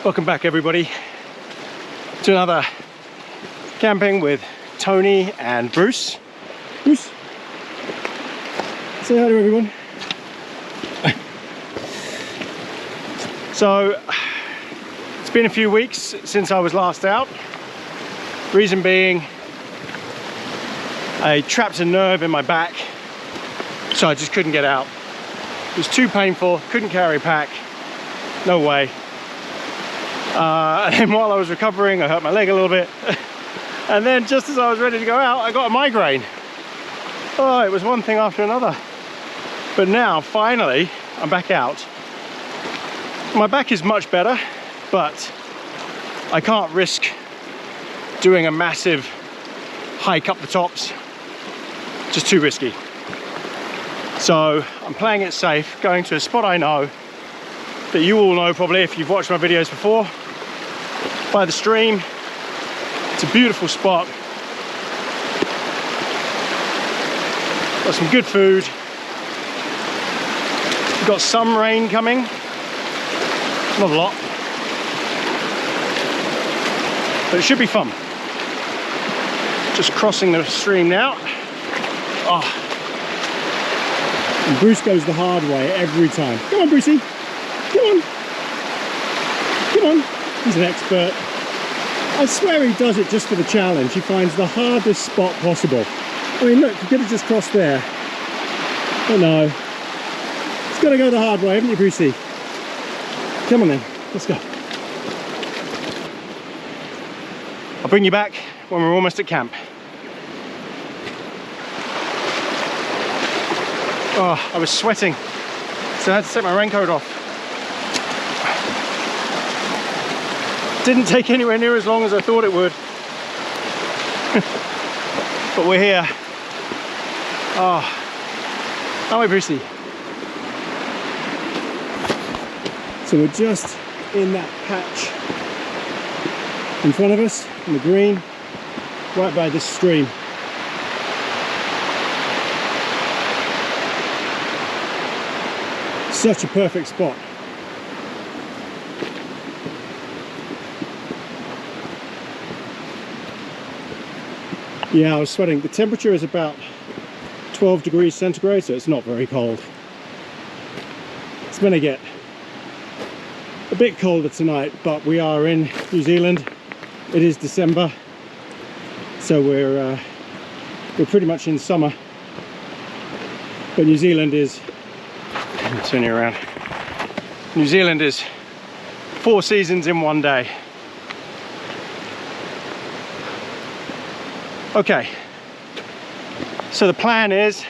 Welcome back everybody to another camping with Tony and Bruce. Bruce, say hi to everyone. So it's been a few weeks since I was last out. Reason being, I trapped a nerve in my back, so I just couldn't get out. It was too painful, couldn't carry a pack, no way. And then while I was recovering, I hurt my leg a little bit. And then just as I was ready to go out, I got a migraine. Oh, it was one thing after another. But now, finally, I'm back out. My back is much better, but I can't risk doing a massive hike up the tops. Just too risky. So I'm playing it safe, going to a spot I know, that you all know probably if you've watched my videos before, by the stream. It's a beautiful spot. Got some good food. We've got some rain coming, not a lot, but it should be fun. Just crossing the stream now. Oh. And Bruce goes the hard way every time. Come on, Brucey. Come on. Come on. He's an expert. I swear he does it just for the challenge. He finds the hardest spot possible. I mean, look, you could have just crossed there. Oh no. It's got to go the hard way, haven't you, Brucey? Come on then. Let's go. I'll bring you back when we're almost at camp. Oh, I was sweating, so I had to take my raincoat off. Didn't take anywhere near as long as I thought it would. But we're here. Oh, aren't we, Brucey? So we're just in that patch in front of us, in the green, right by this stream. Such a perfect spot. Yeah, I was sweating. The temperature is about 12 degrees centigrade, so it's not very cold. It's going to get a bit colder tonight, but we are in New Zealand. It is December, so we're pretty much in summer. But New Zealand is, turn you around. New Zealand is 4 seasons in one day. Okay, so the plan is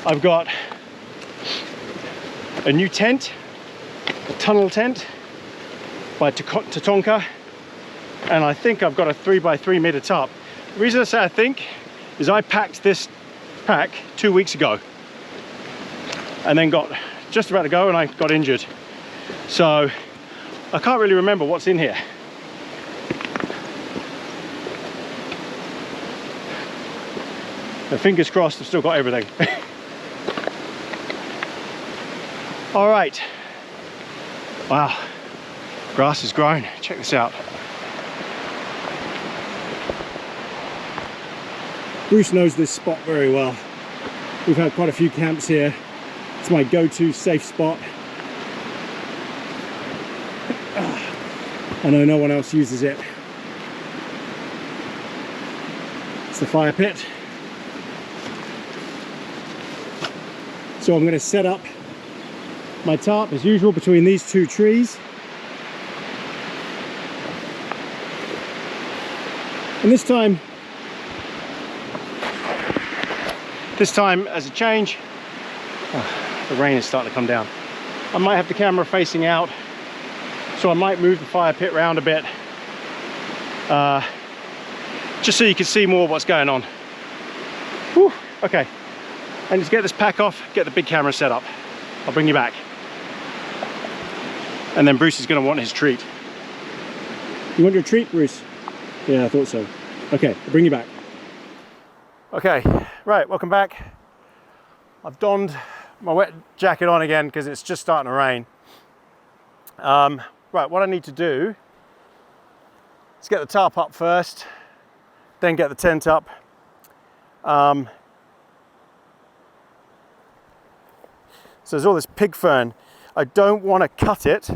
I've got a new tent, a tunnel tent by Tatonka, and I think I've got a 3x3 meter tarp. The reason I say I think is I packed this pack 2 weeks ago and then got just about to go and I got injured. So I can't really remember what's in here. But fingers crossed, I've still got everything. All right. Wow, grass has grown. Check this out. Bruce knows this spot very well. We've had quite a few camps here. It's my go-to safe spot. I know no one else uses it. It's the fire pit. So I'm going to set up my tarp as usual between these two trees. And this time as a change, the rain is starting to come down. I might have the camera facing out, so I might move the fire pit round a bit, just so you can see more of what's going on. Whew, okay. And just get this pack off, get the big camera set up. I'll bring you back. And then Bruce is going to want his treat. You want your treat, Bruce? Yeah, I thought so. Okay, I'll bring you back. Okay, right, welcome back. I've donned my wet jacket on again because it's just starting to rain. Right, what I need to do is get the tarp up first, then get the tent up. So there's all this pig fern. I don't want to cut it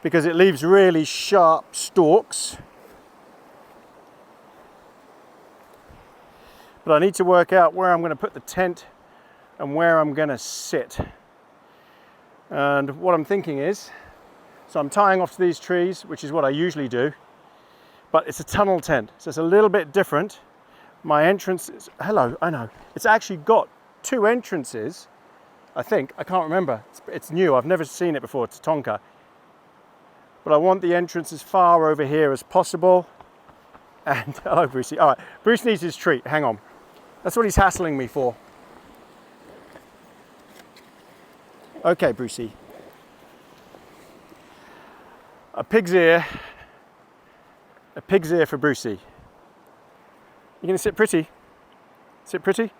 because it leaves really sharp stalks. But I need to work out where I'm going to put the tent and where I'm going to sit. And what I'm thinking is, so I'm tying off to these trees, which is what I usually do, but it's a tunnel tent, so it's a little bit different. My entrance is, hello, I know, it's actually got 2 entrances, I think, I can't remember. It's new, I've never seen it before, it's Tonka. But I want the entrance as far over here as possible. And, hello Brucey, all right, Bruce needs his treat, hang on. That's what he's hassling me for. Okay, Brucey. A pig's ear for Brucey. You gonna sit pretty? Sit pretty?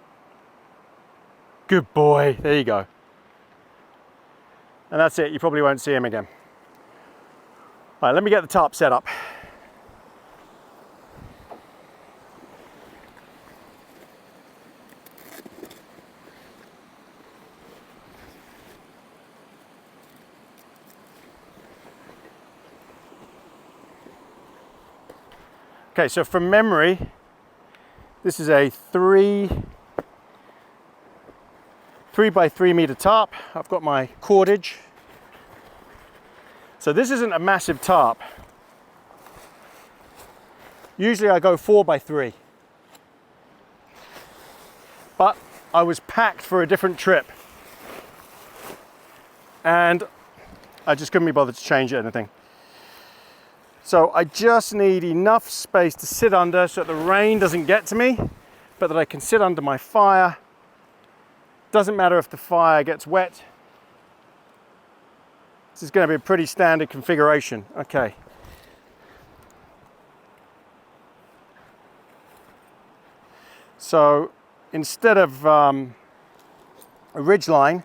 Good boy, there you go. And that's it, you probably won't see him again. All right, let me get the tarp set up. Okay, so from memory, this is a 3 by 3 meter tarp. I've got my cordage. So this isn't a massive tarp. Usually I go 4 by 3. But I was packed for a different trip. And I just couldn't be bothered to change anything. So I just need enough space to sit under so that the rain doesn't get to me, but that I can sit under my fire. Doesn't matter if the fire gets wet. This is going to be a pretty standard configuration. Okay. So instead of a ridge line,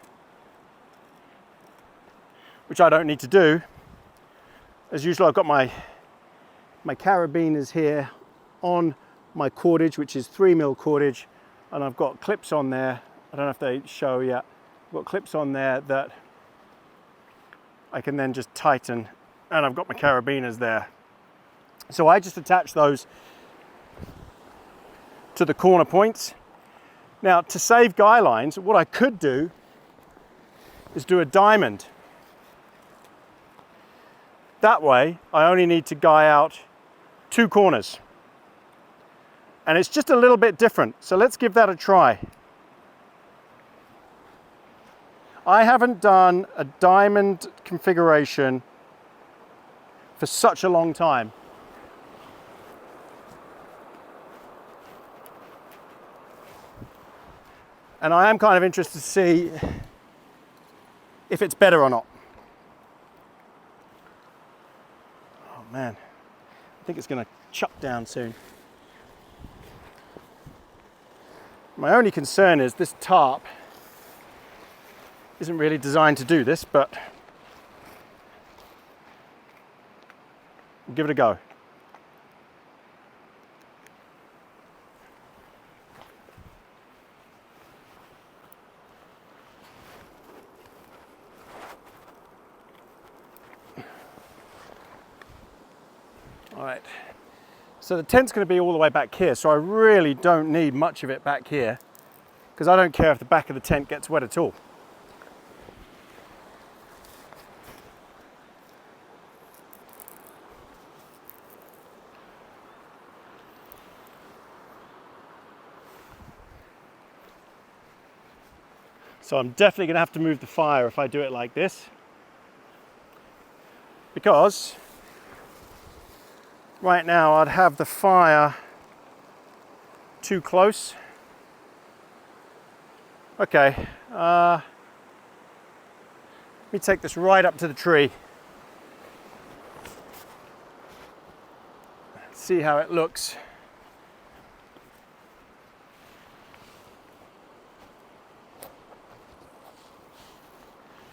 which I don't need to do, as usual, I've got my carabiners here on my cordage, which is 3mm cordage, and I've got clips on there. I don't know if they show yet. I've got clips on there that I can then just tighten, and I've got my carabiners there. So I just attach those to the corner points. Now, to save guy lines, what I could do is do a diamond. That way, I only need to guy out 2 corners. And it's just a little bit different, so let's give that a try. I haven't done a diamond configuration for such a long time. And I am kind of interested to see if it's better or not. Oh man, I think it's going to chuck down soon. My only concern is this tarp isn't really designed to do this, but we'll give it a go. All right, so the tent's going to be all the way back here, so I really don't need much of it back here, because I don't care if the back of the tent gets wet at all. So I'm definitely going to have to move the fire if I do it like this, because right now I'd have the fire too close. Okay, let me take this right up to the tree. See how it looks.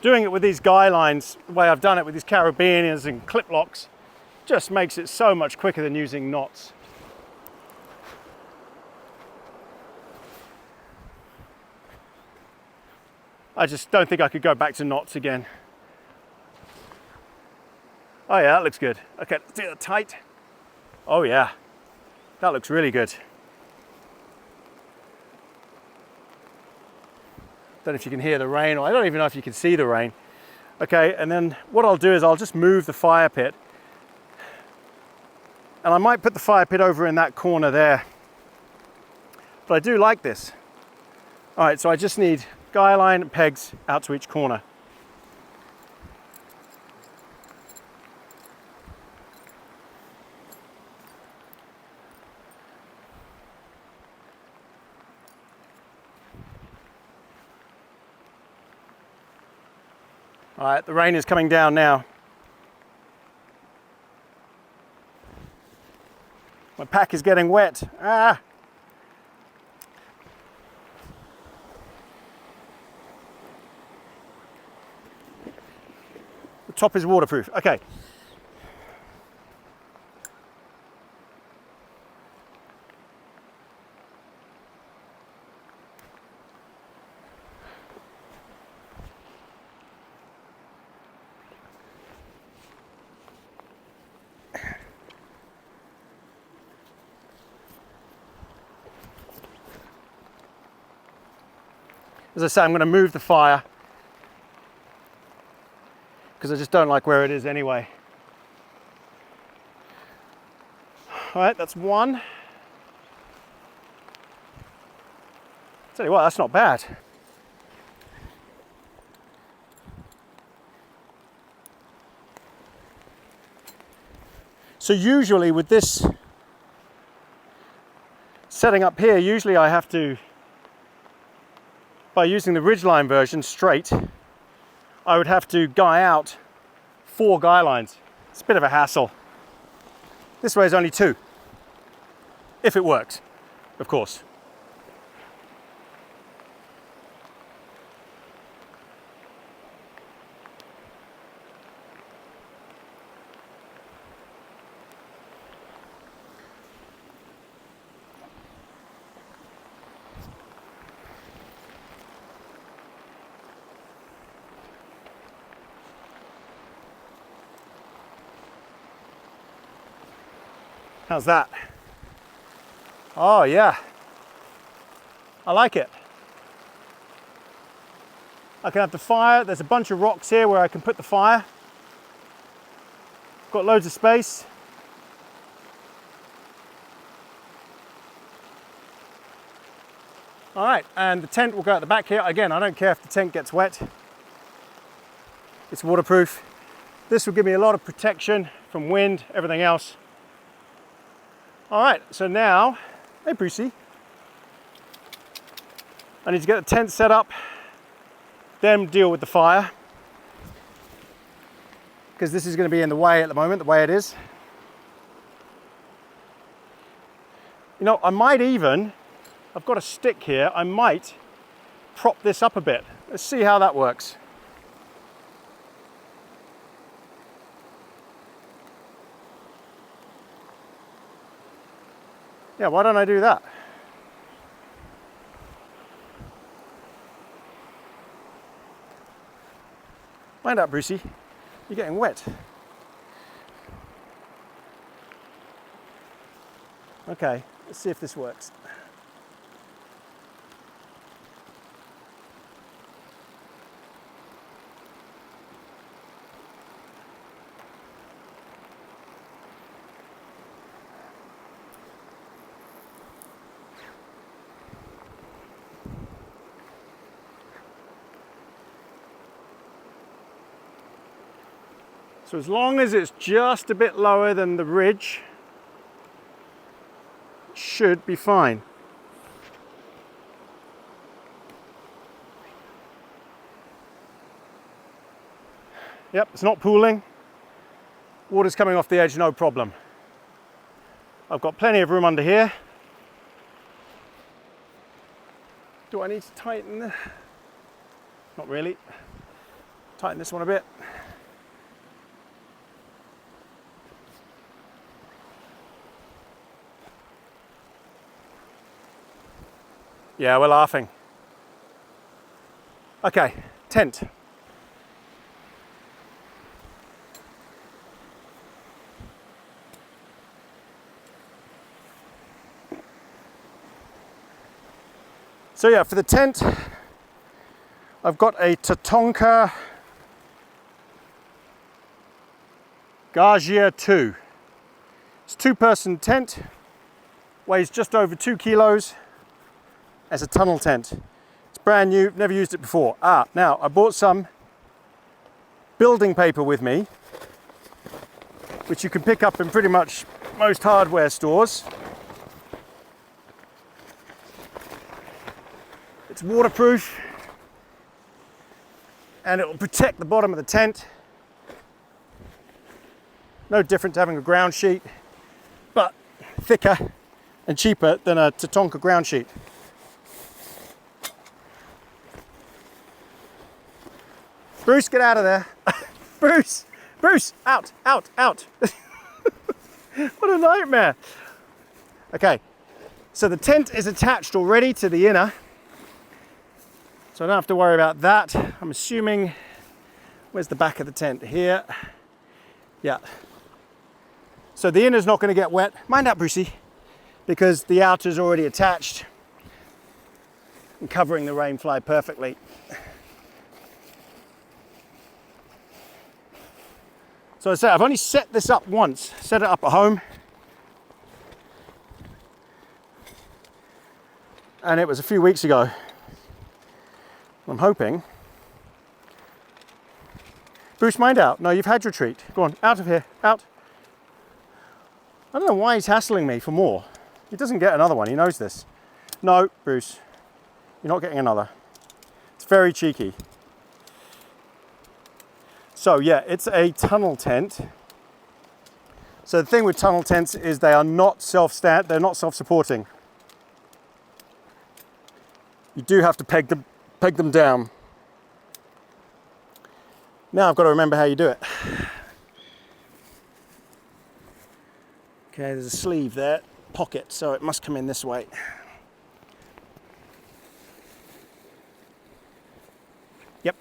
Doing it with these guy lines, the way I've done it with these carabiners and clip locks, just makes it so much quicker than using knots. I just don't think I could go back to knots again. Oh yeah, that looks good. Okay, let's do it tight. Oh yeah, that looks really good. Don't know if you can hear the rain, or I don't even know if you can see the rain. Okay, and then what I'll do is I'll just move the fire pit. And I might put the fire pit over in that corner there. But I do like this. All right, so I just need guy line and pegs out to each corner. All right, the rain is coming down now. My pack is getting wet. Ah! The top is waterproof. Okay. As I say, I'm going to move the fire because I just don't like where it is anyway. All right, that's one. Tell you what, that's not bad. So usually with this setting up here, usually I have to, by using the ridgeline version straight, I would have to guy out 4 guy lines. It's a bit of a hassle. This way is only 2, if it works, of course. How's that? Oh yeah, I like it. I can have the fire. There's a bunch of rocks here where I can put the fire. Got loads of space. All right, and the tent will go at the back here. Again, I don't care if the tent gets wet. It's waterproof. This will give me a lot of protection from wind, everything else. All right, so now, hey Brucey, I need to get the tent set up, then deal with the fire, because this is going to be in the way at the moment, the way it is. You know, I might even, I've got a stick here, I might prop this up a bit. Let's see how that works. Yeah, why don't I do that? Find out, Brucey. You're getting wet. Okay, let's see if this works. So as long as it's just a bit lower than the ridge, it should be fine. Yep, it's not pooling. Water's coming off the edge, no problem. I've got plenty of room under here. Do I need to tighten? Not really. Tighten this one a bit. Yeah, we're laughing. Okay, tent. So yeah, for the tent, I've got a Tatonka Gargia 2. It's a 2-person tent, weighs just over 2 kilos. It's a tunnel tent. It's brand new, never used it before. Now I bought some building paper with me, which you can pick up in pretty much most hardware stores. It's waterproof and it will protect the bottom of the tent. No different to having a ground sheet, but thicker and cheaper than a Tatonka ground sheet. Bruce, get out of there. Bruce, out. What a nightmare. Okay, so the tent is attached already to the inner, so I don't have to worry about that. I'm assuming, where's the back of the tent? Here. Yeah. So the inner's not going to get wet. Mind that, Brucey, because the outer's already attached and covering the rain fly perfectly. So I say I've only set this up once, set it up at home. And it was a few weeks ago. I'm hoping. Bruce, mind out. No, you've had your treat. Go on, out of here, out. I don't know why he's hassling me for more. He doesn't get another one, he knows this. No, Bruce, you're not getting another. It's very cheeky. So yeah, it's a tunnel tent. So the thing with tunnel tents is they are not they're not self-supporting. You do have to peg them down. Now I've got to remember how you do it. Okay, there's a sleeve there, pocket, so it must come in this way. Yep.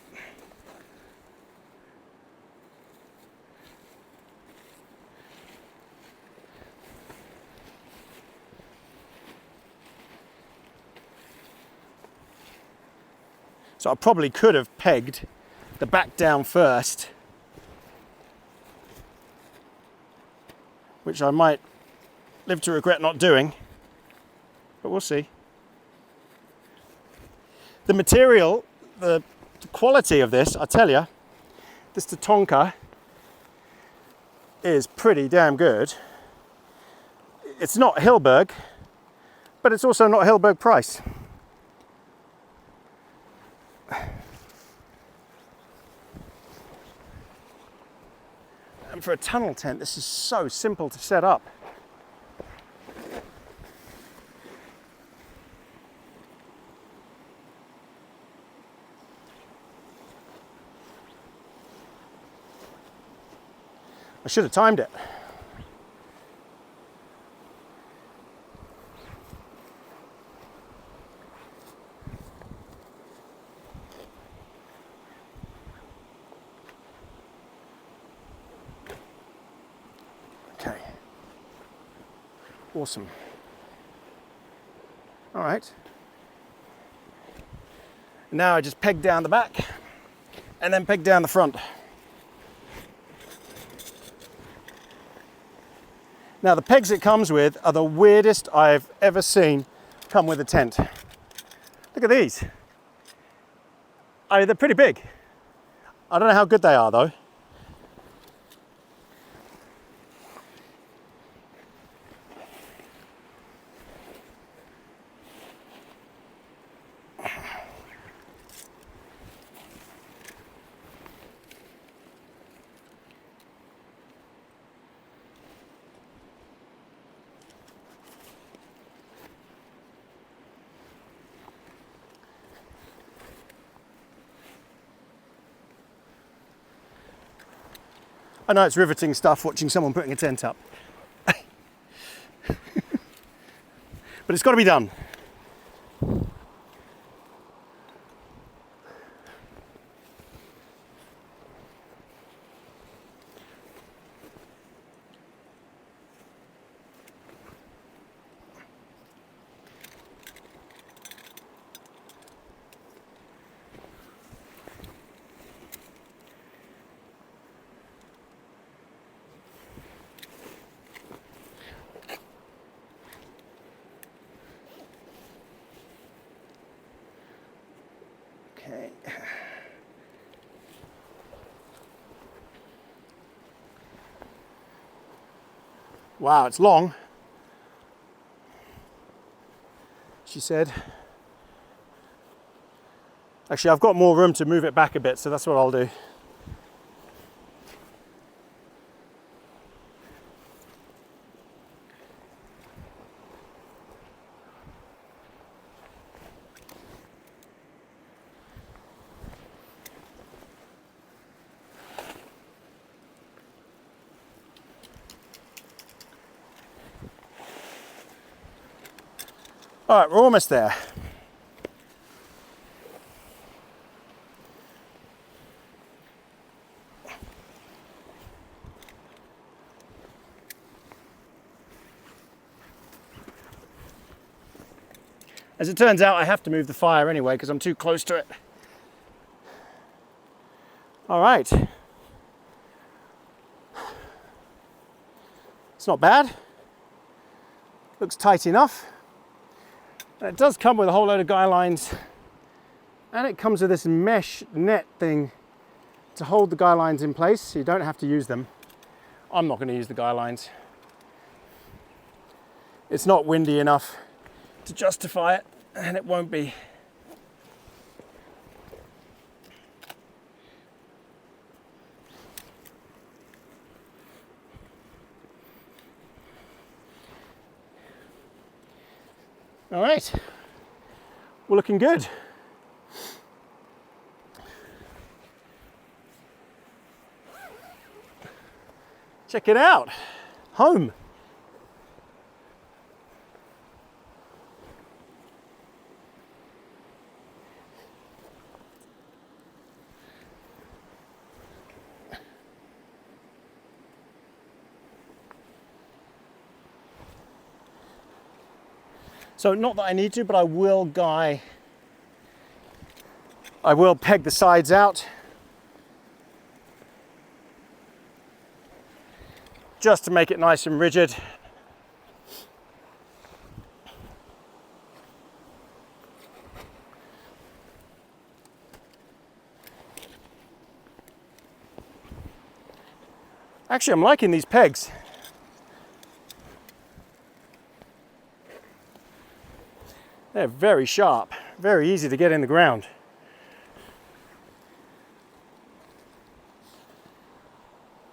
So I probably could have pegged the back down first, which I might live to regret not doing, but we'll see. The material, the quality of this, I tell you, this Tatonka is pretty damn good. It's not Hilberg, but it's also not Hilberg price. And for a tunnel tent, this is so simple to set up. I should have timed it. Okay. Awesome. All right. Now I just peg down the back and then peg down the front. Now the pegs it comes with are the weirdest I've ever seen come with a tent. Look at these. They're pretty big. I don't know how good they are though. I know it's riveting stuff watching someone putting a tent up. But it's got to be done. Okay. Wow, it's long, she said. Actually, I've got more room to move it back a bit, so that's what I'll do. All right, we're almost there. As it turns out, I have to move the fire anyway because I'm too close to it. All right. It's not bad. Looks tight enough. And it does come with a whole load of guy lines, and it comes with this mesh net thing to hold the guy lines in place so you don't have to use them. I'm not going to use the guy lines. It's not windy enough to justify it, and it won't be. All right, we're looking good. Check it out, home. So not that I need to, but I will peg the sides out just to make it nice and rigid. Actually, I'm liking these pegs. They're very sharp, very easy to get in the ground.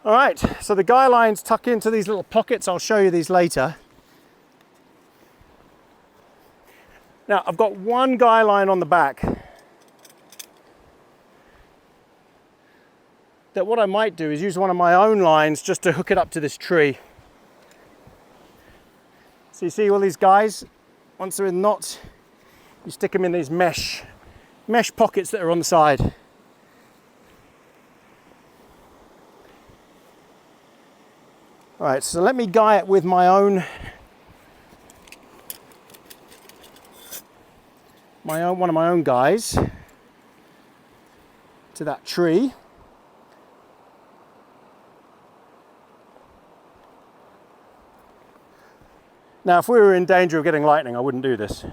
All right, so the guy lines tuck into these little pockets. I'll show you these later. Now, I've got one guy line on the back that what I might do is use one of my own lines just to hook it up to this tree. So you see all these guys? Once they're in knots, you stick them in these mesh pockets that are on the side. All right, so let me guy it with my own, one of my own guys to that tree. Now, if we were in danger of getting lightning, I wouldn't do this.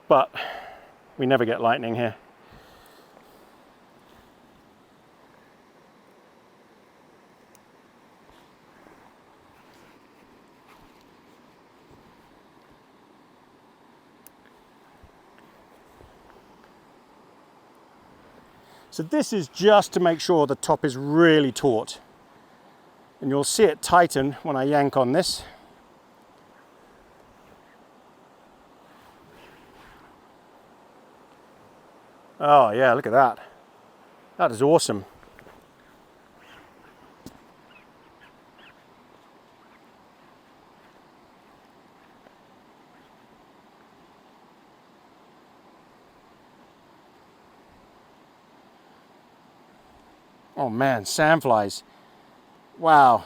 But we never get lightning here. So this is just to make sure the top is really taut. And you'll see it tighten when I yank on this. Oh yeah, look at that. That is awesome. Oh man, sandflies. Wow.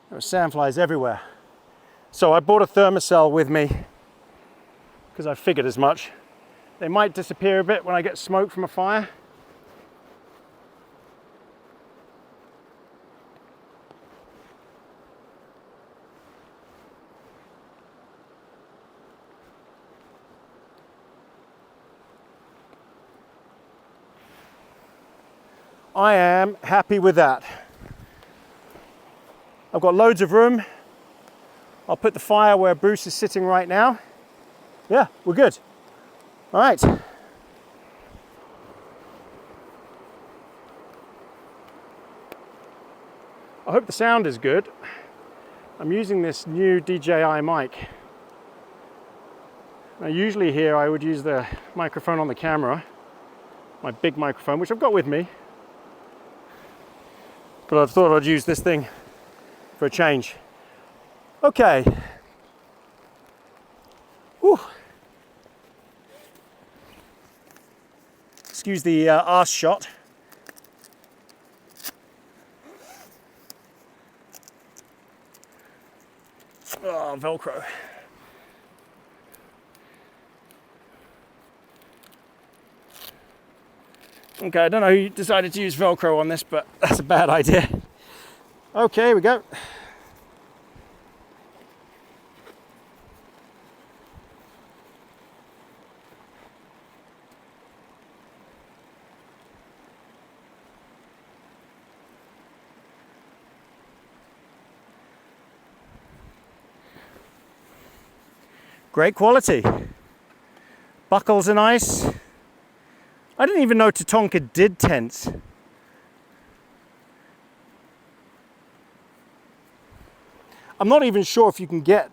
There were sandflies everywhere. So I brought a thermocell with me because I figured as much. They might disappear a bit when I get smoke from a fire. I am happy with that. I've got loads of room. I'll put the fire where Bruce is sitting right now. Yeah, we're good. All right. I hope the sound is good. I'm using this new DJI mic. Now usually here I would use the microphone on the camera, my big microphone, which I've got with me. But I thought I'd use this thing for a change. Okay. Whew. Excuse the arse shot. Oh, Velcro. Okay, I don't know who decided to use Velcro on this, but that's a bad idea. Okay, here we go. Great quality. Buckles are nice. I didn't even know Tatonka did tents. I'm not even sure if you can get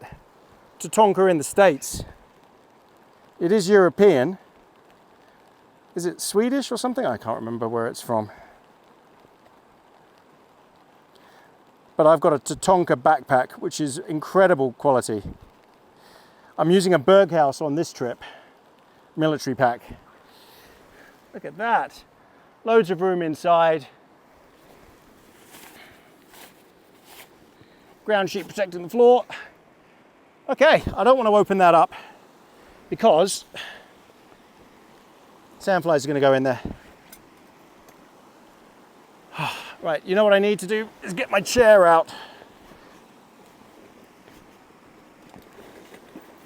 Tatonka in the States. It is European. Is it Swedish or something? I can't remember where it's from. But I've got a Tatonka backpack, which is incredible quality. I'm using a Berghaus on this trip, military pack. Look at that. Loads of room inside. Ground sheet protecting the floor. Okay, I don't want to open that up because sandflies are going to go in there. Right, you know what I need to do is get my chair out.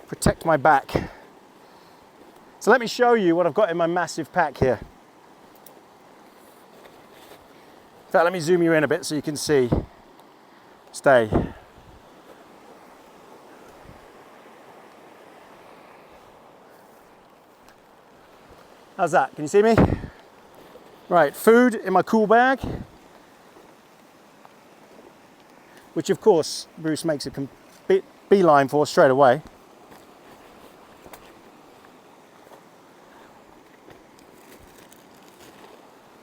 Protect my back. So let me show you what I've got in my massive pack here. In fact, let me zoom you in a bit so you can see. Stay. How's that? Can you see me? Right, food in my cool bag, which of course Bruce makes a beeline for straight away.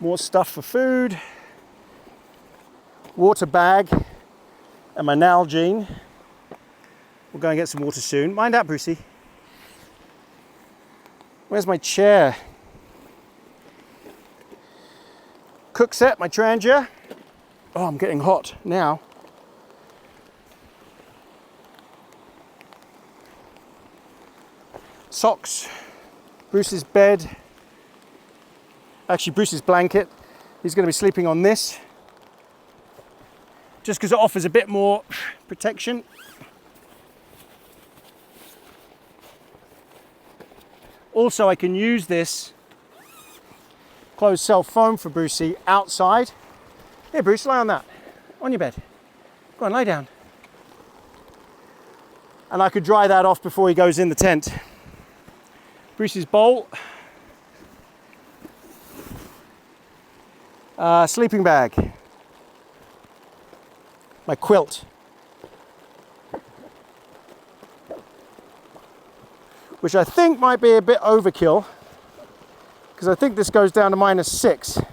More stuff for food, water bag, and my Nalgene. We'll go and get some water soon. Mind out, Brucey. Where's my chair? Cook set, my Trangia. Oh, I'm getting hot now. Socks, Bruce's bed. Actually, Bruce's blanket. He's going to be sleeping on this. Just because it offers a bit more protection. Also, I can use this closed cell foam for Brucey outside. Here, Bruce, lie on that. On your bed. Go on, lie down. And I could dry that off before he goes in the tent. Bruce's bowl. Sleeping bag. My quilt. Which I think might be a bit overkill, because I think this goes down to -6.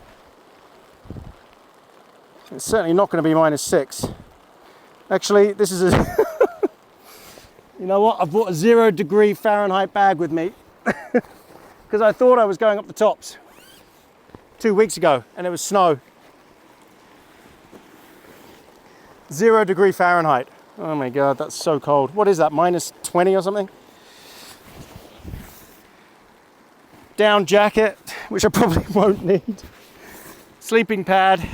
It's certainly not going to be -6. Actually, this is a... You know what? I've brought a 0 Fahrenheit bag with me, because I thought I was going up the tops 2 weeks ago and it was snow. 0 degrees Fahrenheit. Oh my God, that's so cold. What is that, minus 20 or something? Down jacket, which I probably won't need. Sleeping pad.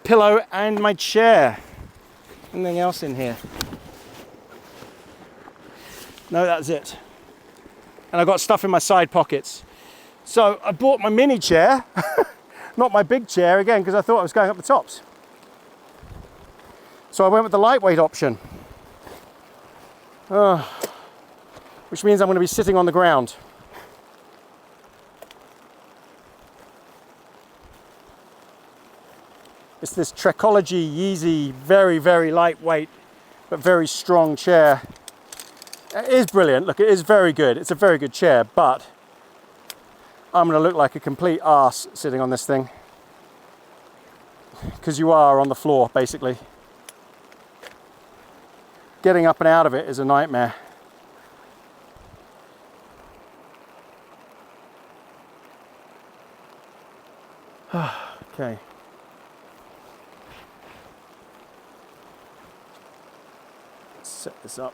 Pillow and my chair. Anything else in here? No, that's it. And I've got stuff in my side pockets. So I bought my mini chair, not my big chair again, because I thought I was going up the tops. So I went with the lightweight option. Which means I'm going to be sitting on the ground. It's this Trekology Yeezy, very, very lightweight, but very strong chair. It is brilliant. Look, it is very good. It's a very good chair, but I'm going to look like a complete arse sitting on this thing. Because you are on the floor, basically. Getting up and out of it is a nightmare. Okay. Let's set this up.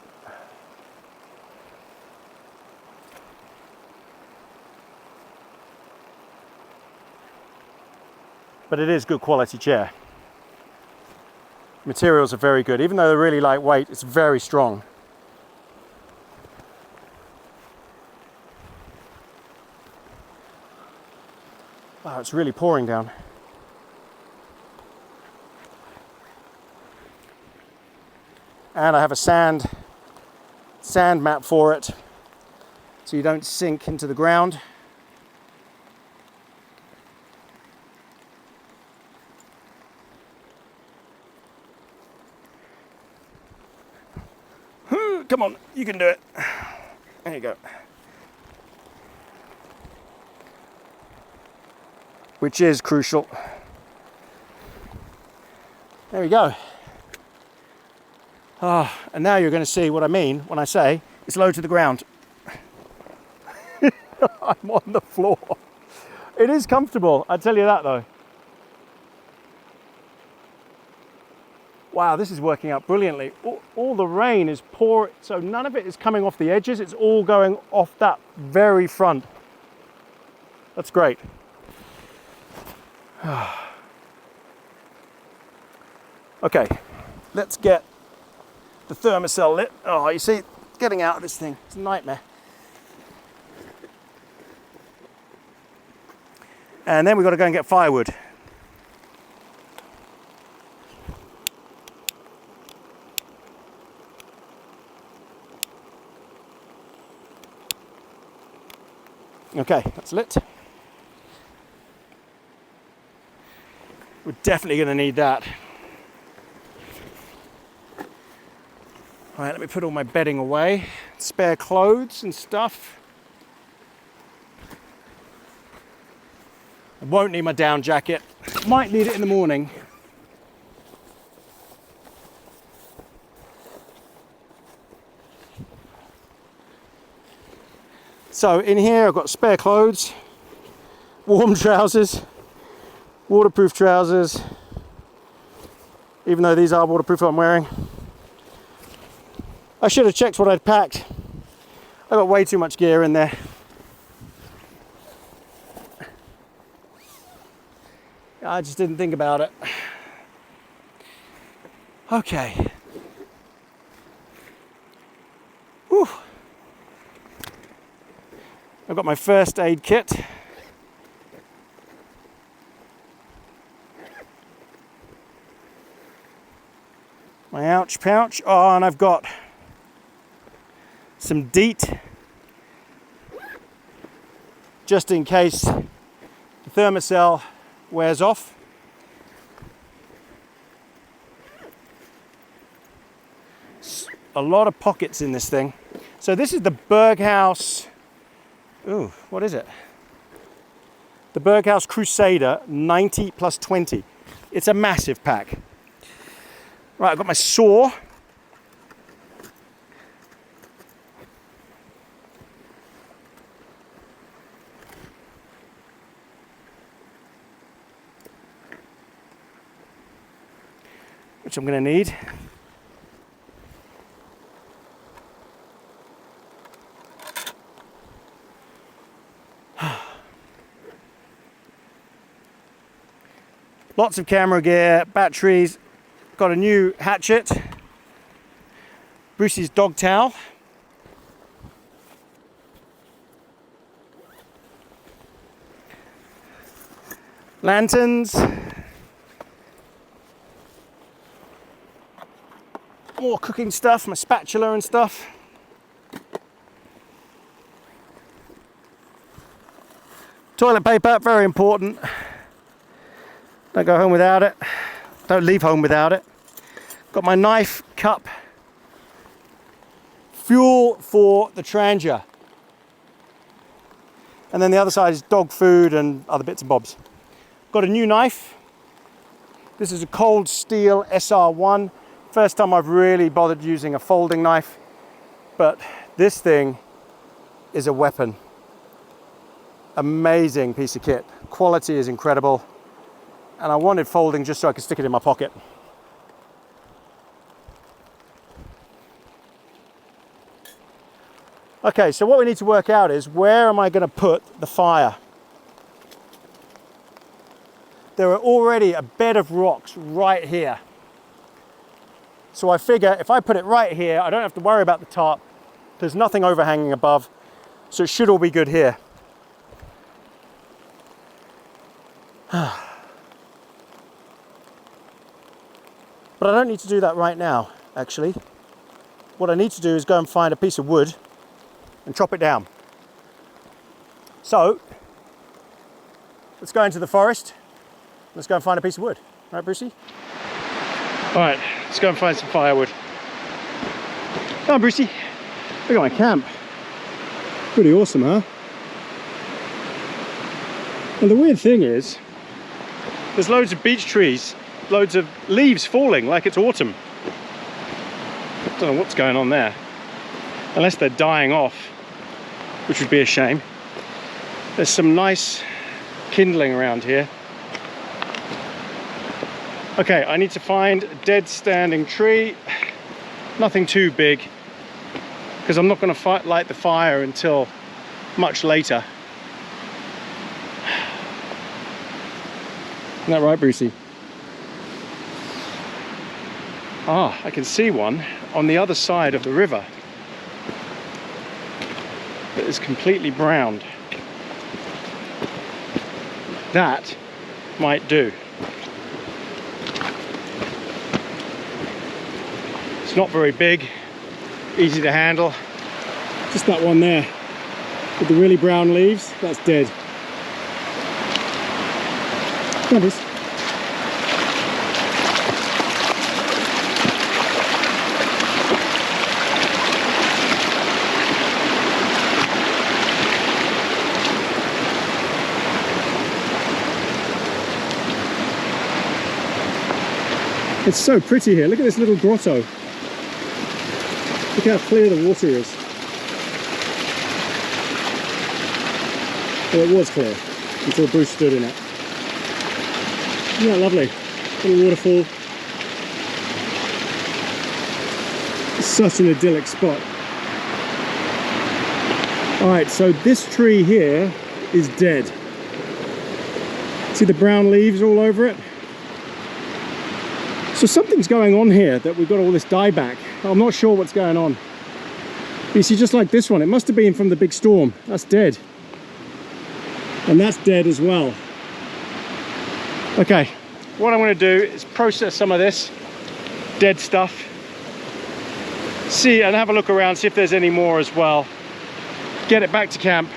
But it is good quality chair. Materials are very good. Even though they're really lightweight, it's very strong. Wow, it's really pouring down. And I have a sand mat for it, so you don't sink into the ground. Come on, you can do it. There you go. Which is crucial. There we go. And now you're going to see what I mean when I say it's low to the ground. I'm on the floor. It is comfortable, I tell you that though. Wow, this is working out brilliantly. All the rain is pouring, so none of it is coming off the edges. It's all going off that very front. That's great. Okay, let's get the thermocell lit. Oh, you see, getting out of this thing, it's a nightmare. And then we've got to go and get firewood. Okay, that's lit. We're definitely going to need that. All right, let me put all my bedding away. Spare clothes and stuff. I won't need my down jacket. Might need it in the morning. So in here I've got spare clothes, warm trousers, waterproof trousers, even though these are waterproof I'm wearing. I should have checked what I'd packed. I got way too much gear in there. I just didn't think about it. Okay. Whew. I've got my first aid kit. My ouch pouch. Oh, and I've got some DEET just in case the thermocell wears off. A lot of pockets in this thing. So this is the Berghaus. Ooh, what is it? The Berghaus Crusader 90 plus 20. It's a massive pack. Right, I've got my saw. which I'm going to need. Lots of camera gear, batteries, got a new hatchet, Brucey's dog towel, lanterns, more cooking stuff, my spatula and stuff. Toilet paper, very important. Don't go home without it. Don't leave home without it. Got my knife, cup, fuel for the Trangia. And then the other side is dog food and other bits and bobs. Got a new knife. This is a Cold Steel SR1. First time I've really bothered using a folding knife, but this thing is a weapon. Amazing piece of kit. Quality is incredible. And I wanted folding just so I could stick it in my pocket. Okay, so what we need to work out is, where am I going to put the fire? There are already a bed of rocks right here. So I figure if I put it right here, I don't have to worry about the top. There's nothing overhanging above, so it should all be good here. But I don't need to do that right now, actually. What I need to do is go and find a piece of wood and chop it down. So, let's go into the forest. Let's go and find a piece of wood. Right, Brucey? All right, let's go and find some firewood. Come on, Brucey. Look at my camp. Pretty awesome, huh? And the weird thing is, there's loads of beech trees, loads of leaves falling like it's autumn. I don't know what's going on there. Unless they're dying off, which would be a shame. There's some nice kindling around here. Okay, I need to find a dead standing tree. Nothing too big, because I'm not going to light the fire until much later. Isn't that right, Brucey? Ah, I can see one on the other side of the river that is completely browned. That might do. It's not very big, easy to handle. Just that one there with the really brown leaves, that's dead. That is. It's so pretty here. Look at this little grotto. Look how clear the water is. Well, it was clear until Bruce stood in it. Isn't that lovely? Little waterfall. It's such an idyllic spot. Alright, so this tree here is dead. See the brown leaves all over it? So something's going on here that we've got all this dieback. I'm not sure what's going on. You see, just like this one, it must have been from the big storm. That's dead. And that's dead as well. Okay, what I'm going to do is process some of this dead stuff. See and have a look around, see if there's any more as well. Get it back to camp.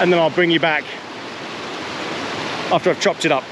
And then I'll bring you back after I've chopped it up.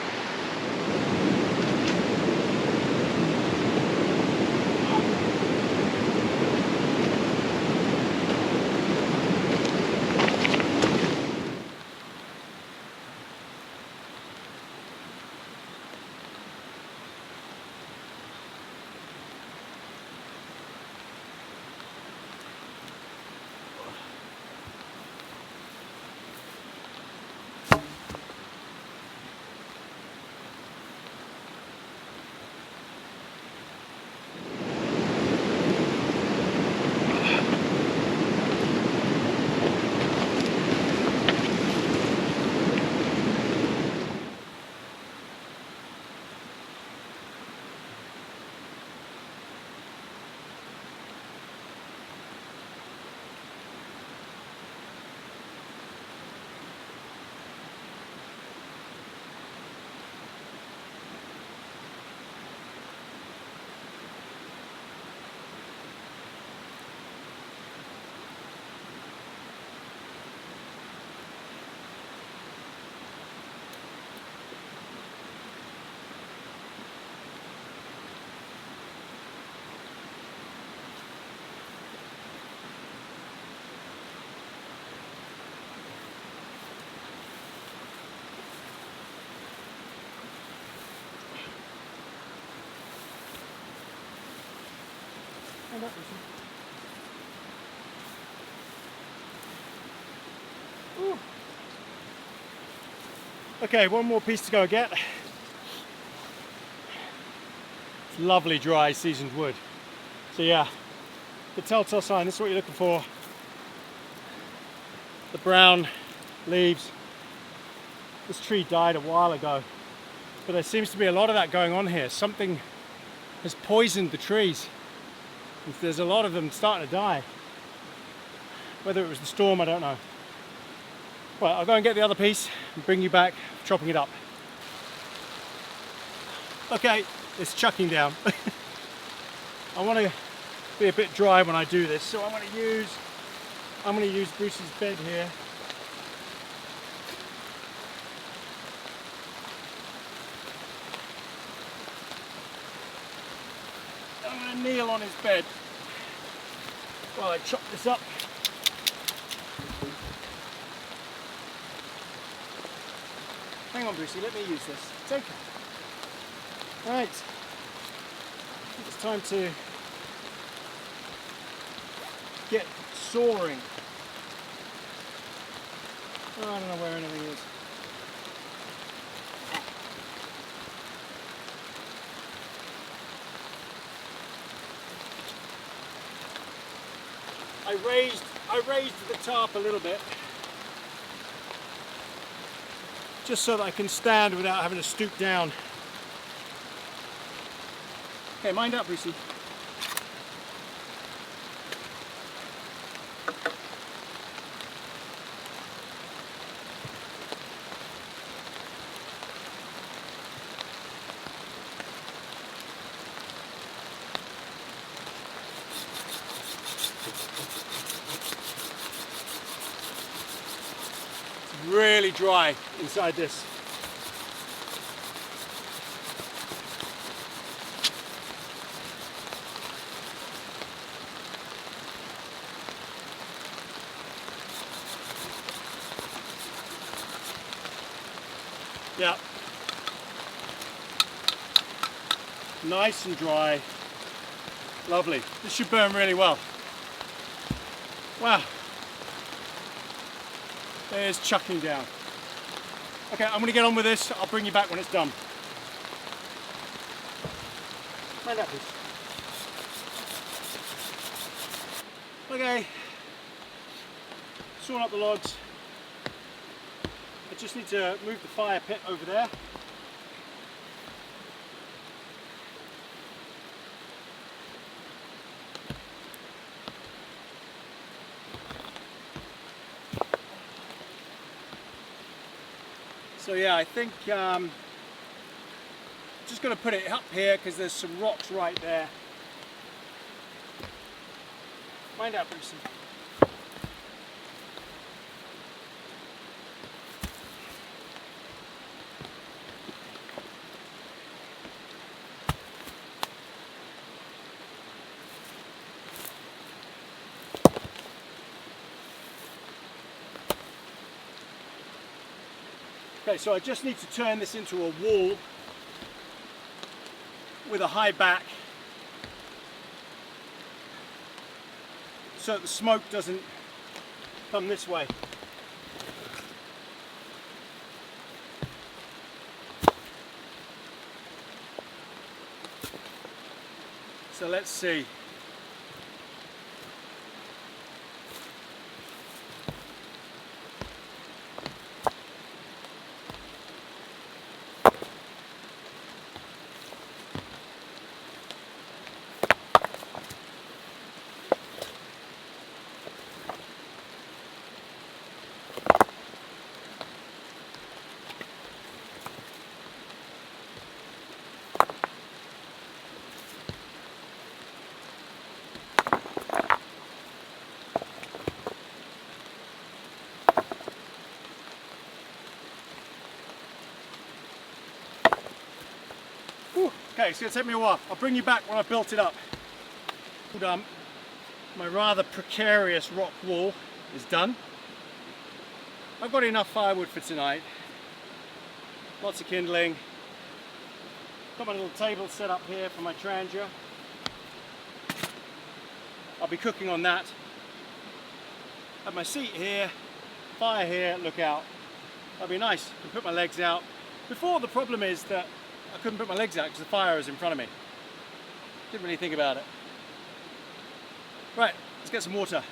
Mind up, Ooh. Okay, one more piece to go get. It's lovely, dry, seasoned wood. So yeah, the telltale sign, this is what you're looking for. The brown leaves. This tree died a while ago, but there seems to be a lot of that going on here. Something has poisoned the trees. There's a lot of them starting to die. Whether it was the storm, I don't know. Well, I'll go and get the other piece and bring you back chopping it up. Okay, it's chucking down. I want to be a bit dry when I do this, so I'm going to use Bruce's bed here. I'm going to kneel on his bed while I chop this up. Hang on, Brucey, let me use this. It's okay. Right. It's time to get soaring. Oh, I don't know where anything is. I raised the tarp a little bit, just so that I can stand without having to stoop down. Okay, mind up, Brucey. Really dry inside this. Yeah. Nice and dry. Lovely. This should burn really well. Wow. There's chucking down. Okay, I'm going to get on with this. I'll bring you back when it's done. Mind that, please. Okay. Sawn up the logs. I just need to move the fire pit over there. So yeah, I think just going to put it up here because there's some rocks right there. Mind out, Brucey. Okay, so I just need to turn this into a wall with a high back so that the smoke doesn't come this way. So let's see. Okay, it's going to take me a while. I'll bring you back when I've built it up. My rather precarious rock wall is done. I've got enough firewood for tonight. Lots of kindling. Got my little table set up here for my trangia. I'll be cooking on that. Have my seat here, fire here, look out. That'll be nice. I can put my legs out. Before, the problem is that I couldn't put my legs out because the fire is in front of me. Didn't really think about it. Right, let's get some water.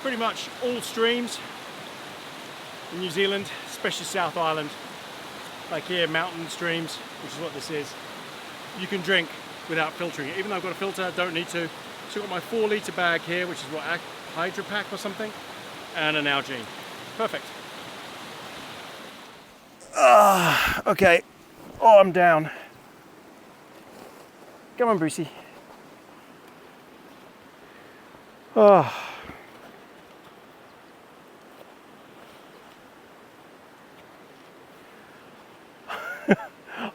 Pretty much all streams in New Zealand, especially South Island, like here, mountain streams, which is what this is, you can drink without filtering it. Even though I've got a filter, I don't need to. So I've got my 4-litre bag here, which is what, Hydro Pack or something, and an Nalgene. Perfect. Okay. Oh, I'm down. Come on, Brucey. Oh.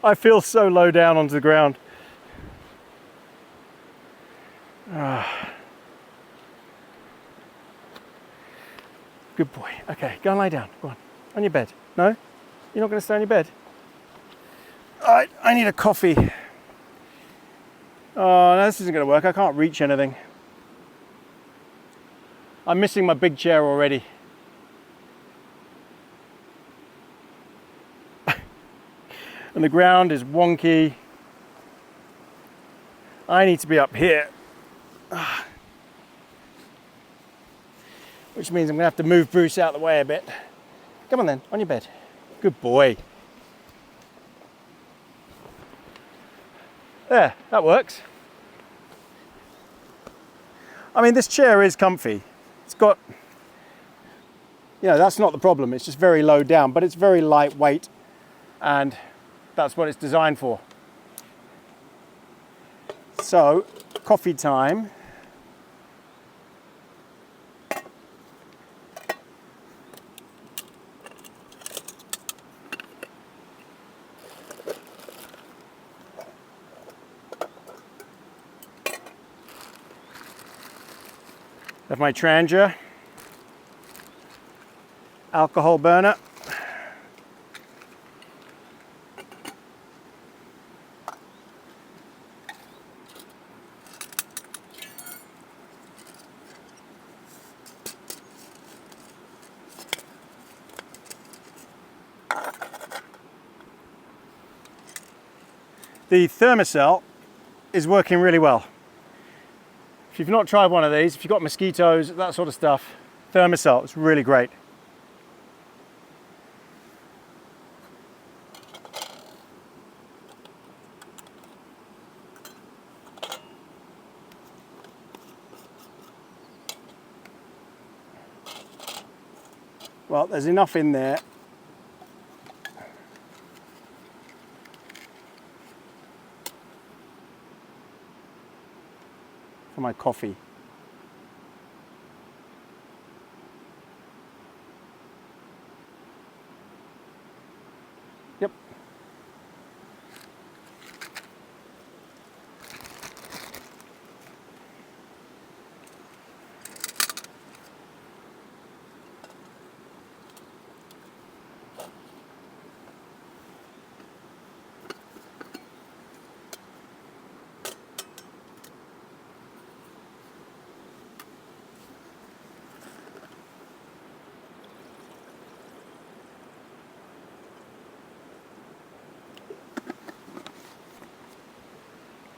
I feel so low down onto the ground. Good boy. Okay, go and lie down. Go on your bed. No? You're not going to stay on your bed? I need a coffee. Oh, no, this isn't going to work. I can't reach anything. I'm missing my big chair already. And the ground is wonky. I need to be up here. Which means I'm going to have to move Bruce out of the way a bit. Come on then, on your bed. Good boy. There, that works. I mean, this chair is comfy. It's got, that's not the problem. It's just very low down, but it's very lightweight, and that's what it's designed for. So, coffee time. Have my Trangia alcohol burner. The thermocell is working really well. If you've not tried one of these, if you've got mosquitoes, that sort of stuff, thermocell is really great. Well, there's enough in there. For my coffee. Yep.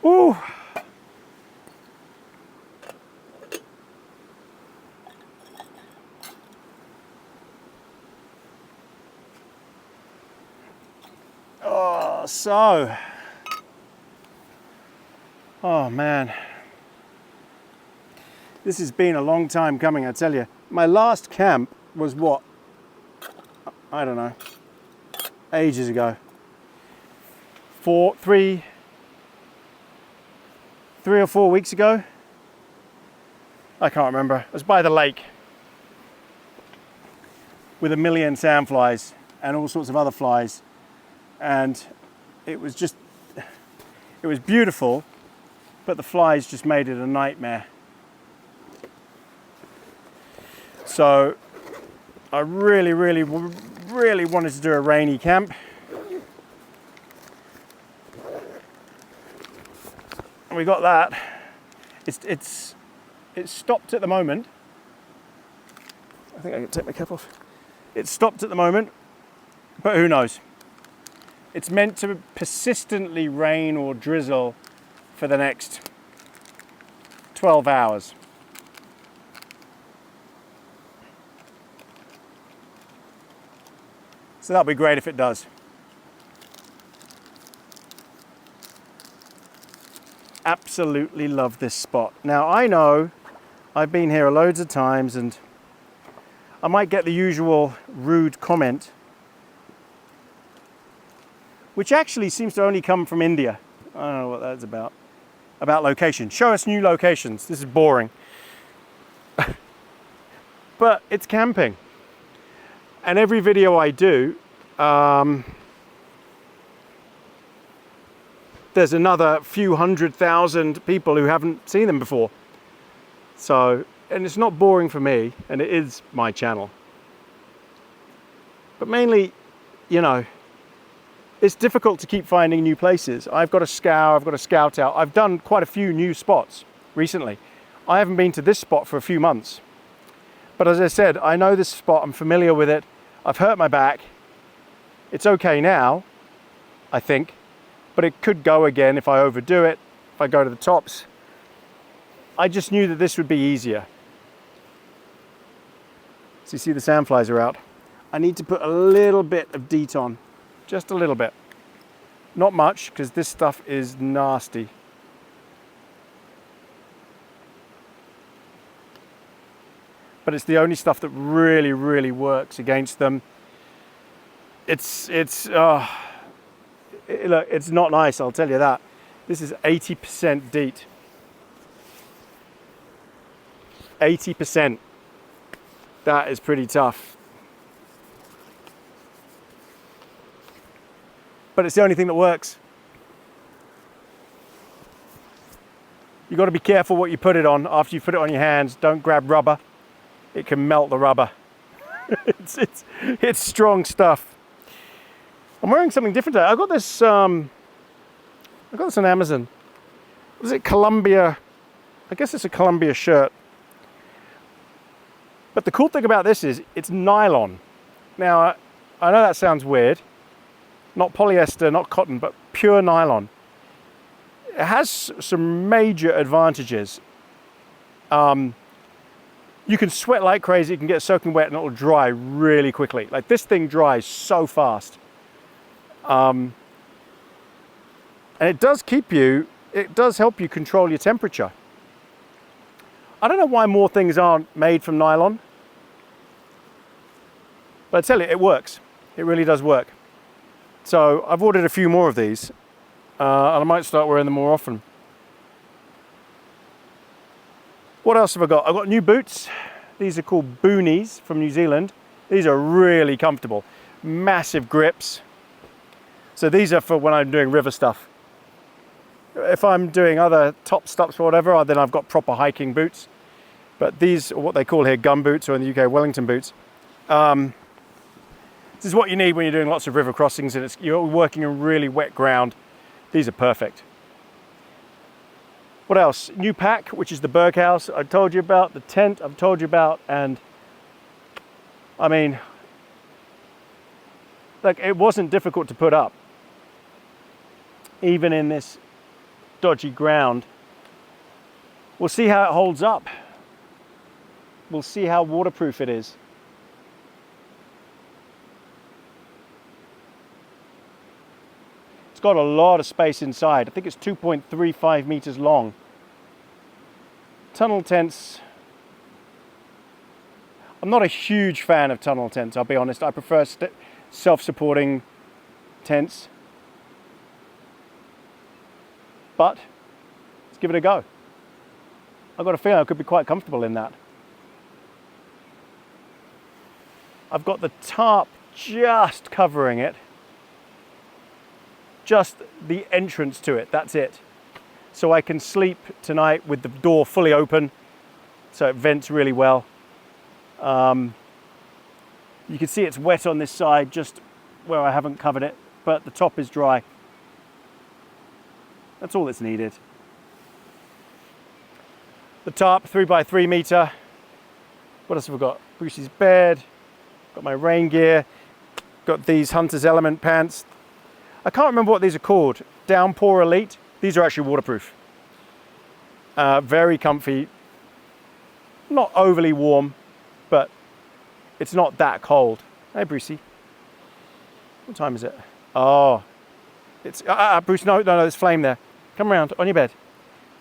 Ooh. Oh man, this has been a long time coming, I tell you. My last camp was what? I don't know. Ages ago. 3 or 4 weeks ago. I can't remember. It was by the lake with a million sandflies and all sorts of other flies. And it was beautiful, but the flies just made it a nightmare. So I really wanted to do a rainy camp. And we got that. It's stopped at the moment. I think I can take my cap off. It's stopped at the moment, but who knows? It's meant to persistently rain or drizzle for the next 12 hours. So that'll be great if it does. Absolutely love this spot. Now I know I've been here loads of times and I might get the usual rude comment, which actually seems to only come from India. I don't know what that's about location. Show us new locations. This is boring. But it's camping. And every video I do, there's another few 100,000 people who haven't seen them before. So, and it's not boring for me, and it is my channel. But mainly, you know, it's difficult to keep finding new places. I've got to scour, I've got to scout out. I've done quite a few new spots recently. I haven't been to this spot for a few months. But as I said, I know this spot, I'm familiar with it. I've hurt my back. It's okay now, I think. But it could go again if I overdo it, if I go to the tops. I just knew that this would be easier. So you see the sandflies are out. I need to put a little bit of DEET on, just a little bit. Not much, because this stuff is nasty. But it's the only stuff that really works against them. Look, it's not nice, I'll tell you that. This is 80% DEET. 80%. That is pretty tough. But it's the only thing that works. You've got to be careful what you put it on after you put it on your hands. Don't grab rubber. It can melt the rubber. It's strong stuff. I'm wearing something different today. I got this on Amazon. What is it? Columbia. I guess it's a Columbia shirt. But the cool thing about this is it's nylon. Now, I know that sounds weird. Not polyester, not cotton, but pure nylon. It has some major advantages. You can sweat like crazy, you can get soaking wet and it'll dry really quickly. Like this thing dries so fast. And it does help you control your temperature. I don't know why more things aren't made from nylon. But I tell you, it works. It really does work. So I've ordered a few more of these. And I might start wearing them more often. What else have I got? I've got new boots. These are called Boonies from New Zealand. These are really comfortable. Massive grips. So these are for when I'm doing river stuff. If I'm doing other top stops or whatever, then I've got proper hiking boots. But these are what they call here gum boots, or in the UK, Wellington boots. This is what you need when you're doing lots of river crossings and you're working in really wet ground. These are perfect. What else? New pack, which is the Berghaus I told you about, the tent I've told you about, and I mean, like, it wasn't difficult to put up. Even in this dodgy ground. We'll see how it holds up. We'll see how waterproof it is. It's got a lot of space inside. I think it's 2.35 meters long. Tunnel tents. I'm not a huge fan of tunnel tents, I'll be honest. I prefer self-supporting tents. But let's give it a go. I've got a feeling I could be quite comfortable in that. I've got the tarp just covering it. Just the entrance to it, that's it. So I can sleep tonight with the door fully open, so it vents really well. You can see it's wet on this side, just where I haven't covered it, but the top is dry. That's all that's needed. The tarp, 3x3 meter. What else have we got? Brucey's bed, got my rain gear, got these Hunter's Element pants. I can't remember what these are called. Downpour Elite. These are actually waterproof. Very comfy. Not overly warm, but it's not that cold. Hey, Brucey. What time is it? Oh, it's Bruce. No, there's flame there. Come around on your bed.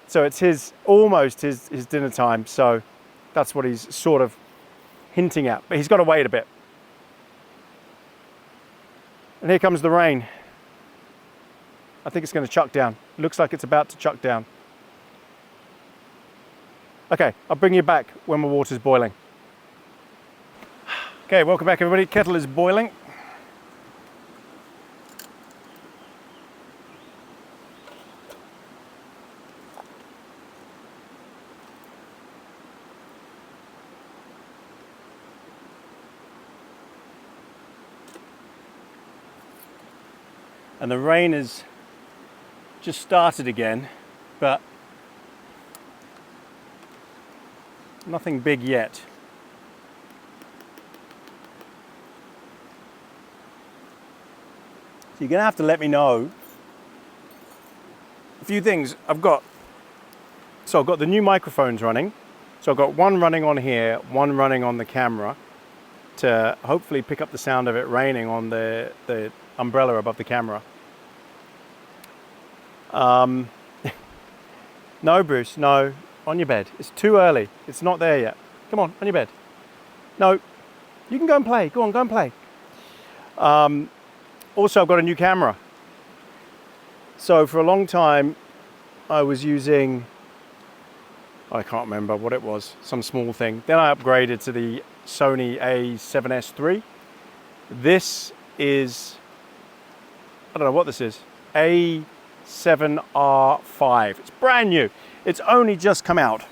So it's almost his dinner time. So that's what he's sort of hinting at. But he's got to wait a bit. And here comes the rain. I think it's going to chuck down. Looks like it's about to chuck down. Okay, I'll bring you back when my water's boiling. Okay, welcome back everybody. Kettle is boiling. And the rain has just started again, but nothing big yet. So you're going to have to let me know a few things. I've got the new microphones running. So I've got one running on here, one running on the camera to hopefully pick up the sound of it raining on the umbrella above the camera. No, Bruce, no, on your bed. It's too early. It's not there yet. Come on your bed. No, you can go and play. Go and play. Also, I've got a new camera. So for a long time, I was using, I can't remember what it was, some small thing. Then I upgraded to the Sony A7S III. This is, I don't know what this is, A7R5. It's brand new. It's only just come out.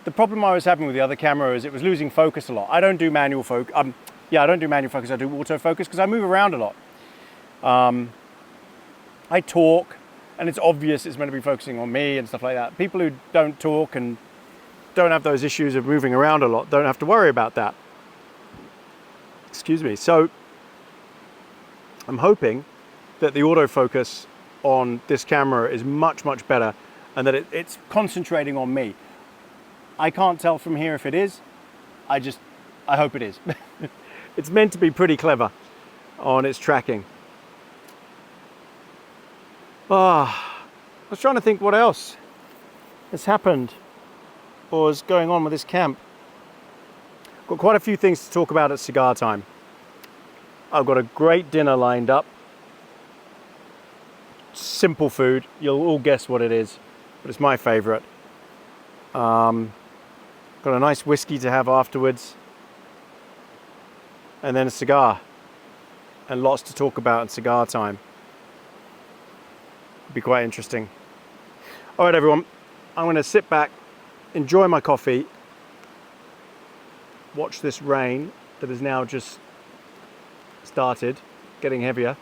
The problem I was having with the other camera is it was losing focus a lot. I don't do manual focus. I don't do manual focus. I do autofocus because I move around a lot. I talk, and it's obvious it's meant to be focusing on me and stuff like that. People who don't talk and don't have those issues of moving around a lot don't have to worry about that. Excuse me. So I'm hoping that the autofocus on this camera is much, much better and that it's concentrating on me. I can't tell from here if it is. I hope it is. It's meant to be pretty clever on its tracking. I was trying to think what else has happened or is going on with this camp. Got quite a few things to talk about at cigar time. I've got a great dinner lined up. Simple food. You'll all guess what it is, but it's my favorite. Got a nice whiskey to have afterwards. And then a cigar. And lots to talk about at cigar time. It'll be quite interesting. All right, everyone. I'm going to sit back, enjoy my coffee, watch this rain that has now just started getting heavier.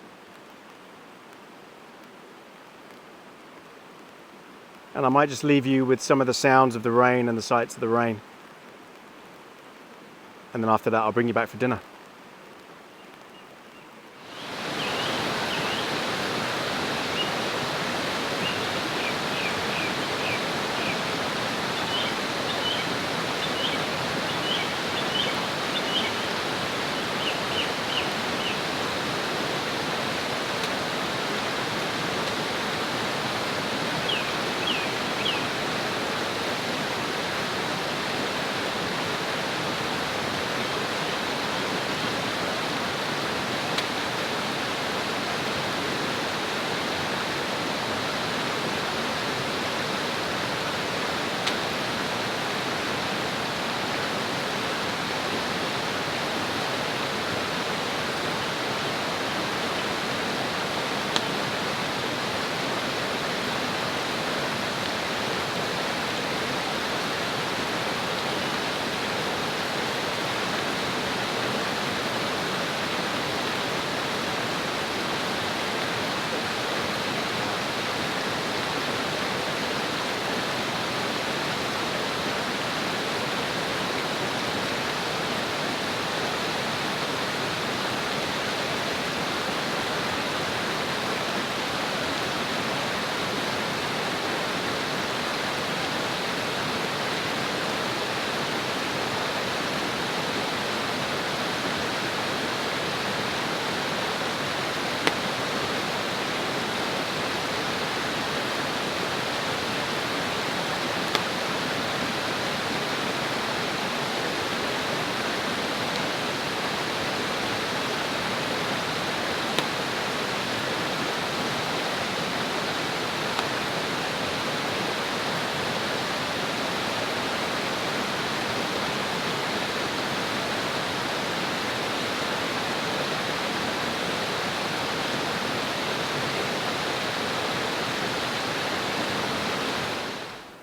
And I might just leave you with some of the sounds of the rain and the sights of the rain. And then after that, I'll bring you back for dinner.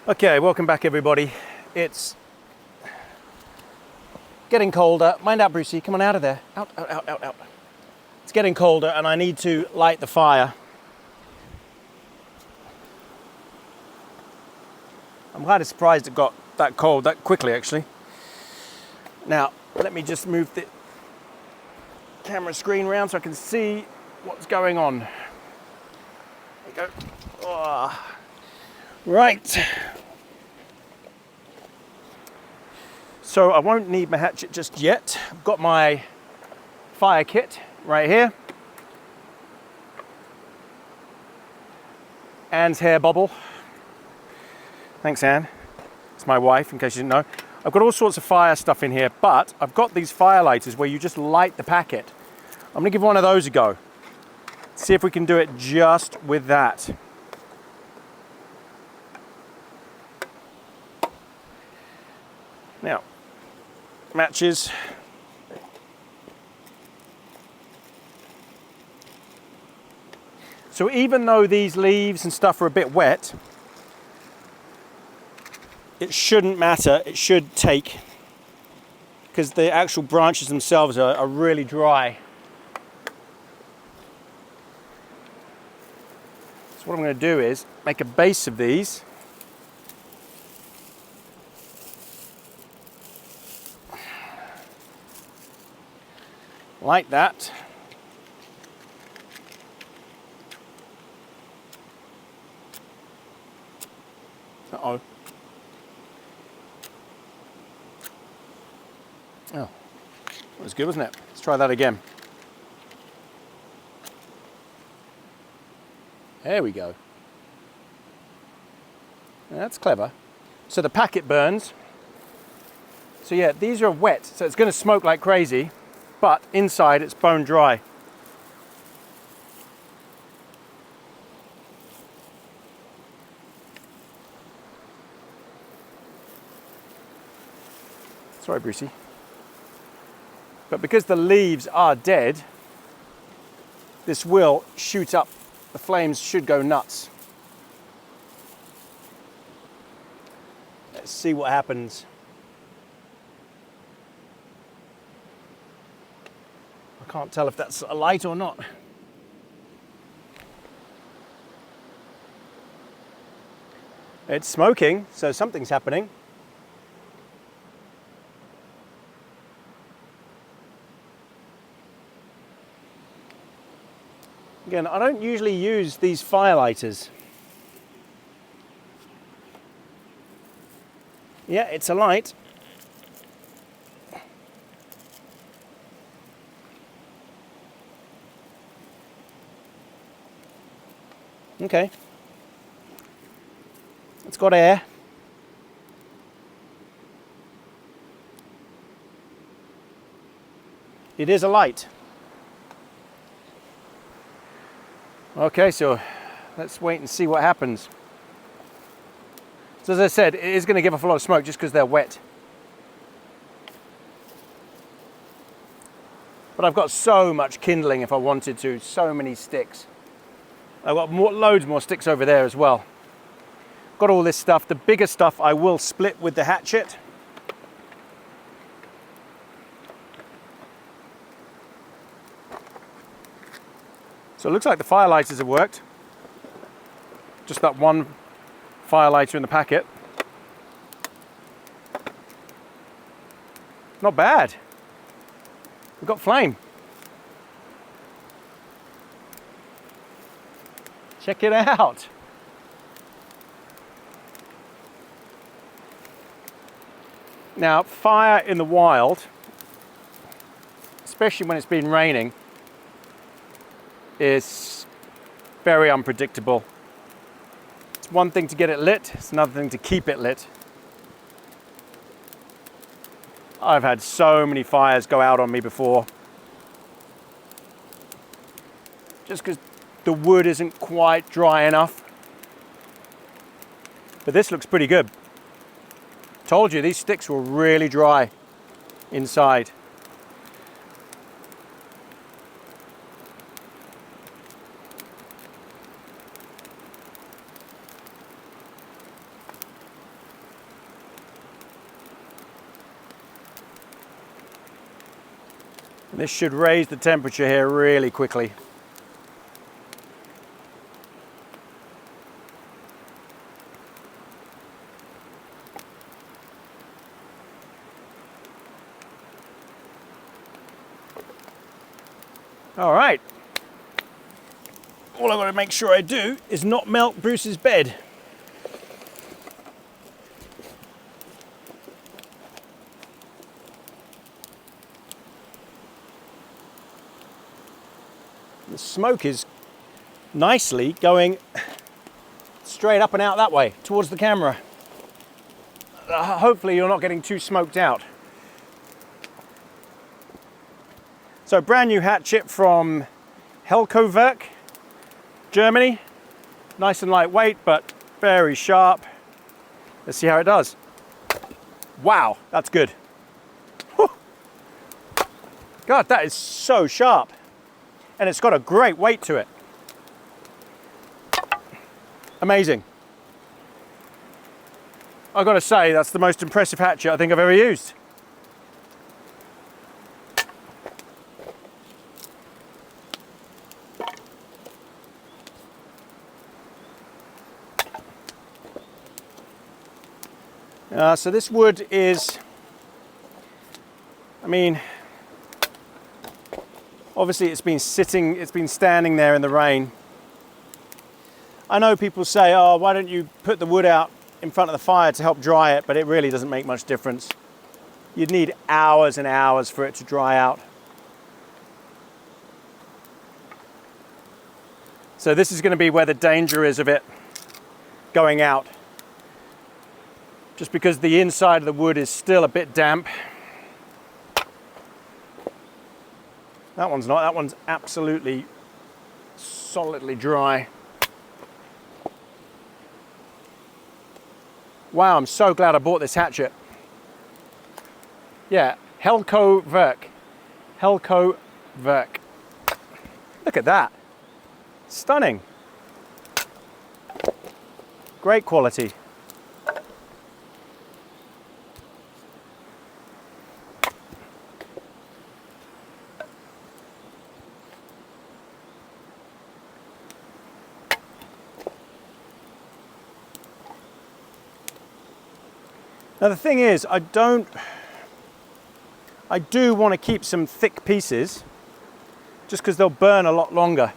Okay, welcome back everybody. It's getting colder. Mind out, Brucey, come on out of there. Out, out, out, out, out. It's getting colder and I need to light the fire. I'm kind of surprised it got that cold that quickly actually. Now, let me just move the camera screen around so I can see what's going on. There we go. Oh. Right. So I won't need my hatchet just yet. I've got my fire kit right here. Anne's hair bubble. Thanks, Anne. It's my wife, in case you didn't know. I've got all sorts of fire stuff in here, but I've got these fire lighters where you just light the packet. I'm gonna give one of those a go. See if we can do it just with that. Now, matches. So even though these leaves and stuff are a bit wet, it shouldn't matter, it should take, because the actual branches themselves are really dry. So what I'm going to do is make a base of these. Like that. Uh-oh. Oh, that was good, wasn't it? Let's try that again. There we go. That's clever. So the packet burns. So yeah, these are wet, so it's going to smoke like crazy, but inside it's bone dry. Sorry, Brucey. But because the leaves are dead, this will shoot up. The flames should go nuts. Let's see what happens. I can't tell if that's a light or not. It's smoking, so something's happening. Again, I don't usually use these firelighters. Yeah, it's a light. Okay. It's got air. It is a light. Okay, so let's wait and see what happens. So as I said, it is going to give off a lot of smoke just because they're wet. But I've got so much kindling if I wanted to, so many sticks. I've got loads more sticks over there as well. Got all this stuff. The bigger stuff I will split with the hatchet. So it looks like the fire lighters have worked. Just that one fire lighter in the packet. Not bad. We've got flame. Check it out. Now, fire in the wild, especially when it's been raining, is very unpredictable. It's one thing to get it lit, it's another thing to keep it lit. I've had so many fires go out on me before. Just because the wood isn't quite dry enough. But this looks pretty good. Told you, these sticks were really dry inside. This should raise the temperature here really quickly. All right. All I've got to make sure I do is not melt Bruce's bed. The smoke is nicely going straight up and out that way towards the camera. Hopefully you're not getting too smoked out. So brand new hatchet from Helkowerk, Germany. Nice and lightweight, but very sharp. Let's see how it does. Wow, that's good. Whew. God, that is so sharp. And it's got a great weight to it. Amazing. I've got to say, that's the most impressive hatchet I think I've ever used. So this wood is, I mean, obviously it's been standing there in the rain. I know people say, oh, why don't you put the wood out in front of the fire to help dry it, but it really doesn't make much difference. You'd need hours and hours for it to dry out. So this is going to be where the danger is of it going out. Just because the inside of the wood is still a bit damp. That one's not, that one's absolutely solidly dry. Wow, I'm so glad I bought this hatchet. Yeah, Helkowerk. Helkowerk. Look at that. Stunning. Great quality. Now the thing is, I do want to keep some thick pieces just because they'll burn a lot longer.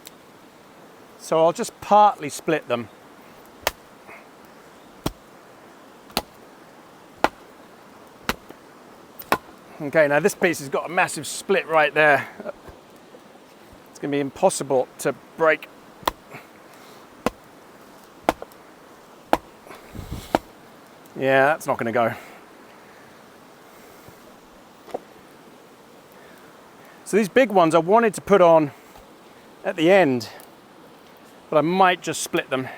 So I'll just partly split them. Okay, now this piece has got a massive split right there. It's going to be impossible to break. Yeah, that's not going to go. So these big ones I wanted to put on at the end, but I might just split them.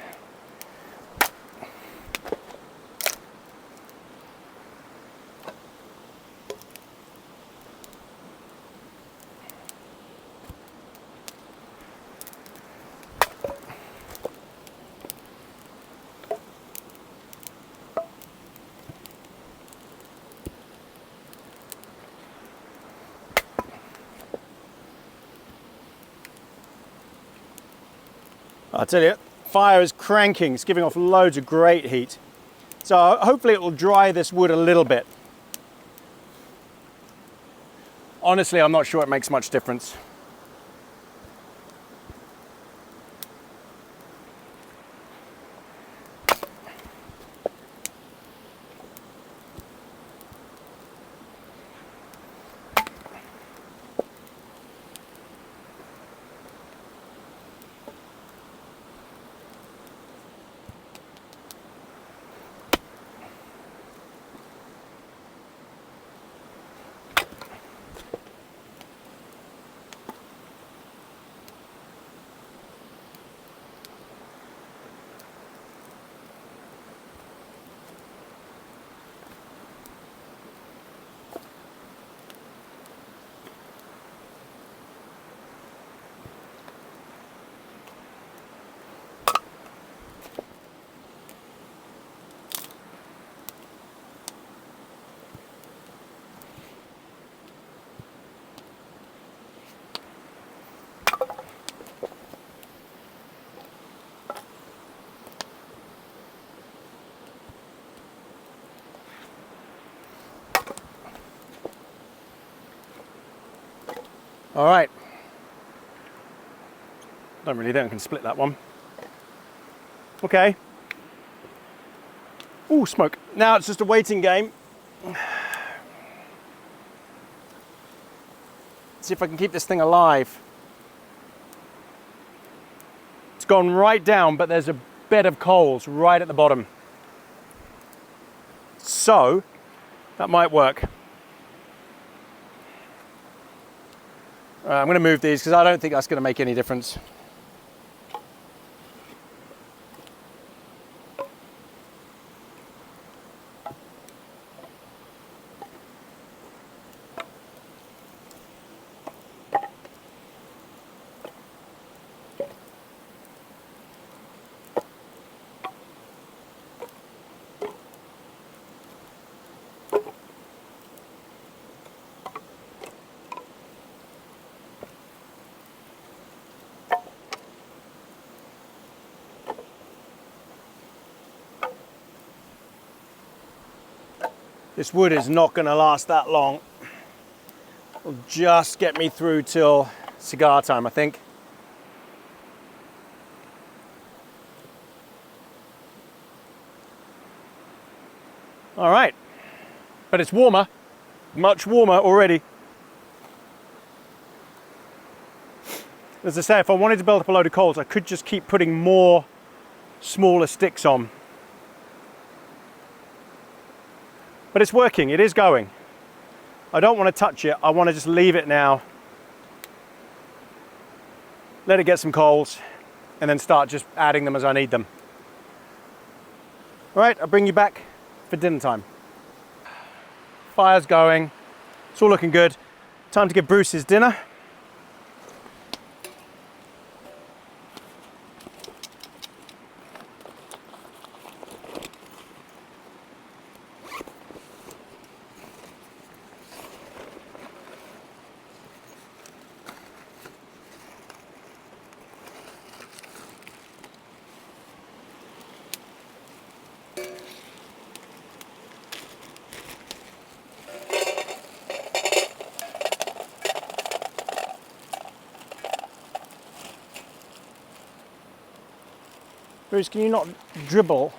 I tell you, fire is cranking, it's giving off loads of great heat. So hopefully it will dry this wood a little bit. Honestly, I'm not sure it makes much difference. All right. Don't really think I can split that one. Okay. Ooh, smoke. Now it's just a waiting game. See if I can keep this thing alive. It's gone right down, but there's a bed of coals right at the bottom. So, that might work. I'm going to move these because I don't think that's going to make any difference. This wood is not going to last that long. It'll just get me through till cigar time, I think. All right, but it's warmer, much warmer already. As I say, if I wanted to build up a load of coals, I could just keep putting more smaller sticks on. But it's working, it is going. I don't want to touch it, I want to just leave it now. Let it get some coals, and then start just adding them as I need them. All right, I'll bring you back for dinner time. Fire's going, it's all looking good. Time to give Bruce his dinner. Bruce, can you not dribble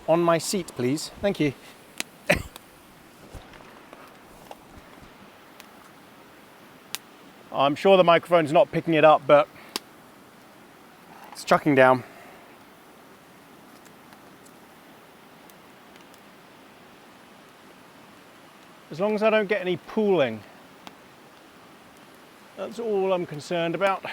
on my seat, please? Thank you. I'm sure the microphone's not picking it up, but it's chucking down. As long as I don't get any pooling, that's all I'm concerned about.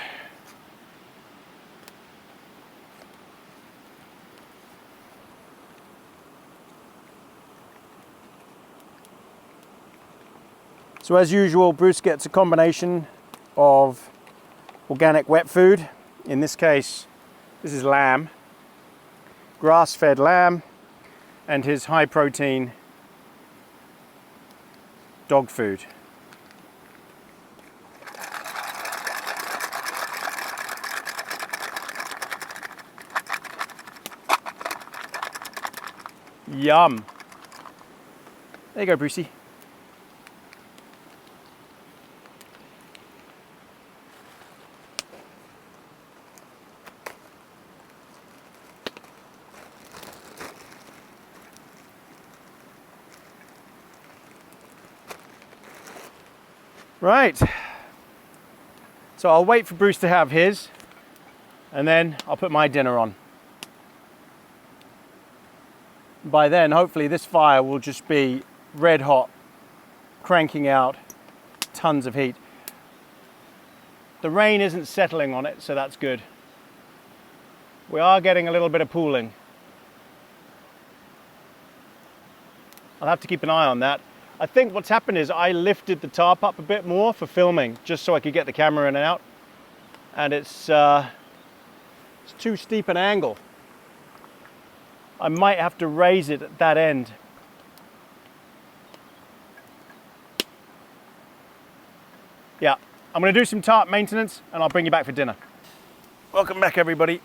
So as usual, Bruce gets a combination of organic wet food. In this case, this is lamb, grass-fed lamb, and his high-protein dog food. Yum. There you go, Brucey. Right, so I'll wait for Bruce to have his, and then I'll put my dinner on. By then, hopefully this fire will just be red hot, cranking out tons of heat. The rain isn't settling on it, so that's good. We are getting a little bit of pooling. I'll have to keep an eye on that. I think what's happened is I lifted the tarp up a bit more for filming, just so I could get the camera in and out. And it's too steep an angle. I might have to raise it at that end. Yeah, I'm going to do some tarp maintenance and I'll bring you back for dinner. Welcome back, everybody.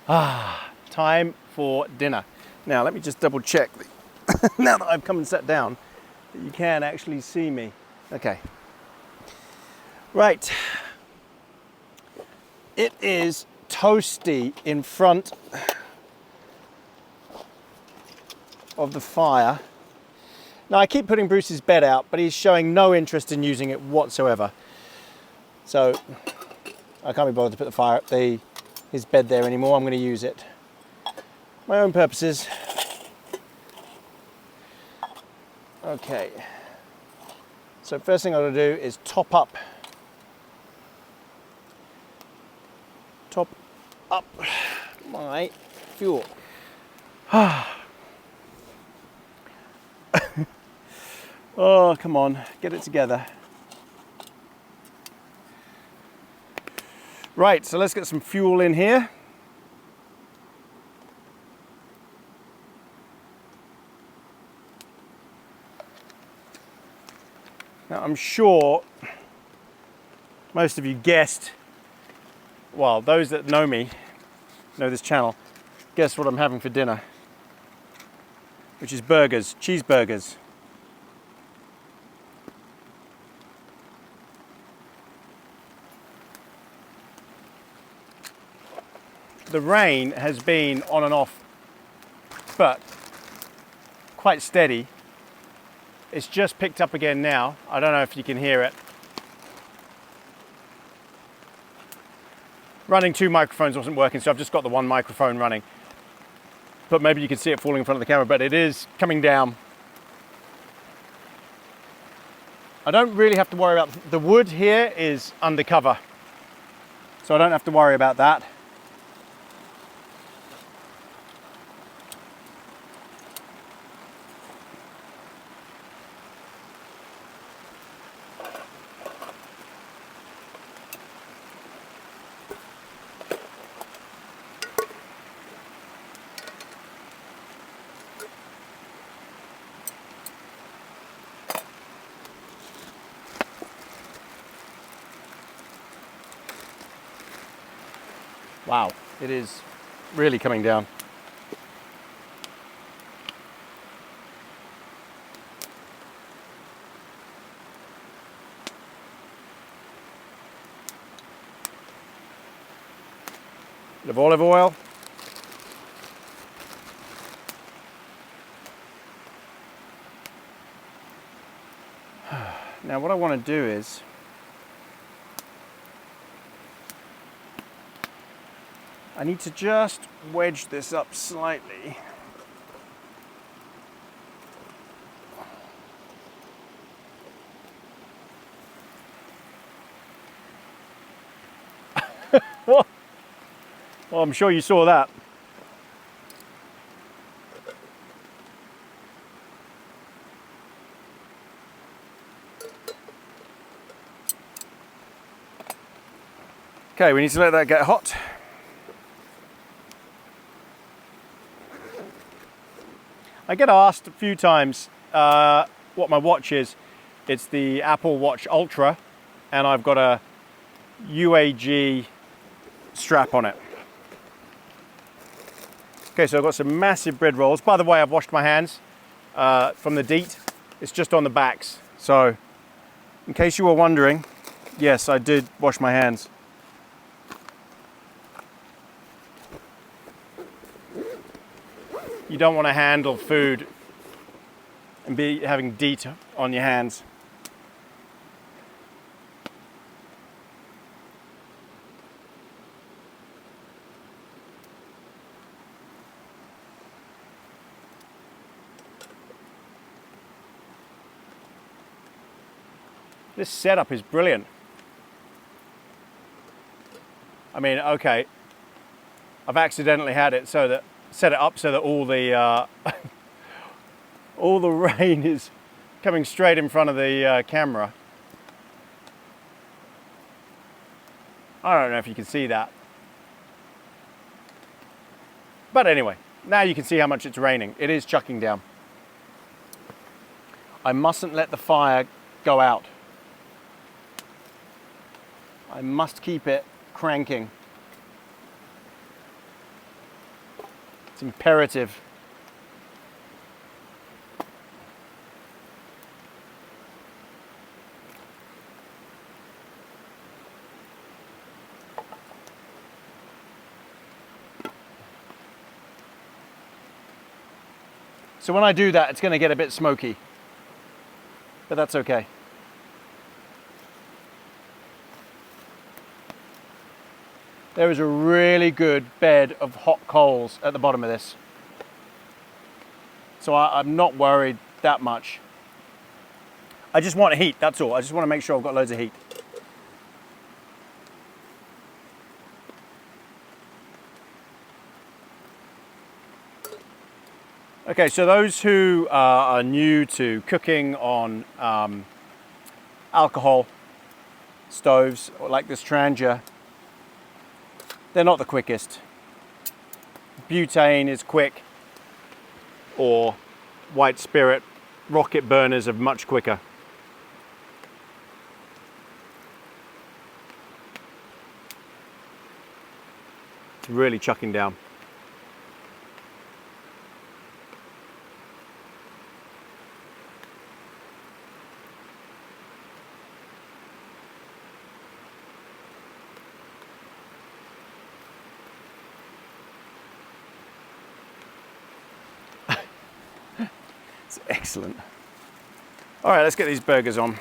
Time for dinner. Now, let me just double check. Now that I've come and sat down, that you can actually see me. Okay. Right. It is toasty in front of the fire. Now I keep putting Bruce's bed out, but he's showing no interest in using it whatsoever. So I can't be bothered to put his bed there anymore. I'm going to use it for my own purposes. Okay. So first thing I'm going to do is top up my fuel. Oh, come on, get it together. Right, so let's get some fuel in here. Now, I'm sure most of you guessed, well, those that know me, know this channel, guess what I'm having for dinner, which is burgers, cheeseburgers. The rain has been on and off, but quite steady. It's just picked up again now. I don't know if you can hear it. Running two microphones wasn't working, so I've just got the one microphone running. But maybe you can see it falling in front of the camera, but it is coming down. I don't really have to worry about, the wood here is undercover, so I don't have to worry about that. Wow, it is really coming down. Bit of olive oil. Now what I want to do is I need to just wedge this up slightly. What? Well, I'm sure you saw that. Okay, we need to let that get hot. I get asked a few times what my watch is. It's the Apple Watch Ultra, and I've got a UAG strap on it. Okay, so I've got some massive bread rolls. By the way, I've washed my hands from the DEET. It's just on the backs. So, in case you were wondering, yes, I did wash my hands. You don't want to handle food and be having DEET on your hands. This setup is brilliant. I mean, okay, I've accidentally had it so that set it up so that all the all the rain is coming straight in front of the camera. I don't know if you can see that. But anyway, now you can see how much it's raining. It is chucking down. I mustn't let the fire go out. I must keep it cranking. It's imperative. So when I do that, it's going to get a bit smoky, but that's okay. There is a really good bed of hot coals at the bottom of this. So I'm not worried that much. I just want heat, that's all. I just want to make sure I've got loads of heat. Okay, so those who are new to cooking on alcohol stoves, like this Trangia, they're not the quickest. Butane is quick, or white spirit rocket burners are much quicker. It's really chucking down. Excellent. All right, let's get these burgers on.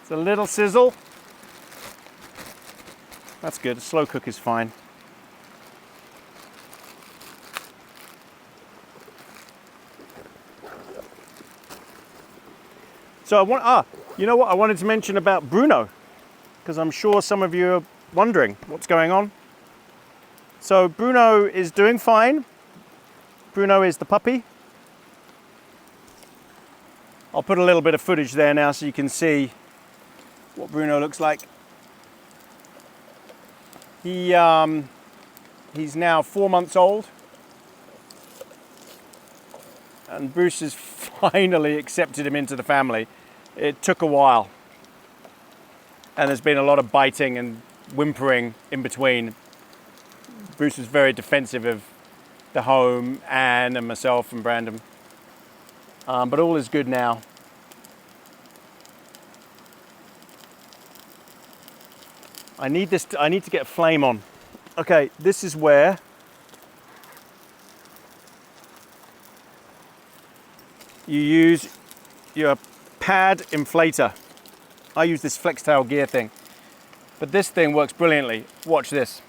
It's a little sizzle. That's good. Slow cook is fine. So you know what I wanted to mention about Bruno, because I'm sure some of you are wondering what's going on. So Bruno is doing fine. Bruno is the puppy. I'll put a little bit of footage there now so you can see what Bruno looks like. He's now 4 months old, and Bruce has finally accepted him into the family. It took a while, and there's been a lot of biting and whimpering in between. Bruce was very defensive of the home, Anne and myself and Brandon, but all is good now. I need to get a flame on. Okay, this is where you use your pad inflator. I use this flex tail gear thing, but this thing works brilliantly. Watch this.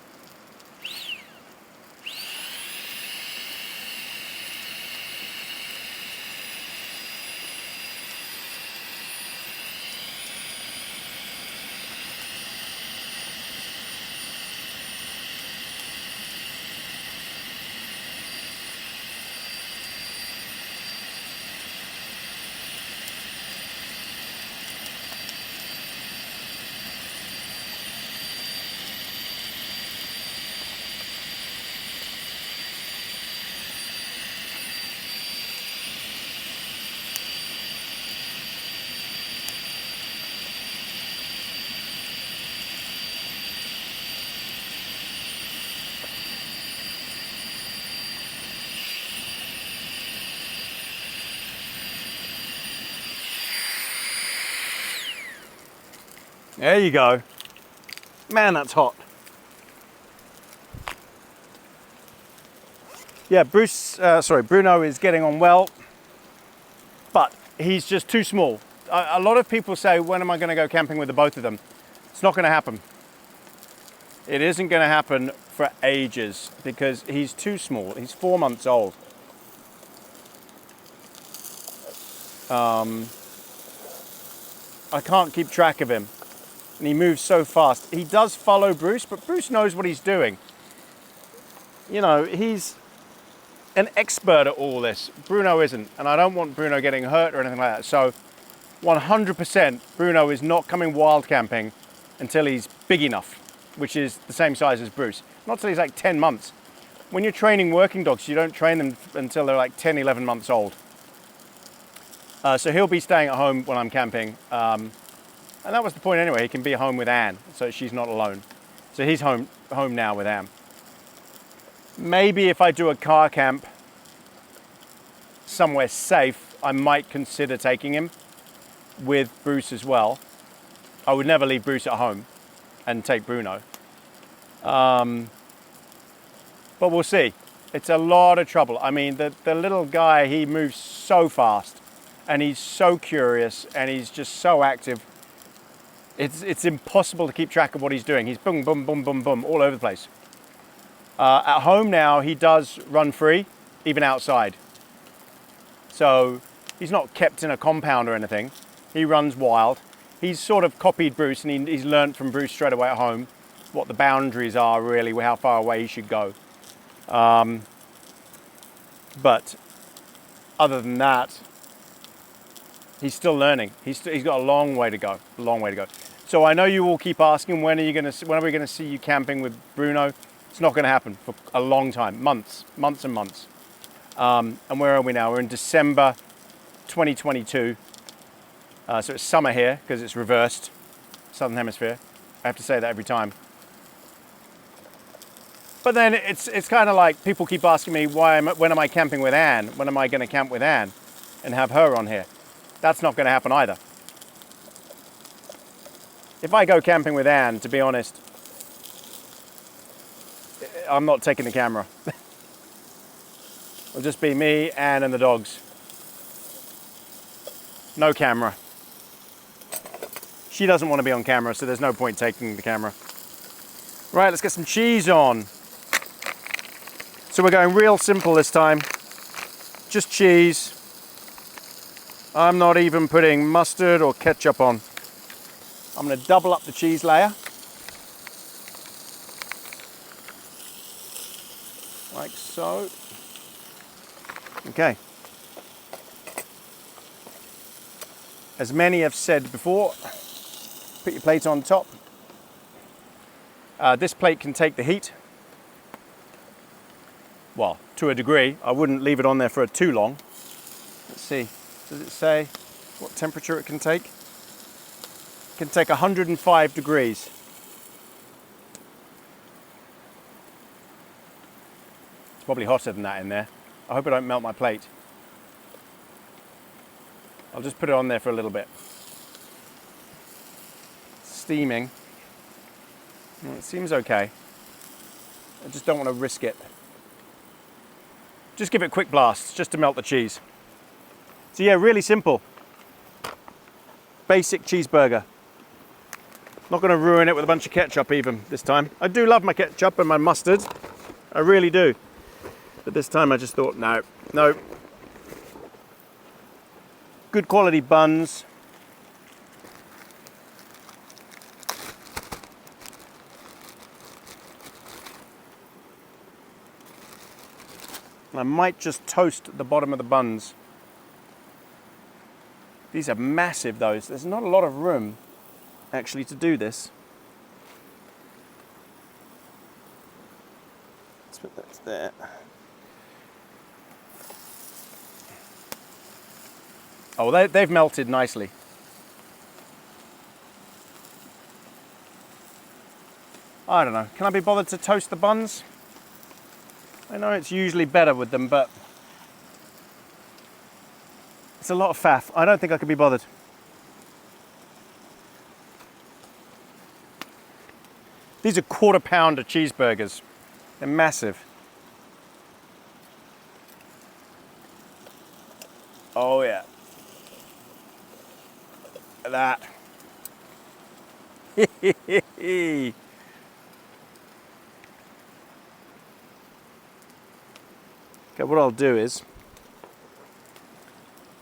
There you go. Man, that's hot. Yeah, Bruno is getting on well, but he's just too small. A lot of people say, when am I going to go camping with the both of them? It's not going to happen. It isn't going to happen for ages because he's too small. He's 4 months old. I can't keep track of him. And he moves so fast. He does follow Bruce, but Bruce knows what he's doing. You know, he's an expert at all this. Bruno isn't, and I don't want Bruno getting hurt or anything like that. So 100% Bruno is not coming wild camping until he's big enough, which is the same size as Bruce. Not till he's like 10 months. When you're training working dogs, you don't train them until they're like 10, 11 months old. So he'll be staying at home when I'm camping. And that was the point anyway. He can be home with Anne, so she's not alone. So he's home now with Anne. Maybe if I do a car camp somewhere safe, I might consider taking him with Bruce as well. I would never leave Bruce at home and take Bruno. But we'll see. It's a lot of trouble. I mean, the little guy, he moves so fast and he's so curious and he's just so active. It's impossible to keep track of what he's doing. He's boom, boom, boom, boom, boom, all over the place. At home now, he does run free, even outside. So he's not kept in a compound or anything. He runs wild. He's sort of copied Bruce, and he's learned from Bruce straight away at home what the boundaries are, really, how far away he should go. But other than that, he's still learning. He's got a long way to go. A long way to go. So I know you all keep asking, when are we going to see you camping with Bruno? It's not going to happen for a long time, months and months. And where are we now? We're in December 2022. So it's summer here because it's reversed, Southern Hemisphere. I have to say that every time. But then it's kind of like people keep asking me, when am I camping with Anne? When am I going to camp with Anne and have her on here? That's not going to happen either. If I go camping with Anne, to be honest, I'm not taking the camera. It'll just be me, Anne, and the dogs. No camera. She doesn't want to be on camera, so there's no point taking the camera. Right, let's get some cheese on. So we're going real simple this time. Just cheese. I'm not even putting mustard or ketchup on. I'm going to double up the cheese layer. Like so. Okay. As many have said before, put your plate on top. This plate can take the heat. Well, to a degree. I wouldn't leave it on there for too long. Let's see. Does it say what temperature it can take? It can take 105 degrees. It's probably hotter than that in there. I hope I don't melt my plate. I'll just put it on there for a little bit. Steaming. Well, it seems okay. I just don't want to risk it. Just give it quick blasts, just to melt the cheese. So yeah, really simple. Basic cheeseburger. Not going to ruin it with a bunch of ketchup even this time. I do love my ketchup and my mustard. I really do. But this time I just thought, no. Good quality buns. I might just toast the bottom of the buns. These are massive, those. There's not a lot of room actually to do this. Let's put that there. Oh, they've melted nicely. I don't know. Can I be bothered to toast the buns? I know it's usually better with them, but it's a lot of faff. I don't think I could be bothered. These are quarter-pounder cheeseburgers. They're massive. Oh yeah. Look at that. Okay, what I'll do is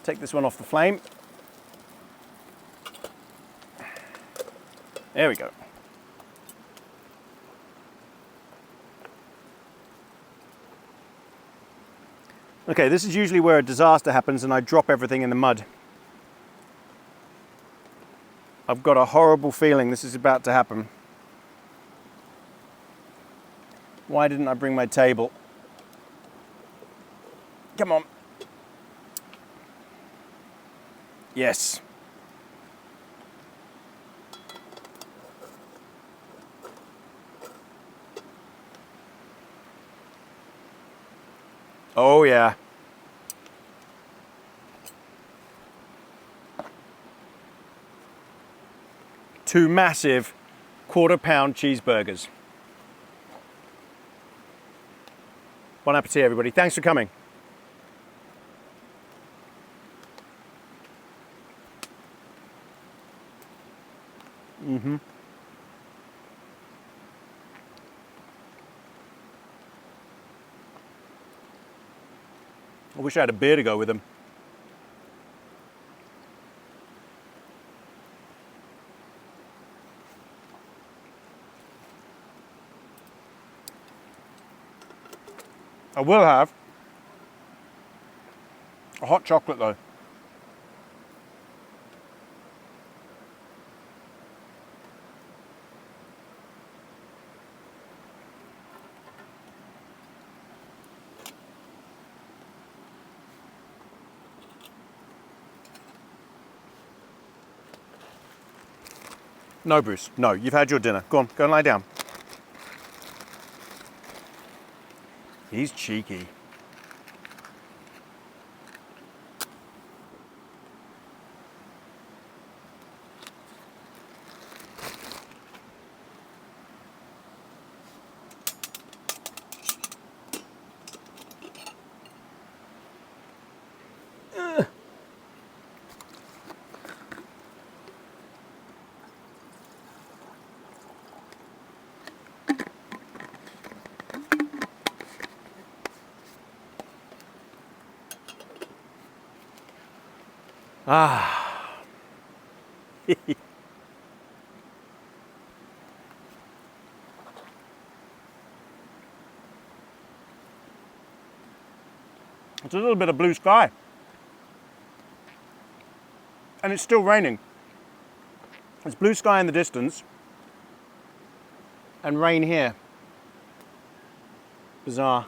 take this one off the flame. There we go. Okay, this is usually where a disaster happens and I drop everything in the mud. I've got a horrible feeling this is about to happen. Why didn't I bring my table? Come on. Yes. Oh yeah. Two massive quarter-pound cheeseburgers. Bon appetit, everybody. Thanks for coming. I wish I had a beer to go with them. I will have a hot chocolate though. No, Bruce, no, you've had your dinner. Go on, go and lie down. He's cheeky. Ah. It's a little bit of blue sky. And it's still raining. There's blue sky in the distance and rain here. Bizarre.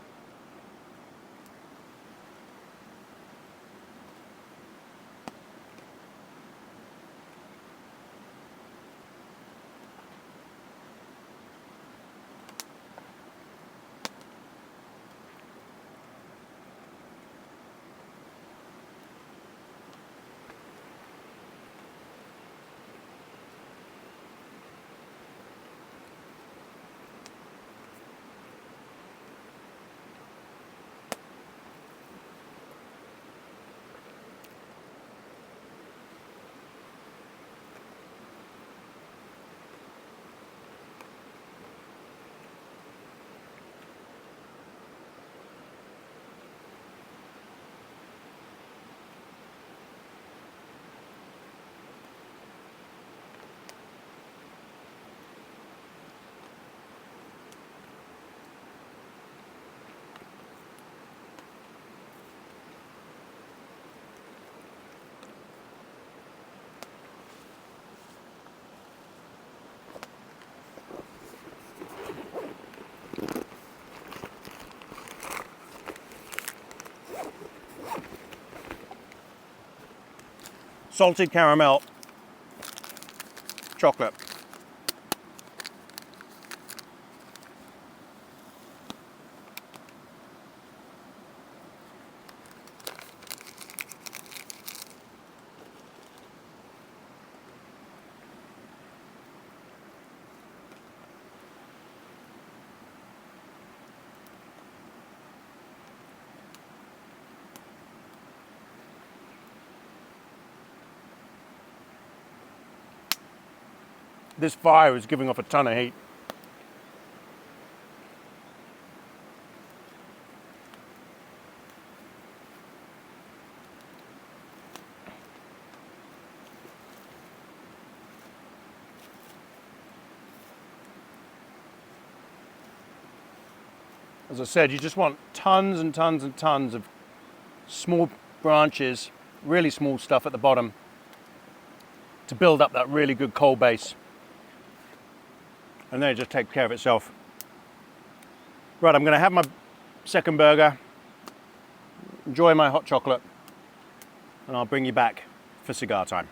Salted caramel chocolate. This fire is giving off a ton of heat. As I said, you just want tons and tons and tons of small branches, really small stuff at the bottom to build up that really good coal base. And then it just takes care of itself. Right, I'm gonna have my second burger, enjoy my hot chocolate, and I'll bring you back for cigar time.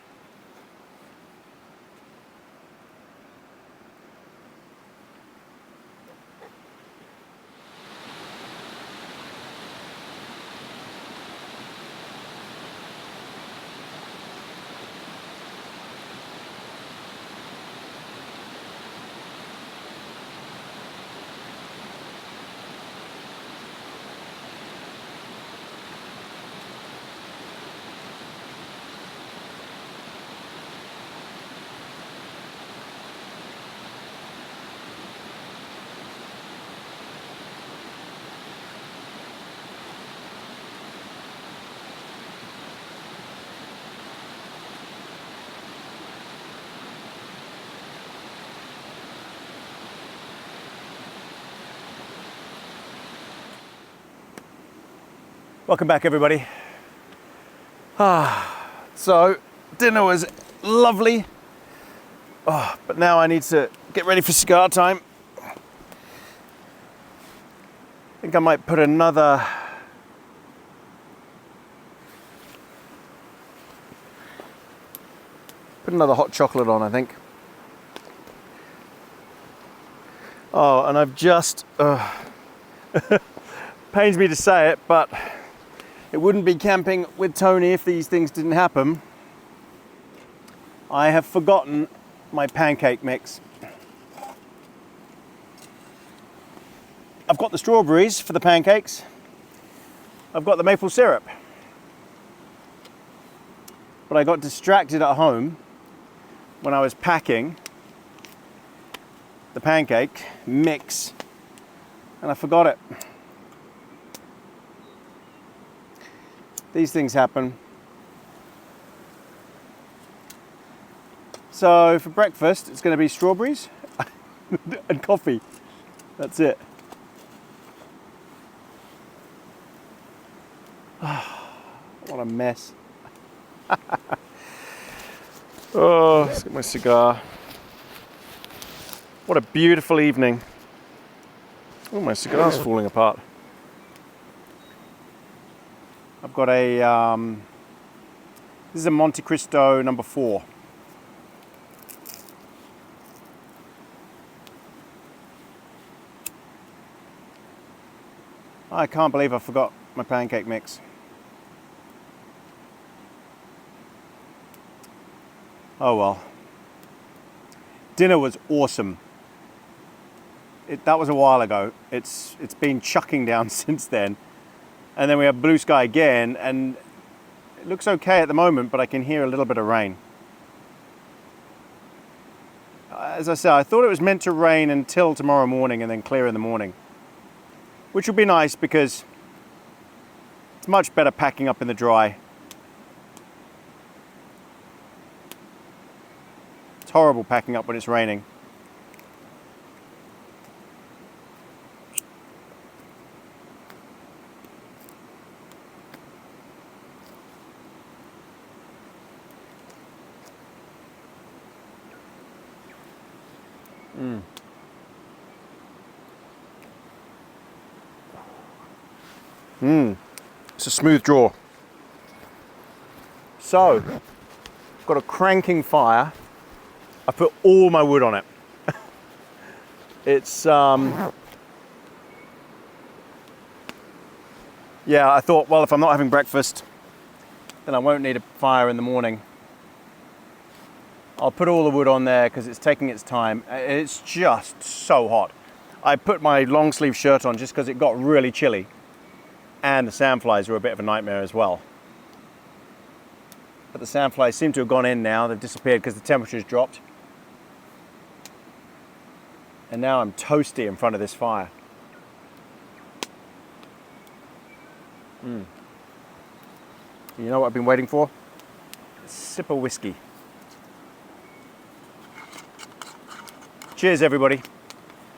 Welcome back, everybody. So dinner was lovely, but now I need to get ready for cigar time. I think I might put another hot chocolate on, I think. Oh, and I've just pains me to say it, but it wouldn't be camping with Tony if these things didn't happen. I have forgotten my pancake mix. I've got the strawberries for the pancakes. I've got the maple syrup. But I got distracted at home when I was packing the pancake mix and I forgot it. These things happen. So for breakfast, it's going to be strawberries and coffee. That's it. What a mess. Oh, let's get my cigar. What a beautiful evening. Oh, my cigar's falling apart. I've got a, this is a Monte Cristo number 4. I can't believe I forgot my pancake mix. Oh well. Dinner was awesome. That was a while ago. It's been chucking down since then. And then we have blue sky again, and it looks okay at the moment, but I can hear a little bit of rain. As I said, I thought it was meant to rain until tomorrow morning and then clear in the morning, which would be nice because it's much better packing up in the dry. It's horrible packing up when it's raining. It's a smooth draw. So, got a cranking fire. I put all my wood on it. It's yeah, I thought, well, if I'm not having breakfast, then I won't need a fire in the morning. I'll put all the wood on there because it's taking its time. It's just so hot. I put my long sleeve shirt on just because it got really chilly. And the sandflies were a bit of a nightmare as well. But the sandflies seem to have gone in now. They've disappeared because the temperature's dropped. And now I'm toasty in front of this fire. You know what I've been waiting for? A sip of whiskey. Cheers, everybody.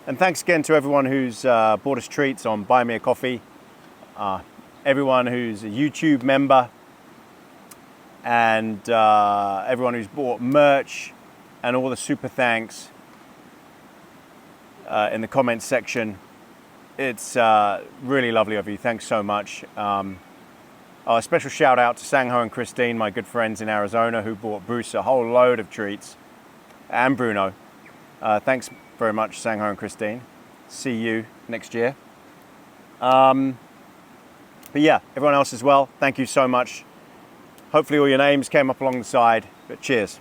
And thanks again to everyone who's bought us treats on Buy Me a Coffee. Everyone who's a YouTube member and everyone who's bought merch and all the super thanks in the comments section. It's really lovely of you. Thanks so much. A special shout out to Sangho and Christine, my good friends in Arizona, who bought Bruce a whole load of treats, and Bruno. Thanks very much, Sangho and Christine. See you next year. But yeah, everyone else as well, thank you so much. Hopefully all your names came up along the side, but cheers.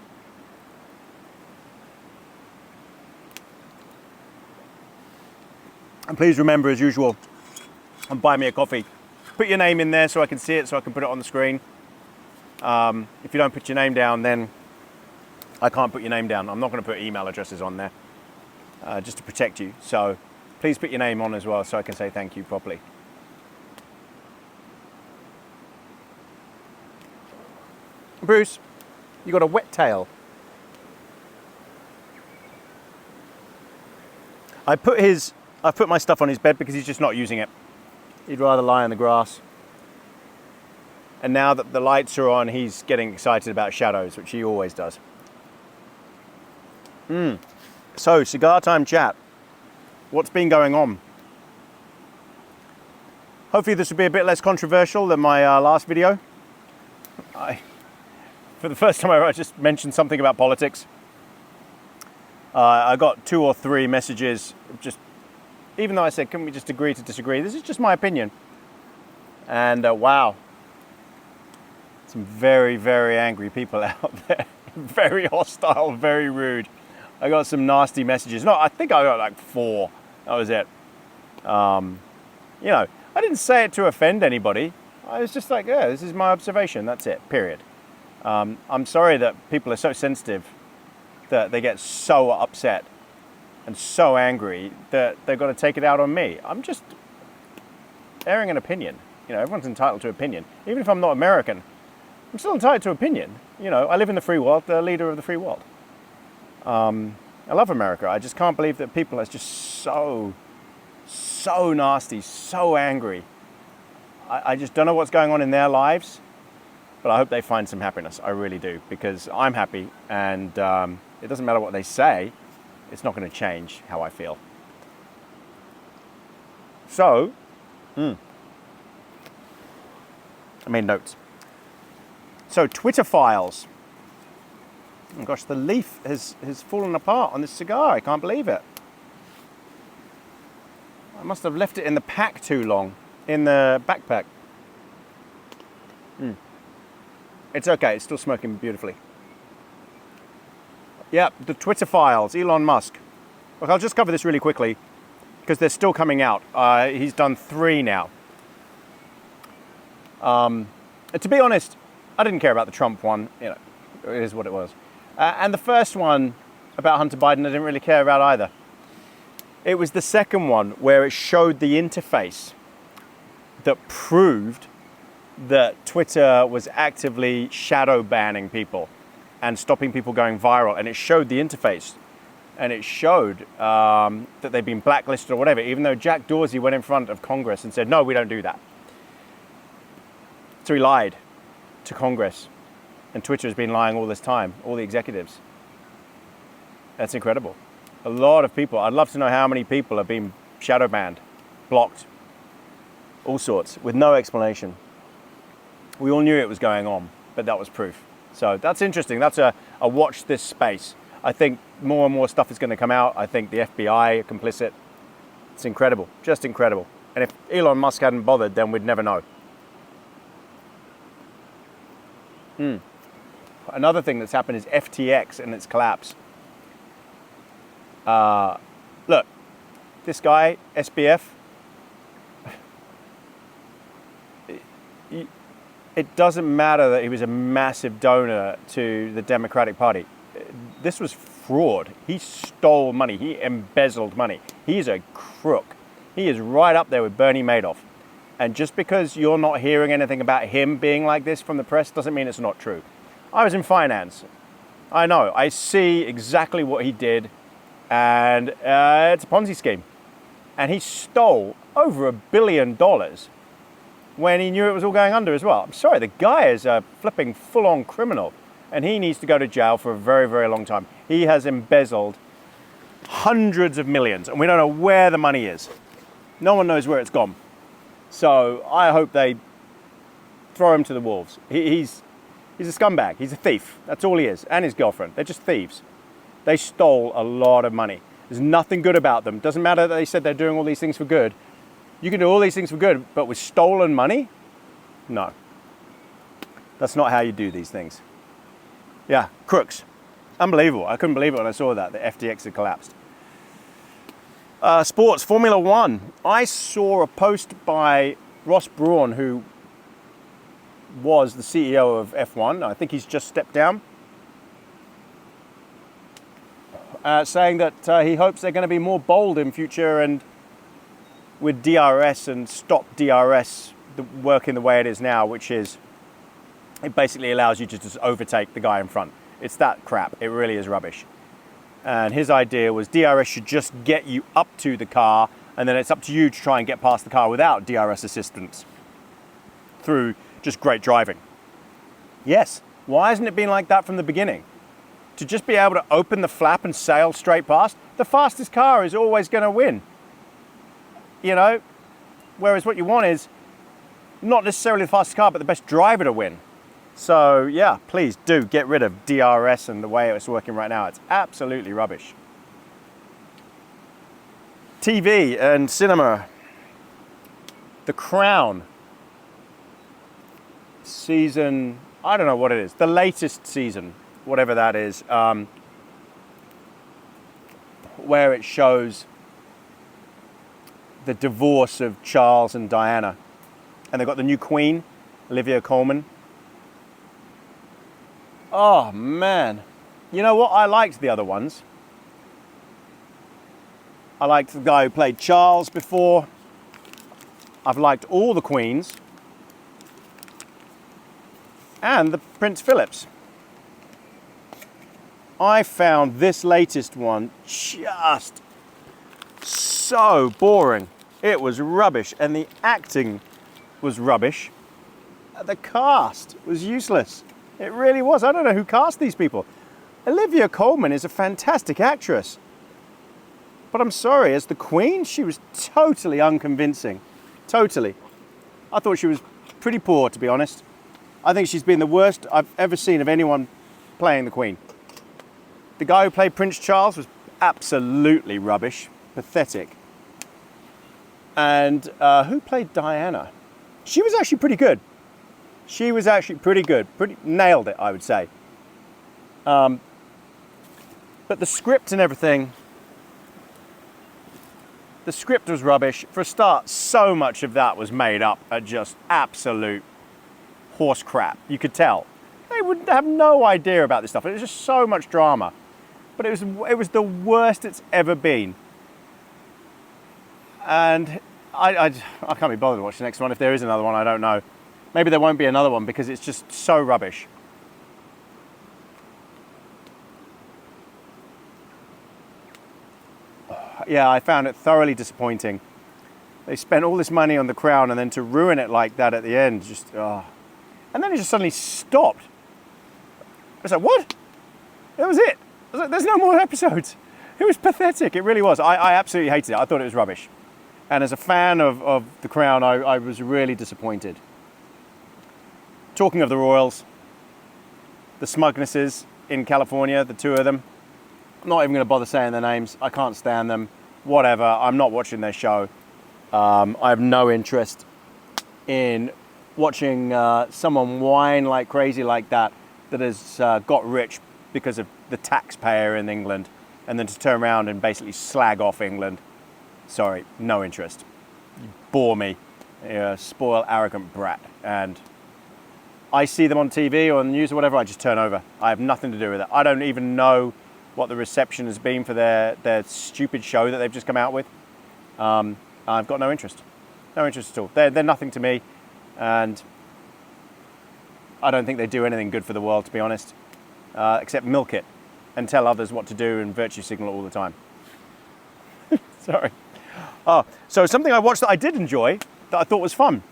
And please remember, as usual, and Buy Me a Coffee, put your name in there so I can see it, so I can put it on the screen. If you don't put your name down, then I can't put your name down. I'm not going to put email addresses on there, just to protect you. So please put your name on as well so I can say thank you properly. Bruce, you got a wet tail. I put my stuff on his bed because he's just not using it. He'd rather lie on the grass. And now that the lights are on, he's getting excited about shadows, which he always does. So, cigar time chat. What's been going on? Hopefully this will be a bit less controversial than my last video. For the first time I just mentioned something about politics. I got 2 or 3 messages, just even though I said, can we just agree to disagree? This is just my opinion. And wow, some very, very angry people out there. Very hostile, very rude. I got some nasty messages. No, I think I got like 4. That was it. You know, I didn't say it to offend anybody. I was just like, yeah, this is my observation. That's it, period. I'm sorry that people are so sensitive that they get so upset and so angry that they've got to take it out on me. I'm just airing an opinion. You know, everyone's entitled to opinion. Even if I'm not American, I'm still entitled to opinion. You know, I live in the free world, the leader of the free world. I love America. I just can't believe that people are just so nasty, so angry. I just don't know what's going on in their lives, but I hope they find some happiness. I really do, because I'm happy, and it doesn't matter what they say. It's not going to change how I feel. So, I made notes. So, Twitter files. Oh gosh, the leaf has fallen apart on this cigar. I can't believe it. I must have left it in the pack too long, in the backpack. It's okay, it's still smoking beautifully. Yeah, the Twitter files, Elon Musk. Look, I'll just cover this really quickly, because they're still coming out. He's done 3 now. And to be honest, I didn't care about the Trump one. You know, it is what it was. And the first one about Hunter Biden, I didn't really care about either. It was the second one where it showed the interface that proved that Twitter was actively shadow banning people and stopping people going viral. And it showed the interface. And it showed that they'd been blacklisted or whatever, even though Jack Dorsey went in front of Congress and said, no, we don't do that. So he lied to Congress. And Twitter has been lying all this time, all the executives. That's incredible. A lot of people, I'd love to know how many people have been shadow banned, blocked, all sorts, with no explanation. We all knew it was going on, but that was proof. So that's interesting. That's a watch this space. I think more and more stuff is going to come out. I think the FBI are complicit. It's incredible, just incredible. And if Elon Musk hadn't bothered, then we'd never know. Another thing that's happened is FTX and its collapse. Look, this guy, SBF, it doesn't matter that he was a massive donor to the Democratic Party. This was fraud. He stole money. He embezzled money. He's a crook. He is right up there with Bernie Madoff. And just because you're not hearing anything about him being like this from the press doesn't mean it's not true. I was in finance. I know. I see exactly what he did. And it's a Ponzi scheme. And he stole over $1 billion when he knew it was all going under as well. I'm sorry, the guy is a flipping full-on criminal. And he needs to go to jail for a very, very long time. He has embezzled hundreds of millions. And we don't know where the money is. No one knows where it's gone. So I hope they throw him to the wolves. He's a scumbag. He's a thief. That's all he is. And his girlfriend. They're just thieves. They stole a lot of money. There's nothing good about them. Doesn't matter that they said they're doing all these things for good. You can do all these things for good, but with stolen money? No. That's not how you do these things. Yeah, crooks. Unbelievable. I couldn't believe it when I saw that. The FTX had collapsed. Sports, Formula One. I saw a post by Ross Brawn, who was the CEO of F1. I think he's just stepped down. Saying that he hopes they're going to be more bold in future and with DRS and stop DRS working the way it is now, which is it basically allows you to just overtake the guy in front. It's that crap. It really is rubbish. And his idea was DRS should just get you up to the car, and then it's up to you to try and get past the car without DRS assistance through just great driving. Yes, why hasn't it been like that from the beginning? To just be able to open the flap and sail straight past, the fastest car is always going to win. You know, whereas what you want is not necessarily the fastest car, but the best driver to win. So yeah, please do get rid of DRS and the way it's working right now. It's absolutely rubbish. TV and cinema. The Crown. Season, I don't know what it is. The latest season, whatever that is. Where it shows the divorce of Charles and Diana. And they've got the new Queen, Olivia Colman. Oh, man. You know what? I liked the other ones. I liked the guy who played Charles before. I've liked all the Queens. And the Prince Phillips. I found this latest one just so boring. It was rubbish, and the acting was rubbish. The cast was useless. It really was. I don't know who cast these people. Olivia Colman is a fantastic actress. But I'm sorry, as the Queen, she was totally unconvincing. Totally. I thought she was pretty poor, to be honest. I think she's been the worst I've ever seen of anyone playing the Queen. The guy who played Prince Charles was absolutely rubbish. Pathetic. And who played Diana? She was actually pretty good. She was actually pretty good. Nailed it, I would say. But the script and everything, the script was rubbish. For a start, so much of that was made up at just absolute horse crap. You could tell. They would have no idea about this stuff. It was just so much drama. But it was the worst it's ever been. And I can't be bothered to watch the next one. If there is another one, I don't know. Maybe there won't be another one because it's just so rubbish. Yeah, I found it thoroughly disappointing. They spent all this money on The Crown and then to ruin it like that at the end, just, oh. And then it just suddenly stopped. I was like, what? That was it. I was like, there's no more episodes. It was pathetic. It really was. I absolutely hated it. I thought it was rubbish. And as a fan of The Crown, I was really disappointed. Talking of the royals, the Smugnesses in California, the two of them, I'm not even going to bother saying their names. I can't stand them. Whatever. I'm not watching their show. I have no interest in watching someone whine like crazy like that has got rich because of the taxpayer in England, and then to turn around and basically slag off England. Sorry, no interest. You bore me. You're a spoiled, arrogant brat. And I see them on TV or on the news or whatever, I just turn over. I have nothing to do with it. I don't even know what the reception has been for their stupid show that they've just come out with. I've got no interest. No interest at all. They're nothing to me. And I don't think they do anything good for the world, to be honest. Except milk it and tell others what to do and virtue signal all the time. Sorry. Oh, so something I watched that I did enjoy, that I thought was fun,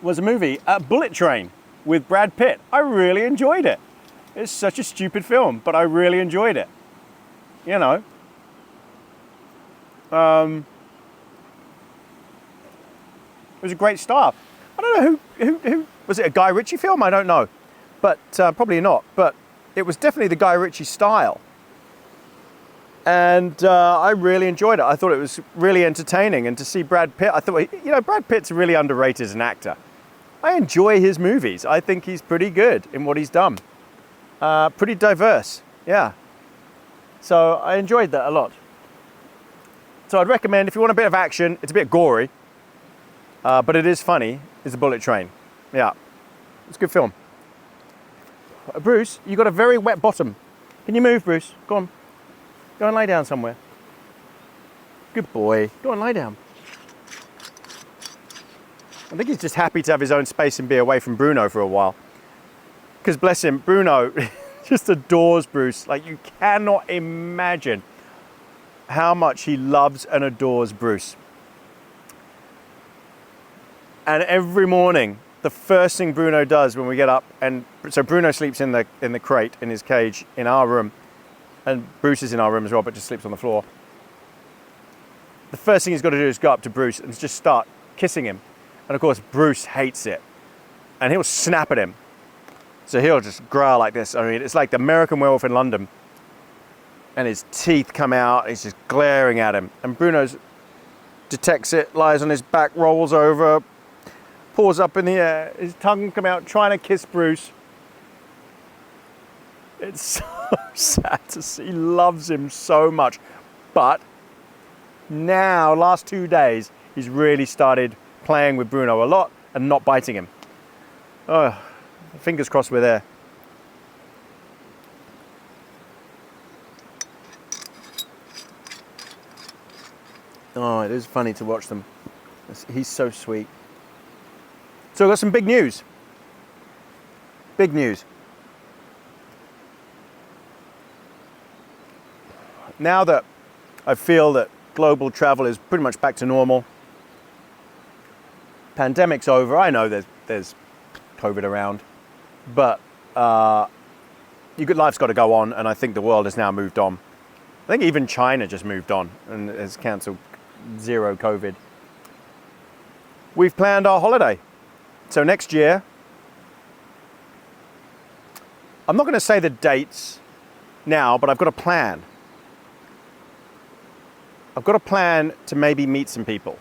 was a movie, Bullet Train, with Brad Pitt. I really enjoyed it. It's such a stupid film, but I really enjoyed it. You know. It was a great start. I don't know who was it, a Guy Ritchie film? I don't know, but probably not. But it was definitely the Guy Ritchie style. And I really enjoyed it. I thought it was really entertaining. And to see Brad Pitt, I thought, you know, Brad Pitt's really underrated as an actor. I enjoy his movies. I think he's pretty good in what he's done. Pretty diverse, yeah. So I enjoyed that a lot. So I'd recommend, if you want a bit of action, it's a bit gory, but it is funny, is a Bullet Train. Yeah, it's a good film. Bruce, you got a very wet bottom. Can you move, Bruce? Go on. Go and lie down somewhere. Good boy. Go on, lie down. I think he's just happy to have his own space and be away from Bruno for a while. Because bless him, Bruno just adores Bruce. Like, you cannot imagine how much he loves and adores Bruce. And every morning, the first thing Bruno does when we get up, and so Bruno sleeps in the crate, in his cage, in our room, and Bruce is in our room as well, but just sleeps on the floor. The first thing he's got to do is go up to Bruce and just start kissing him. And of course, Bruce hates it, and he'll snap at him. So he'll just growl like this. I mean, it's like the American Werewolf in London. And his teeth come out, he's just glaring at him. And Bruno detects it, lies on his back, rolls over, paws up in the air, his tongue come out, trying to kiss Bruce. It's so sad to see. He loves him so much. But now, last 2 days, he's really started playing with Bruno a lot and not biting him. Oh, fingers crossed we're there. Oh, it is funny to watch them. He's so sweet. So I've got some big news. Big news. Now that I feel that global travel is pretty much back to normal, pandemic's over. I know there's COVID around, but life's got to go on, and I think the world has now moved on. I think even China just moved on and has cancelled zero COVID. We've planned our holiday. So next year, I'm not going to say the dates now, but I've got a plan. I've got a plan to maybe meet some people.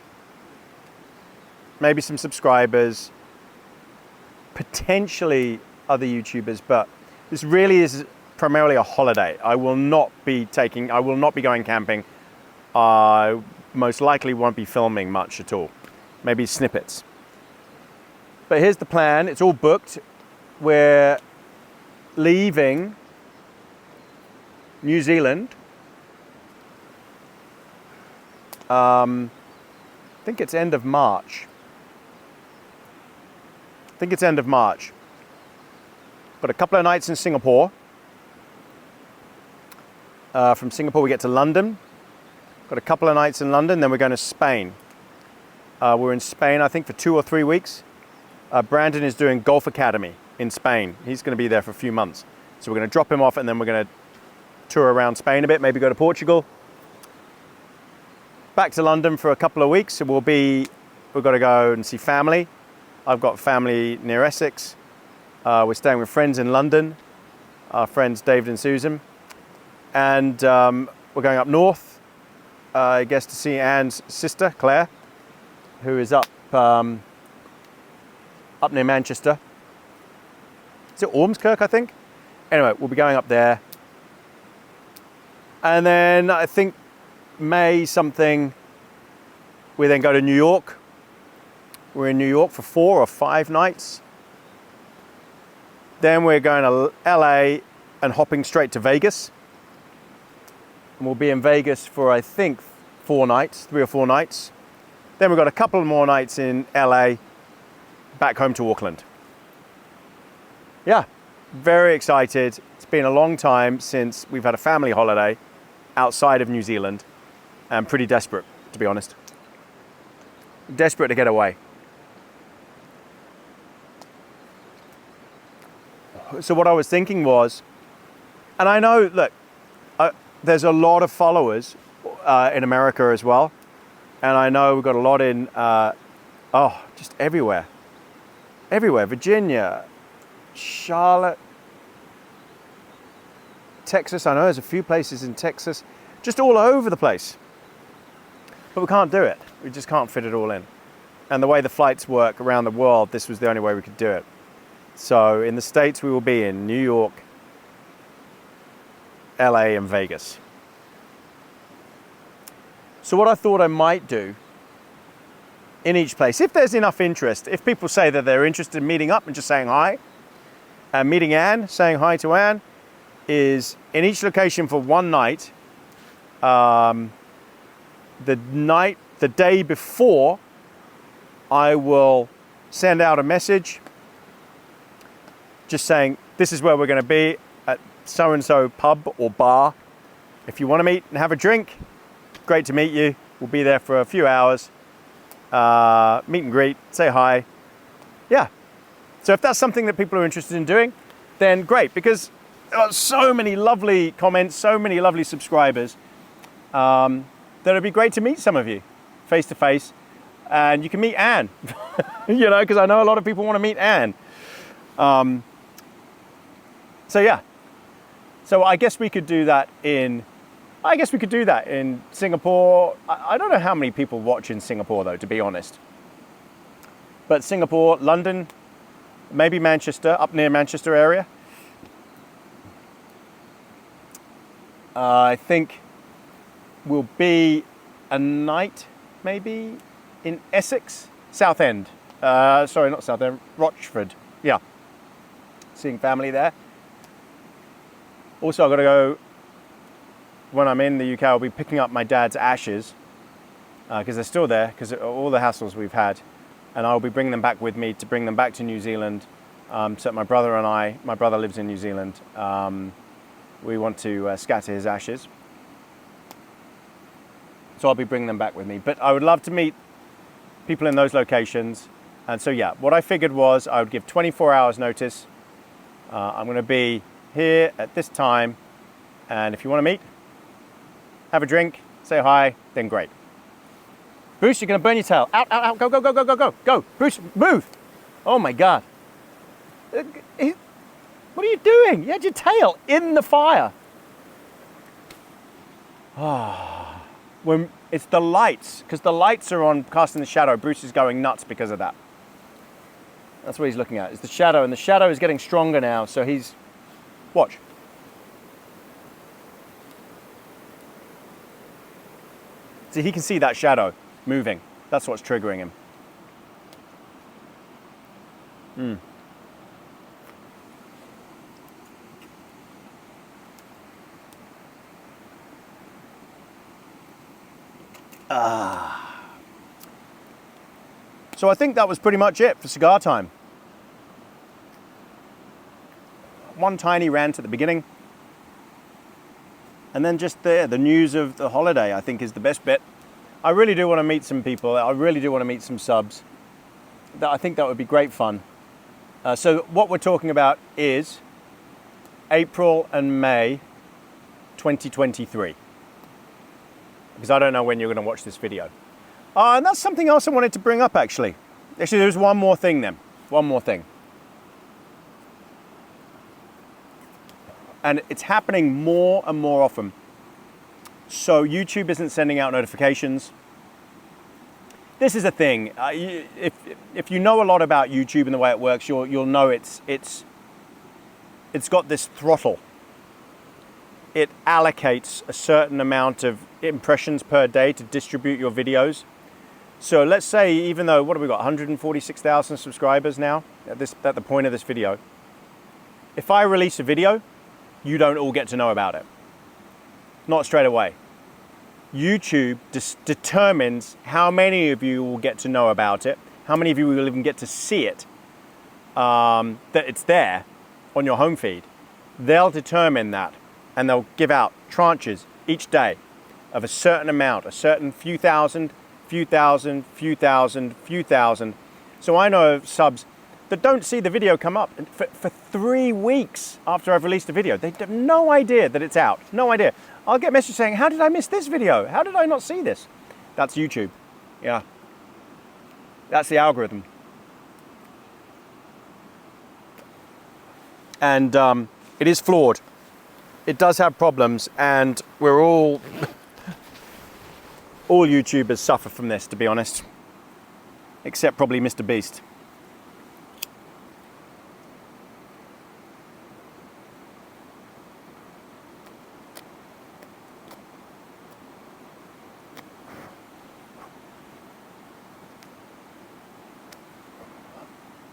Maybe some subscribers, potentially other YouTubers, but this really is primarily a holiday. I will not be going camping. I most likely won't be filming much at all. Maybe snippets. But here's the plan. It's all booked. We're leaving New Zealand. I think it's end of March. Got a couple of nights in Singapore. From Singapore we get to London. Got a couple of nights in London, then we're going to Spain. We're in Spain, I think, for 2 or 3 weeks. Brandon is doing Golf Academy in Spain. He's going to be there for a few months. So we're going to drop him off, and then we're going to tour around Spain a bit, maybe go to Portugal. Back to London for a couple of weeks. So we've got to go and see family. I've got family near Essex. We're staying with friends in London, our friends David and Susan. And we're going up north, I guess, to see Anne's sister, Claire, who is up near Manchester. Is it Ormskirk, I think? Anyway, we'll be going up there. And then I think May something, we then go to New York. We're in New York for 4 or 5 nights. Then we're going to LA and hopping straight to Vegas. And we'll be in Vegas for, I think, 3 or 4 nights. Then we've got a couple more nights in LA, back home to Auckland. Yeah, very excited. It's been a long time since we've had a family holiday outside of New Zealand. I'm pretty desperate, to be honest. Desperate to get away. So what I was thinking was, and I know, look, there's a lot of followers in America as well. And I know we've got a lot in, just everywhere. Everywhere, Virginia, Charlotte, Texas. I know there's a few places in Texas, just all over the place. But we can't do it. We just can't fit it all in. And the way the flights work around the world, this was the only way we could do it. So in the States, we will be in New York, LA, and Vegas. So what I thought I might do in each place, if there's enough interest, if people say that they're interested in meeting up and just saying hi, and meeting Anne, saying hi to Anne, is in each location for 1 night. The day before, I will send out a message just saying, this is where we're going to be at so-and-so pub or bar. If you want to meet and have a drink, great to meet you. We'll be there for a few hours. Meet and greet, say hi. Yeah, So if that's something that people are interested in doing, then great, because there are so many lovely comments, so many lovely subscribers, that it'd be great to meet some of you face to face, and you can meet Anne, you know, because I know a lot of people want to meet Anne. So yeah, so I guess we could do that in Singapore. I don't know how many people watch in Singapore though, to be honest. But Singapore, London, maybe Manchester, up near Manchester area. I think will be a night maybe in Essex, Southend. Sorry, not Southend, Rochford. Yeah, seeing family there. Also, I've got to go, when I'm in the UK, I'll be picking up my dad's ashes because they're still there because of all the hassles we've had. And I'll be bringing them back with me to bring them back to New Zealand. So my brother and I, my brother lives in New Zealand, we want to scatter his ashes. So I'll be bringing them back with me. But I would love to meet people in those locations. And so yeah, what I figured was I would give 24 hours notice. I'm going to be here at this time. And if you want to meet, have a drink, say hi, then great. Bruce, you're going to burn your tail. Out, out, out, go, go, go, go, go, go, go. Bruce, move. Oh my God. What are you doing? You had your tail in the fire. When it's the lights, because the lights are on casting the shadow, Bruce is going nuts because of that. That's what he's looking at, is the shadow, and the shadow is getting stronger now, so he's, watch. See, he can see that shadow moving. That's what's triggering him. So I think that was pretty much it for cigar time. One tiny rant at the beginning. And then just the news of the holiday, I think, is the best bit. I really do want to meet some people. I really do want to meet some subs. I think that would be great fun. So what we're talking about is April and May 2023. Because I don't know when you're going to watch this video. And that's something else I wanted to bring up, actually. Actually, there's one more thing then. One more thing. And it's happening more and more often. So YouTube isn't sending out notifications. This is a thing. If you know a lot about YouTube and the way it works, you'll know it's got this throttle. It allocates a certain amount of impressions per day to distribute your videos. So let's say, even though, what have we got, 146,000 subscribers now at the point of this video. If I release a video, you don't all get to know about it. Not straight away. YouTube determines how many of you will get to know about it, how many of you will even get to see it, that it's there on your home feed. They'll determine that, and they'll give out tranches each day of a certain amount, a certain few thousand. So I know of subs that don't see the video come up for 3 weeks after I've released a video. They have no idea that it's out, no idea. I'll get messages saying, how did I miss this video? How did I not see this? That's YouTube, yeah. That's the algorithm. And it is flawed. It does have problems, and we're all YouTubers suffer from this, to be honest, except probably Mr. Beast.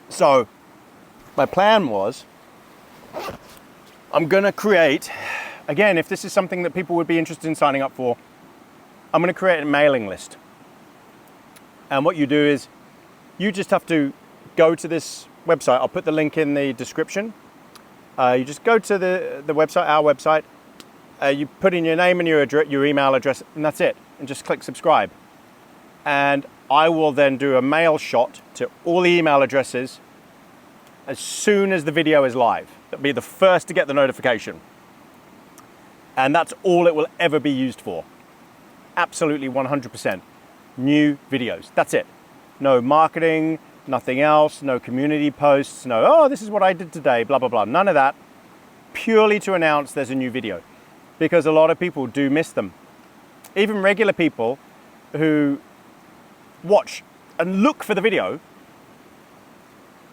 So my plan was, I'm gonna create, again, if this is something that people would be interested in signing up for, I'm going to create a mailing list. And what you do is you just have to go to this website. I'll put the link in the description. You just go to the website, our website. You put in your name and your email address, and that's it. And just click subscribe. And I will then do a mail shot to all the email addresses as soon as the video is live. It'll be the first to get the notification. And that's all it will ever be used for. Absolutely 100%. New videos. That's it. No marketing, nothing else, no community posts, no, oh, this is what I did today, blah, blah, blah. None of that. Purely to announce there's a new video. Because a lot of people do miss them. Even regular people who watch and look for the video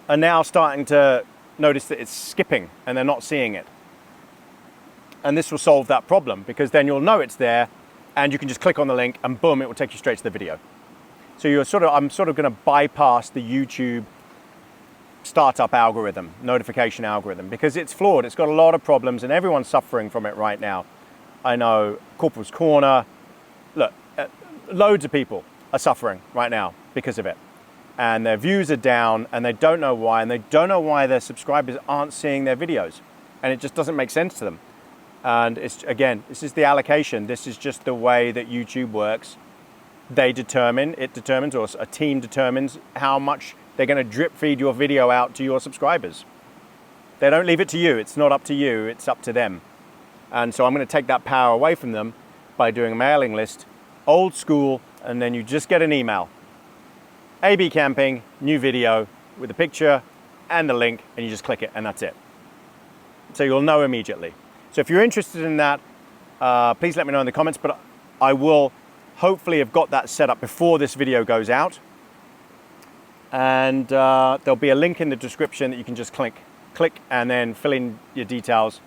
are now starting to notice that it's skipping and they're not seeing it. And this will solve that problem, because then you'll know it's there and you can just click on the link and boom, it will take you straight to the video. So I'm sort of going to bypass the YouTube startup algorithm, notification algorithm, because it's flawed. It's got a lot of problems and everyone's suffering from it right now. I know Corporal's Corner, look, loads of people are suffering right now because of it. And their views are down and they don't know why, and they don't know why their subscribers aren't seeing their videos. And it just doesn't make sense to them. And it's, again, this is the allocation. This is just the way that YouTube works. It determines, or a team determines how much they're going to drip feed your video out to your subscribers. They don't leave it to you. It's not up to you. It's up to them. And so I'm going to take that power away from them by doing a mailing list, old school, and then you just get an email. A/B camping, new video with a picture and the link, and you just click it and that's it. So you'll know immediately. So if you're interested in that, please let me know in the comments, but I will hopefully have got that set up before this video goes out. And there'll be a link in the description that you can just click and then fill in your details.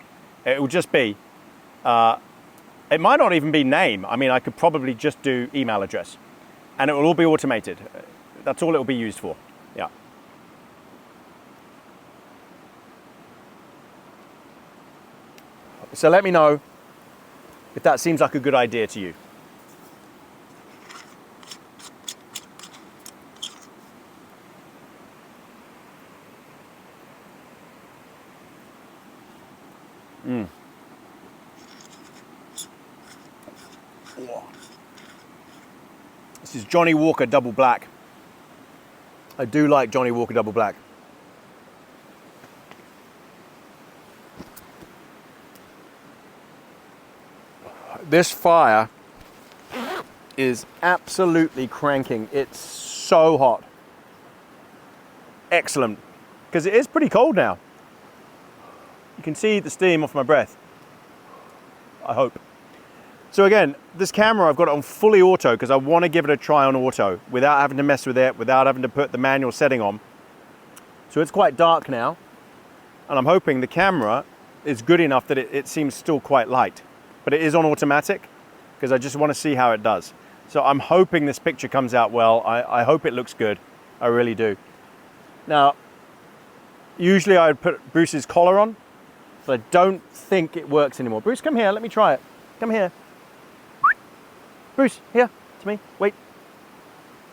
It will just be, it might not even be name. I mean, I could probably just do email address and it will all be automated. That's all it will be used for. Yeah. So let me know if that seems like a good idea to you. This is Johnny Walker Double Black. I do like Johnny Walker Double Black. This fire is absolutely cranking. It's so hot. Excellent. Because it is pretty cold now. You can see the steam off my breath. I hope. So again, this camera, I've got it on fully auto because I want to give it a try on auto without having to mess with it, without having to put the manual setting on. So it's quite dark now. And I'm hoping the camera is good enough that it seems still quite light. But it is on automatic because I just want to see how it does. So I'm hoping this picture comes out well. I hope it looks good. I really do. Now, usually I would put Bruce's collar on, but I don't think it works anymore. Bruce, come here. Let me try it. Come here. Bruce, here to me. Wait.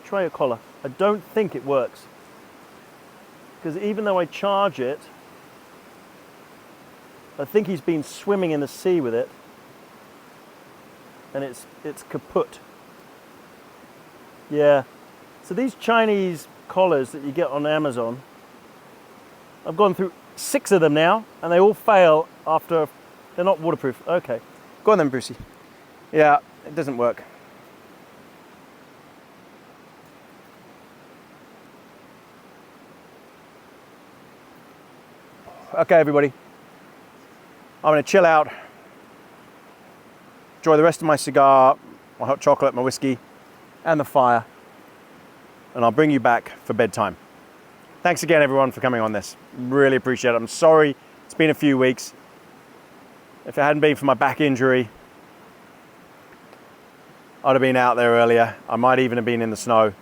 Try your collar. I don't think it works. Because even though I charge it, I think he's been swimming in the sea with it. And it's kaput. Yeah. So these Chinese collars that you get on Amazon, I've gone through 6 of them now, and they all fail after, they're not waterproof. Okay. Go on then, Brucey. Yeah, it doesn't work. Okay, everybody. I'm going to chill out, enjoy the rest of my cigar, my hot chocolate, my whiskey, and the fire, and I'll bring you back for bedtime. Thanks again, everyone, for coming on this. Really appreciate it. I'm sorry it's been a few weeks. If it hadn't been for my back injury, I'd have been out there earlier. I might even have been in the snow.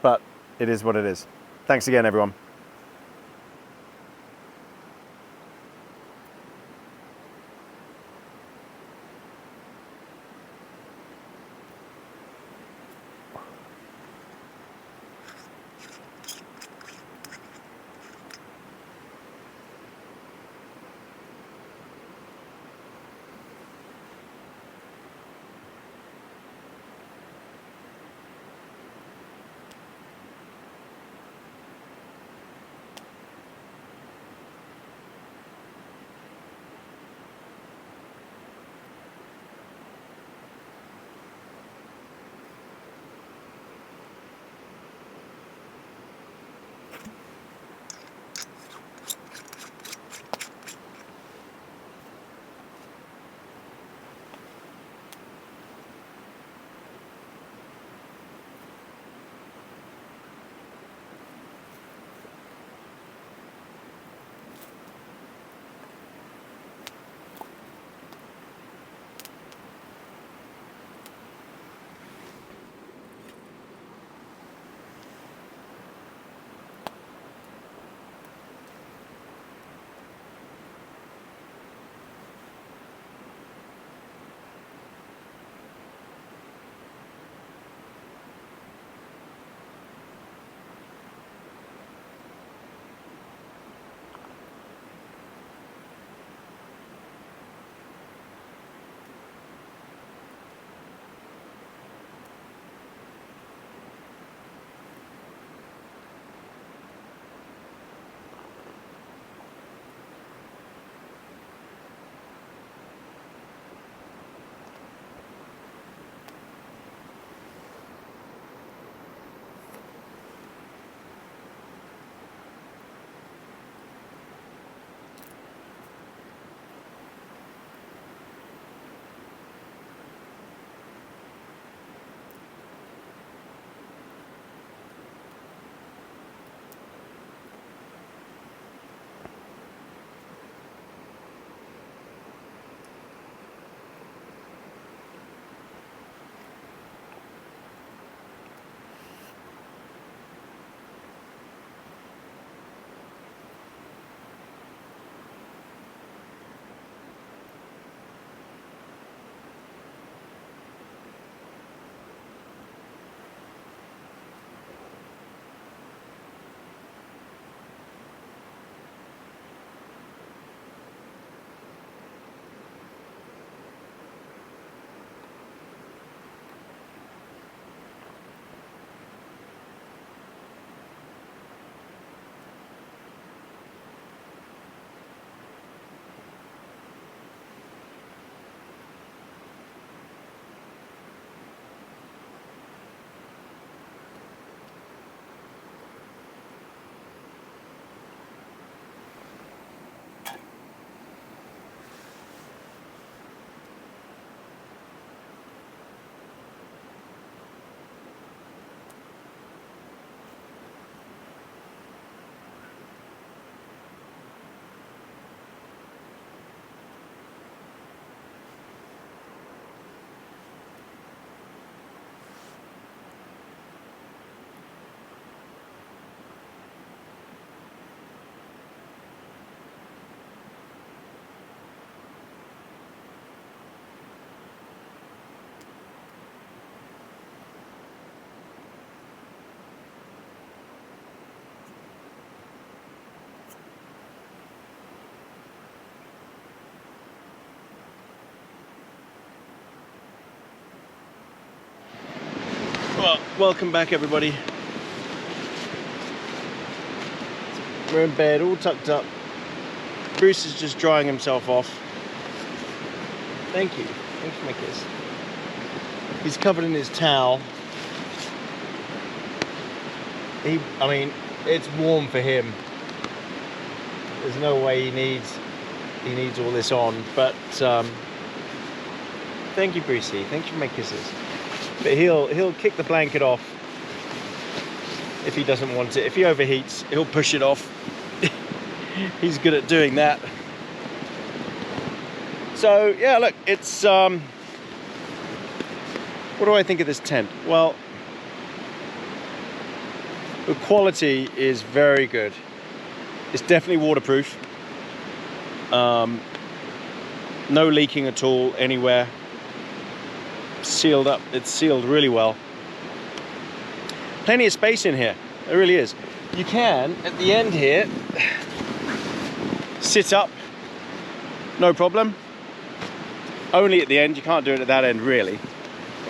But it is what it is. Thanks again, everyone. Well, welcome back everybody. We're in bed, all tucked up. Bruce is just drying himself off. Thank you. Thanks for my kiss. He's covered in his towel. I mean, it's warm for him. There's no way he needs all this on, but thank you, Brucey. Thank you for my kisses. But he'll kick the blanket off if he doesn't want it. If he overheats, he'll push it off. He's good at doing that. So yeah, look, it's what do I think of this tent? Well, the quality is very good. It's definitely waterproof. No leaking at all anywhere. Sealed up. It's sealed really well. Plenty of space in here. There really is. You can, at the end here, sit up. No problem. Only at the end. You can't do it at that end, really.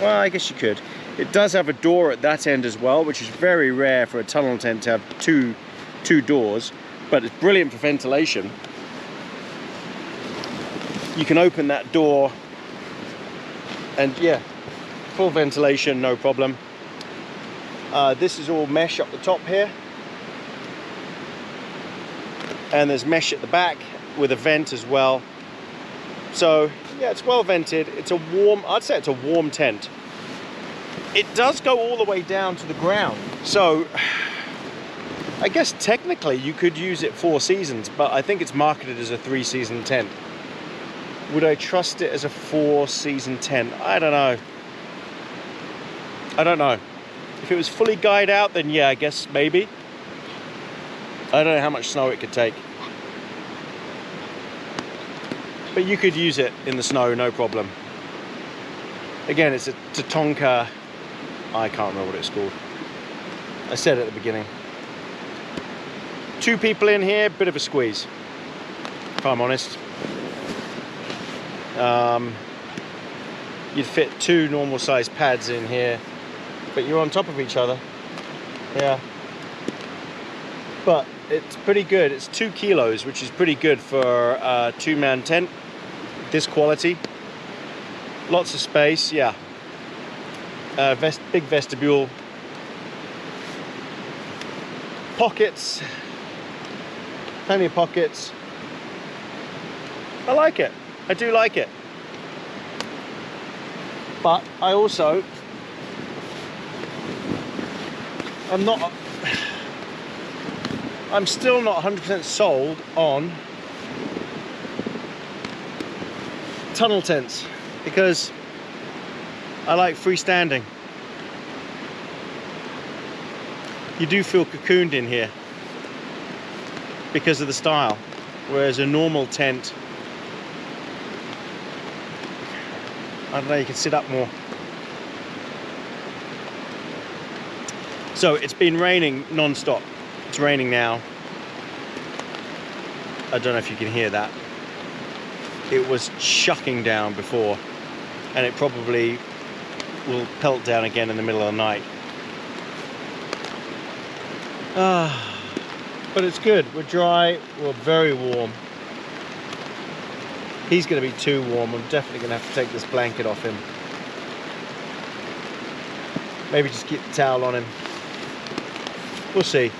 Well, I guess you could. It does have a door at that end as well, which is very rare for a tunnel tent to have two doors, but it's brilliant for ventilation. You can open that door and yeah, full ventilation, no problem. This is all mesh up the top here, and there's mesh at the back with a vent as well. So yeah, it's well vented. It's a warm, I'd say it's a warm tent. It does go all the way down to the ground, so I guess technically you could use it 4 seasons, but I think it's marketed as a 3-season tent. Would I trust it as a 4-season tent? I don't know. I don't know. If it was fully guyed out, then yeah, I guess maybe. I don't know how much snow it could take. But you could use it in the snow, no problem. Again, it's a Tatonka. I can't remember what it's called. I said at the beginning. 2 people in here, bit of a squeeze, if I'm honest. You'd fit 2 normal sized pads in here, but you're on top of each other. Yeah. But it's pretty good. It's 2 kilos, which is pretty good for a 2-man tent. This quality. Lots of space, yeah. Big vestibule. Pockets. Plenty of pockets. I like it. I do like it. But I also, I'm still not 100% sold on tunnel tents, because I like freestanding. You do feel cocooned in here because of the style, whereas a normal tent, I don't know, you can sit up more. So it's been raining non-stop. It's raining now. I don't know if you can hear that. It was chucking down before, and it probably will pelt down again in the middle of the night. But it's good. We're dry. We're very warm. He's going to be too warm. I'm definitely going to have to take this blanket off him. Maybe just keep the towel on him. We'll see.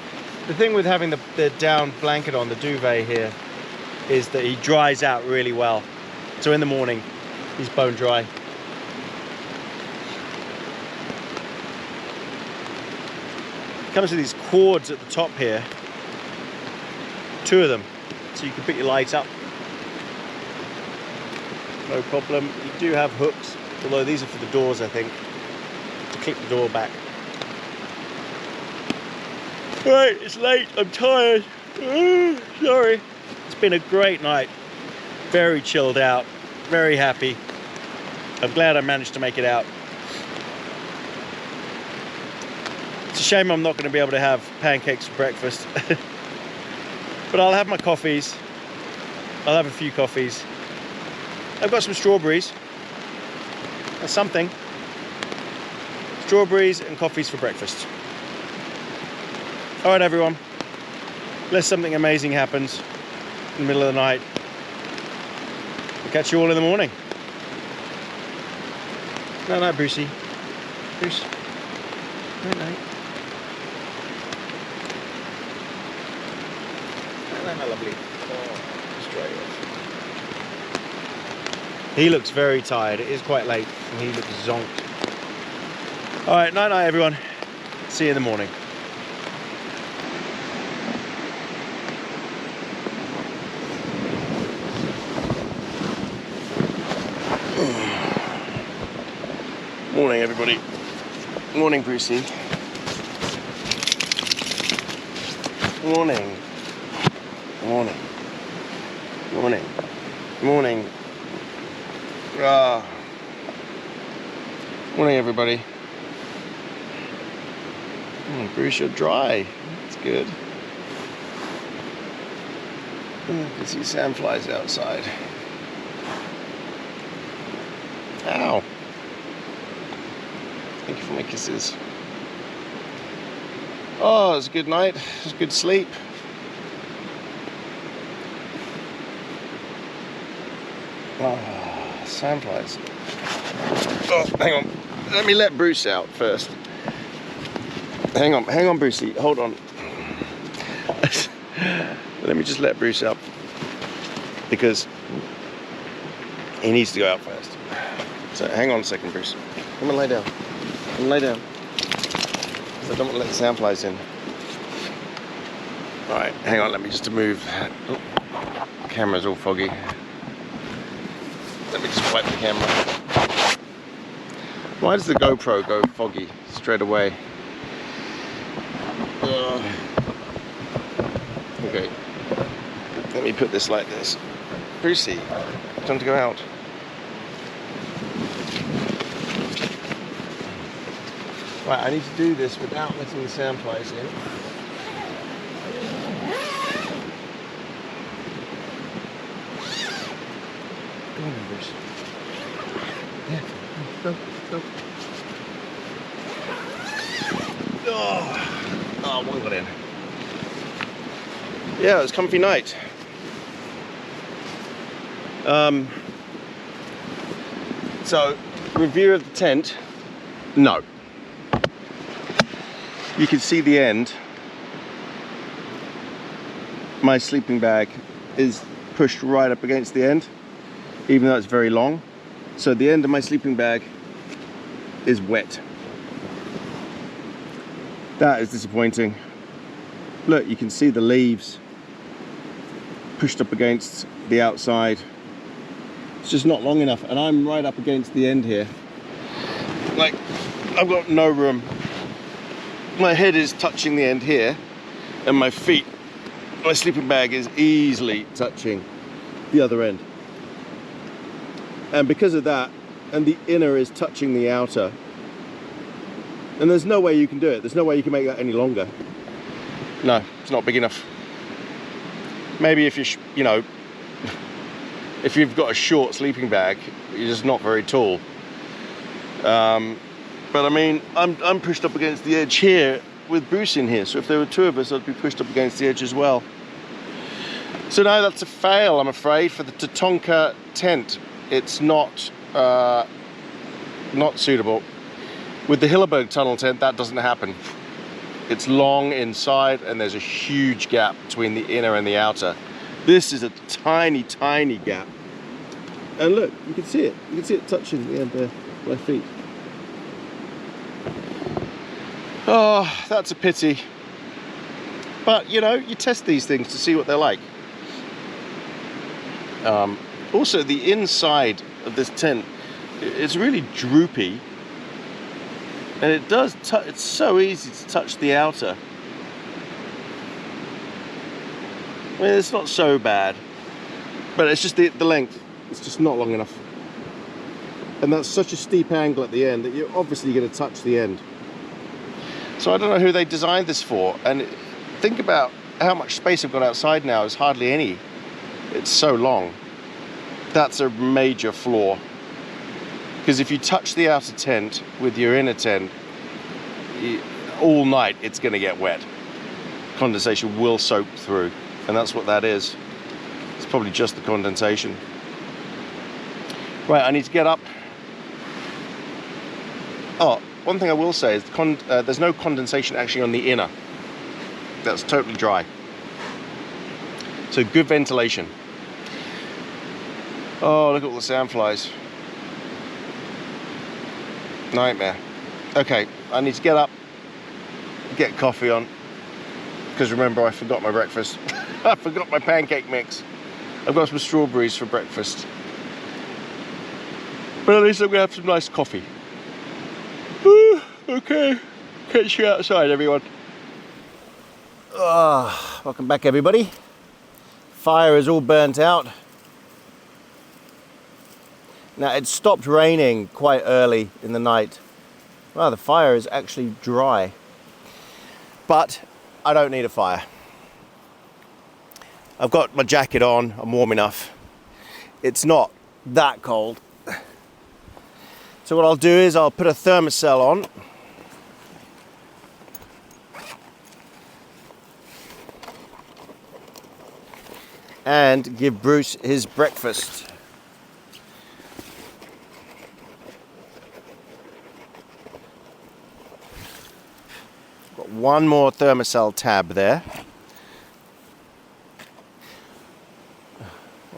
The thing with having the down blanket on, the duvet here, is that he dries out really well. So in the morning, he's bone dry. Comes with these cords at the top here. 2 of them, so you can put your light up. No problem. You do have hooks, although these are for the doors, I think, to clip the door back. Right, it's late. I'm tired. Sorry. It's been a great night. Very chilled out. Very happy. I'm glad I managed to make it out. It's a shame I'm not going to be able to have pancakes for breakfast. But I'll have my coffees. I'll have a few coffees. I've got some strawberries. That's something. strawberries and coffees for breakfast. All right, everyone. Unless something amazing happens in the middle of the night, I'll catch you all in the morning. Night night, Brucey. Bruce. Night night. Night night, my lovely. Oh, straight off. He looks very tired. It is quite late and he looks zonked. All right, night night, everyone. See you in the morning. Morning, everybody. Morning, Brucey. Morning. Morning. Morning. Morning. Morning, everybody. Bruce, you're dry. That's good. You can see sandflies outside. Ow. Thank you for my kisses. Oh, it was a good night. It was a good sleep. Oh, sandflies. Oh, hang on. Let me let Bruce out first. Hang on, Brucey. Hold on. Let me just let Bruce out because he needs to go out first. So hang on a second, Bruce. Come and lay down. Come and lay down. I don't want to let the sandflies in. All right, hang on. Let me just move. Oh, camera's all foggy. Let me just wipe the camera. Why does the GoPro go foggy straight away? Okay. Let me put this like this. Brucey, time to go out. Right, I need to do this without letting the sandflies in. Go on, Bruce. Yeah, go. Oh, one got in. Yeah, it was a comfy night. So, review of the tent. No. You can see the end. My sleeping bag is pushed right up against the end, even though it's very long. So the end of my sleeping bag is wet. That is disappointing. Look, you can see the leaves pushed up against the outside. It's just not long enough, and I'm right up against the end here. Like, I've got no room. My head is touching the end here, and my feet, my sleeping bag is easily touching the other end. And because of that, and the inner is touching the outer, and there's no way you can do it. There's no way you can make that any longer. No, it's not big enough. Maybe if you know, if you've got a short sleeping bag, you're just not very tall. But I mean, I'm pushed up against the edge here with Bruce in here. So if there were two of us, I'd be pushed up against the edge as well. So no, that's a fail, I'm afraid, for the Tatonka tent. It's not suitable. With the Hilleberg tunnel tent, that doesn't happen. It's long inside and there's a huge gap between the inner and the outer. This is a tiny, tiny gap. And look, you can see it. You can see it touching the end of my feet. Oh, that's a pity. But, you know, you test these things to see what they're like. Also, the inside of this tent, it's really droopy. And it does, it's so easy to touch the outer. I mean, it's not so bad. But it's just the length. It's just not long enough. And that's such a steep angle at the end that you're obviously going to touch the end. So I don't know who they designed this for. And think about how much space I've got outside now. It's hardly any. It's so long. That's a major flaw. Because if you touch the outer tent with your inner tent, all night it's going to get wet. Condensation will soak through, and that's what that is. It's probably just the condensation. Right, I need to get up. Oh, one thing I will say is there's no condensation actually on the inner. That's totally dry. So good ventilation. Oh, look at all the sandflies. Nightmare. Okay, I need to get up, get coffee on, because remember I forgot my breakfast. I forgot my pancake mix. I've got some strawberries for breakfast. But at least I'm gonna have some nice coffee. Okay, catch you outside, everyone. Welcome back, everybody. Fire is all burnt out. Now, it stopped raining quite early in the night. Wow, the fire is actually dry. But I don't need a fire. I've got my jacket on, I'm warm enough. It's not that cold. So what I'll do is I'll put a thermocell on. And give Bruce his breakfast. Got one more thermocell tab there.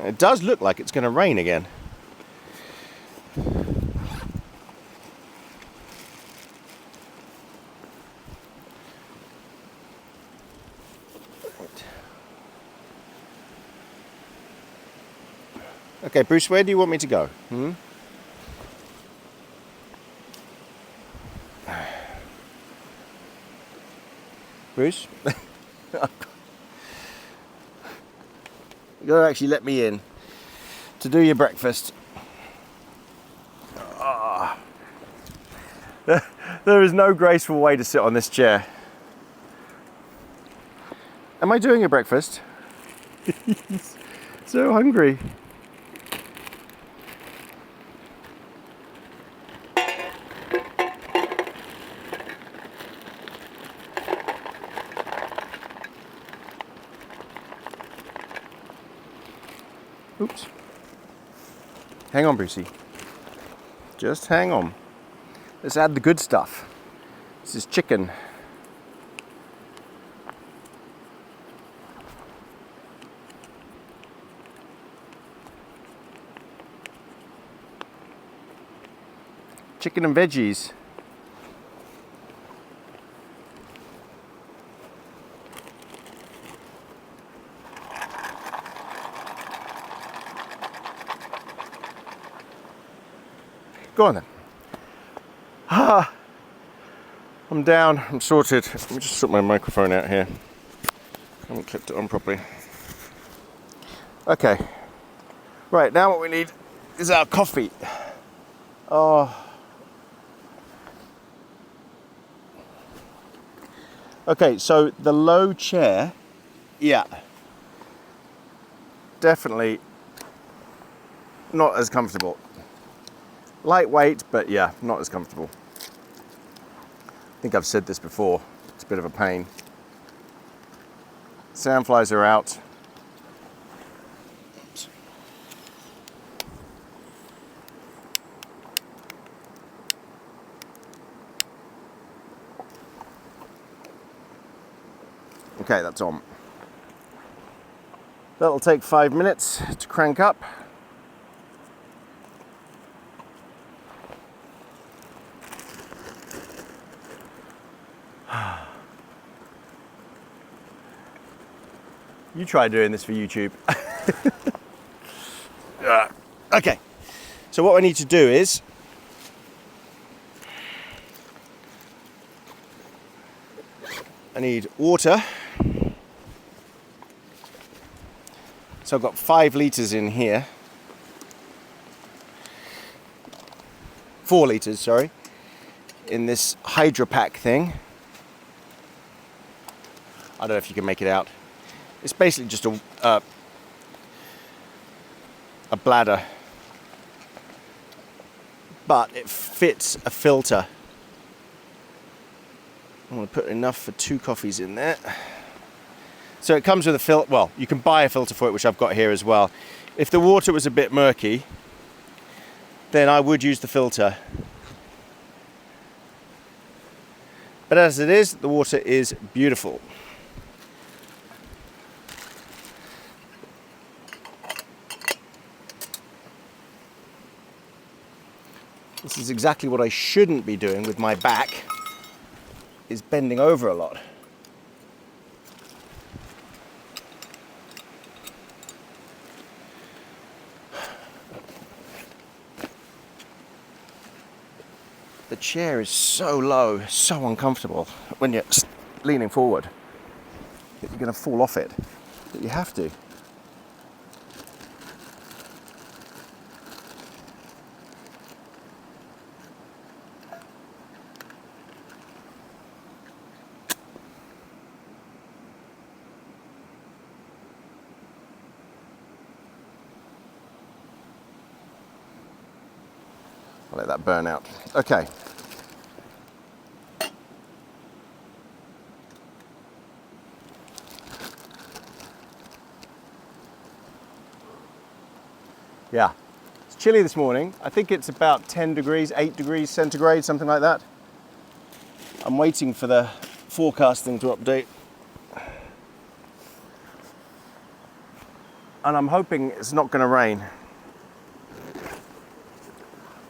It does look like it's going to rain again. Okay, Bruce, where do you want me to go? Bruce? You gotta actually let me in to do your breakfast. There is no graceful way to sit on this chair. Am I doing your breakfast? So hungry. Oops. Hang on, Brucey. Just hang on. Let's add the good stuff. This is chicken. Chicken and veggies. Go on then. I'm down, I'm sorted. Let me just sort my microphone out here. I haven't clipped it on properly. Okay. Right, now what we need is our coffee. Oh. Okay, so the low chair, yeah. Definitely not as comfortable. Lightweight, but yeah, not as comfortable. I think I've said this before. It's a bit of a pain. Sandflies are out. Oops. Okay, that's on. That'll take 5 minutes to crank up. You try doing this for YouTube. Okay, so what I need to do is I need water. So I've got 5 litres in here. 4 litres, sorry, in this Hydro Pack thing. I don't know if you can make it out. It's basically just a bladder, but it fits a filter. I'm going to put enough for 2 coffees in there. So it comes with a filter. Well, you can buy a filter for it, which I've got here as well. If the water was a bit murky, then I would use the filter. But as it is, the water is beautiful. This is exactly what I shouldn't be doing with my back, is bending over a lot. The chair is so low, so uncomfortable when you're leaning forward that you're going to fall off it, but you have to. I'll let that burn out. Okay. Yeah, it's chilly this morning. I think it's about 10 degrees, 8 degrees centigrade, something like that. I'm waiting for the forecasting to update. And I'm hoping it's not going to rain.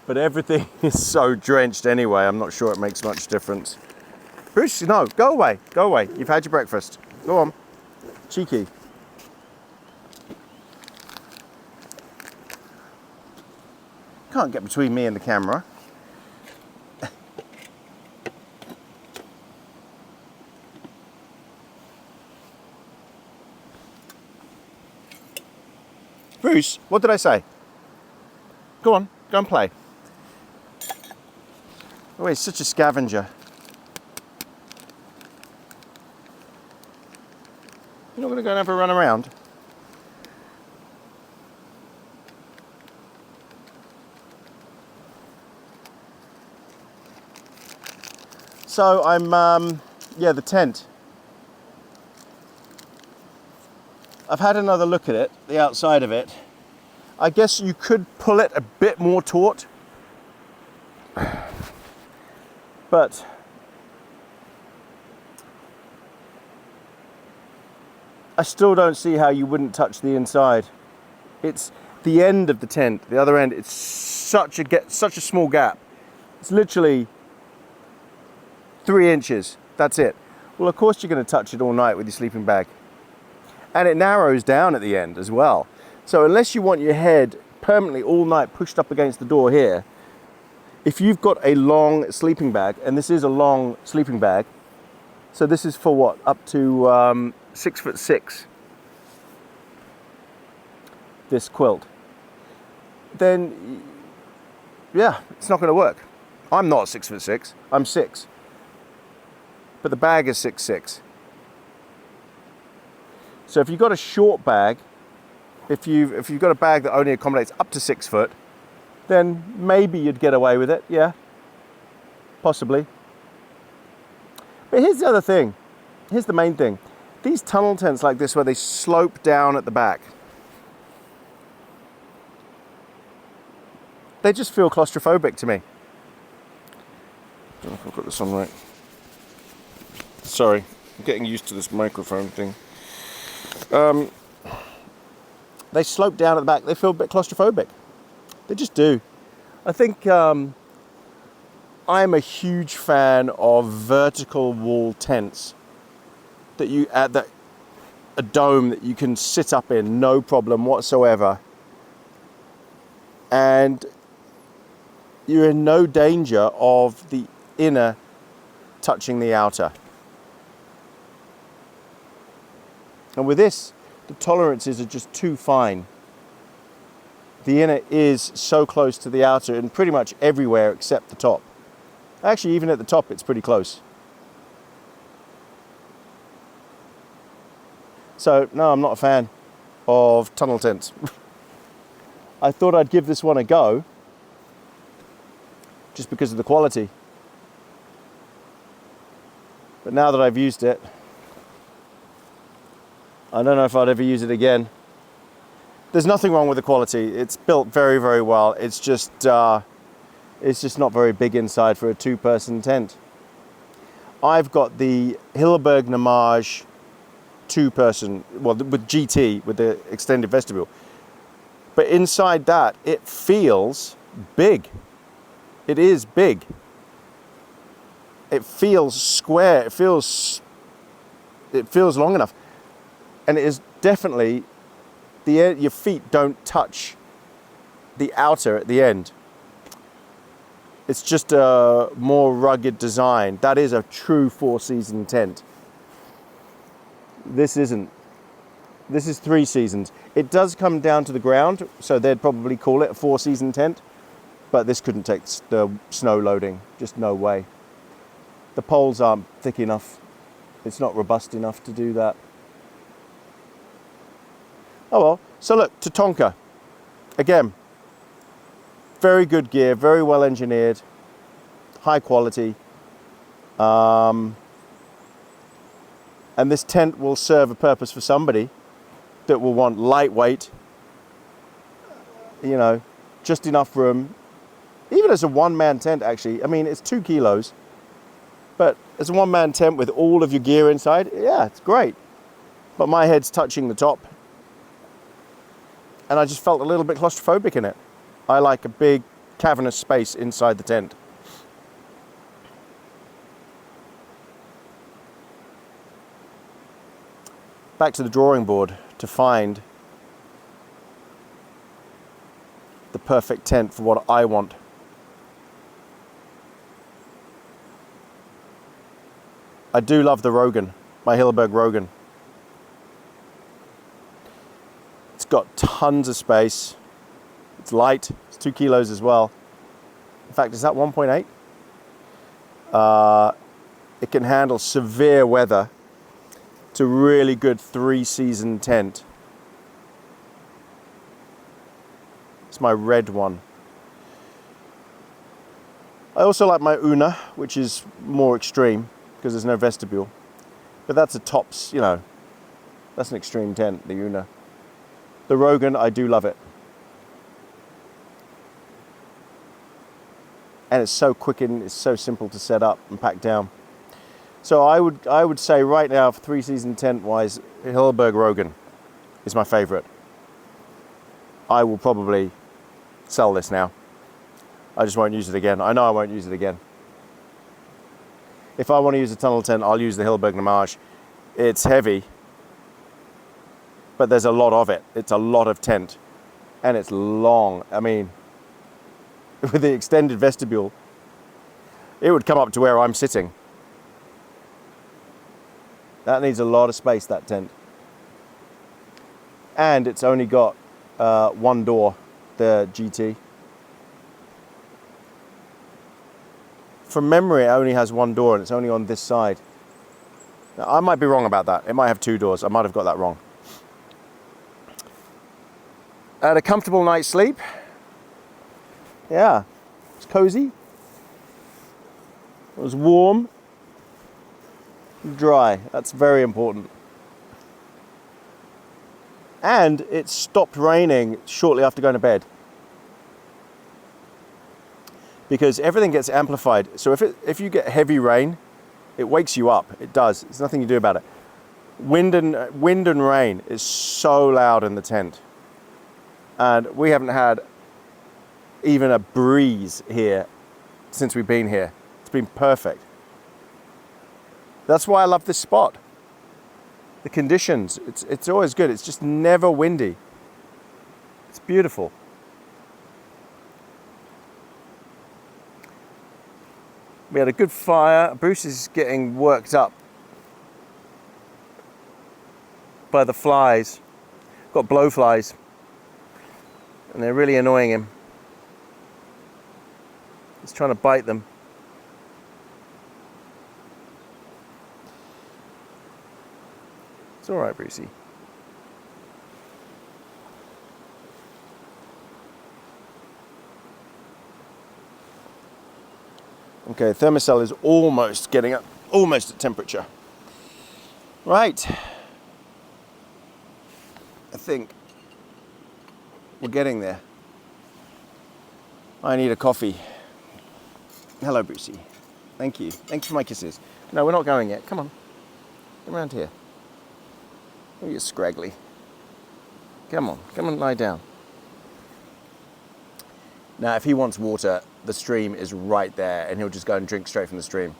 But everything is so drenched anyway, I'm not sure it makes much difference. Bruce, no, go away, go away. You've had your breakfast. Go on. Cheeky. Can't get between me and the camera. Bruce, what did I say? Go on, go and play. Oh, he's such a scavenger. You're not going to go and have a run around? So yeah, the tent. I've had another look at it, the outside of it. I guess you could pull it a bit more taut. But I still don't see how you wouldn't touch the inside. It's the end of the tent, the other end, it's such a small gap. It's literally 3 inches, that's it. Well, of course you're going to touch it all night with your sleeping bag. And it narrows down at the end as well. So unless you want your head permanently all night pushed up against the door here, if you've got a long sleeping bag, and this is a long sleeping bag, so this is for what, up to 6'6", this quilt, then yeah, it's not going to work. I'm not 6'6", I'm 6. But the bag is 6'6". So if you've got a short bag, if you've got a bag that only accommodates up to 6 foot, then maybe you'd get away with it, yeah, possibly. But here's the other thing, here's the main thing. These tunnel tents like this where they slope down at the back, they just feel claustrophobic to me. I don't know if I've got this on right. Sorry, I'm getting used to this microphone thing. They slope down at the back, they feel a bit claustrophobic. They just do. I think I'm a huge fan of vertical wall tents that you that a dome that you can sit up in, no problem whatsoever. And you're in no danger of the inner touching the outer. And with this, the tolerances are just too fine. The inner is so close to the outer and pretty much everywhere except the top. Actually, even at the top, it's pretty close. So, no, I'm not a fan of tunnel tents. I thought I'd give this one a go, just because of the quality. But now that I've used it, I don't know if I'd ever use it again. There's nothing wrong with the quality. It's built very, very well. It's just not very big inside for a 2-person tent. I've got the Hilleberg Namage 2-person, well, with GT, with the extended vestibule. But inside that, it feels big. It is big. It feels square. It feels long enough. And it is definitely, your feet don't touch the outer at the end. It's just a more rugged design. That is a true 4-season tent. This isn't. This is 3 seasons. It does come down to the ground, so they'd probably call it a 4-season tent, but this couldn't take the snow loading. Just no way. The poles aren't thick enough. It's not robust enough to do that. Oh well. So look, Tatonka. Again, very good gear, very well engineered, high quality. And this tent will serve a purpose for somebody that will want lightweight, you know, just enough room. Even as a 1-man tent, actually. I mean, it's 2 kilos, but as a 1-man tent with all of your gear inside, yeah, it's great. But my head's touching the top, and I just felt a little bit claustrophobic in it. I like a big cavernous space inside the tent. Back to the drawing board to find the perfect tent for what I want. I do love the Rogan, my Hilleberg Rogan. It's got tons of space. It's light. It's 2 kilos as well. In fact, is that 1.8? It can handle severe weather. It's a really good 3-season tent. It's my red one. I also like my Una, which is more extreme because there's no vestibule. But that's a tops, you know, that's an extreme tent, the Una. The Rogan, I do love it. And it's so quick and it's so simple to set up and pack down. So I would say right now, for 3-season tent wise, Hilleberg Rogan is my favorite. I will probably sell this now. I just won't use it again. I know I won't use it again. If I want to use a tunnel tent, I'll use the Hilleberg Namage. It's heavy, but there's a lot of it. It's a lot of tent, and it's long. I mean, with the extended vestibule, it would come up to where I'm sitting. That needs a lot of space, that tent. And it's only got 1 door, the GT. From memory, it only has 1 door and it's only on this side. Now, I might be wrong about that. It might have 2 doors. I might have got that wrong. I had a comfortable night's sleep. Yeah, it's cozy. It was warm. Dry. That's very important. And it stopped raining shortly after going to bed. Because everything gets amplified. So if you get heavy rain, it wakes you up. It does. There's nothing you do about it. Wind and rain is so loud in the tent. And we haven't had even a breeze here since we've been here. It's been perfect. That's why I love this spot. The conditions, it's always good. It's just never windy. It's beautiful. We had a good fire. Bruce is getting worked up by the flies. Got blowflies, and they're really annoying him. He's trying to bite them. It's all right, Brucey. Okay, thermocell is almost getting up almost at temperature. Right. I think we're getting there. I need a coffee. Hello, Brucey. Thank you. Thanks for my kisses. No, we're not going yet. Come on. Come around here. Oh, you're scraggly. Come on. Come and lie down. Now, if he wants water, the stream is right there, and he'll just go and drink straight from the stream.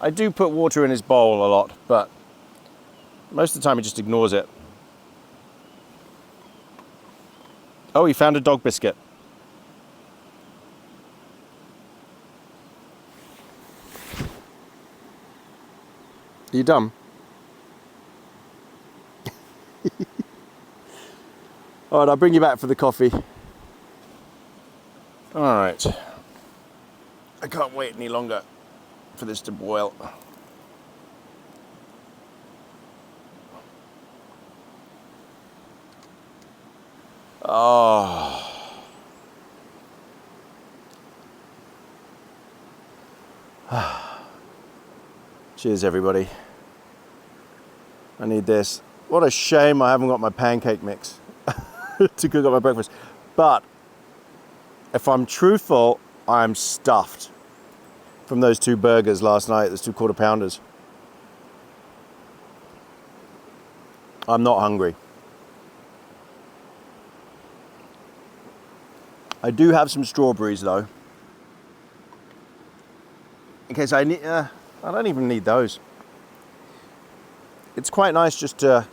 I do put water in his bowl a lot, but most of the time he just ignores it. Oh, he found a dog biscuit. Are you dumb? All right, I'll bring you back for the coffee. All right. I can't wait any longer for this to boil. Oh. Cheers, everybody. I need this. What a shame I haven't got my pancake mix to cook up my breakfast. But if I'm truthful, I'm stuffed from those 2 burgers last night, those 2 quarter pounders. I'm not hungry. I do have some strawberries though, in case I need. I don't even need those. It's quite nice just to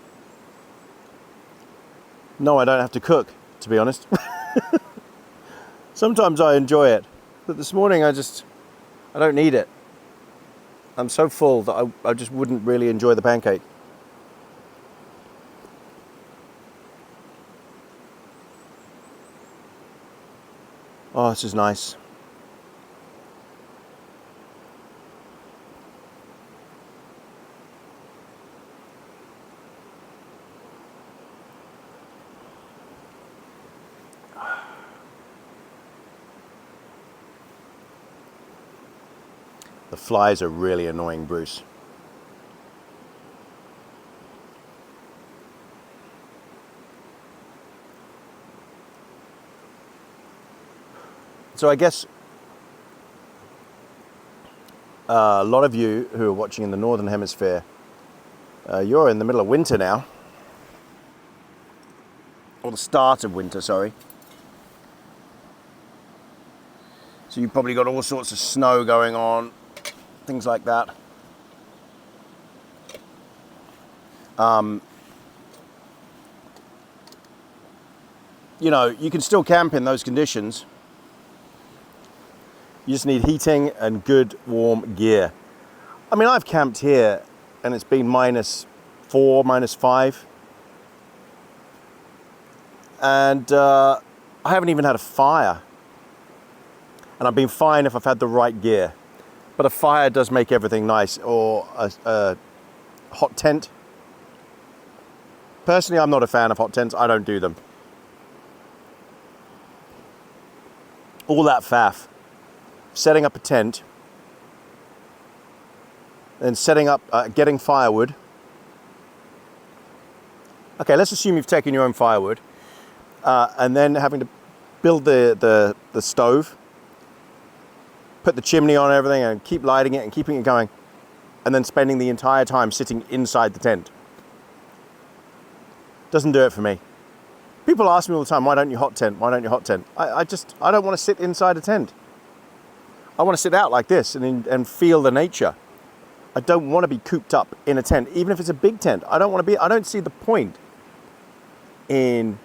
know I don't have to cook, to be honest. Sometimes I enjoy it, but this morning I don't need it. I'm so full that I just wouldn't really enjoy the pancake. Oh, this is nice. The flies are really annoying, Bruce. So I guess a lot of you who are watching in the Northern Hemisphere, you're in the middle of winter now. Or the start of winter, sorry. So you've probably got all sorts of snow going on, things like that. You know, you can still camp in those conditions. You just need heating and good warm gear. I mean, I've camped here and it's been -4, -5. And I haven't even had a fire. And I've been fine if I've had the right gear. But a fire does make everything nice, or a hot tent. Personally, I'm not a fan of hot tents. I don't do them. All that faff. Setting up a tent, then setting up, getting firewood. Okay, let's assume you've taken your own firewood, and then having to build the stove, put the chimney on and everything, and keep lighting it and keeping it going, and then spending the entire time sitting inside the tent. Doesn't do it for me. People ask me all the time, why don't you hot tent? Why don't you hot tent? I don't want to sit inside a tent. I want to sit out like this and feel the nature. I don't want to be cooped up in a tent, even if it's a big tent. I don't see the point in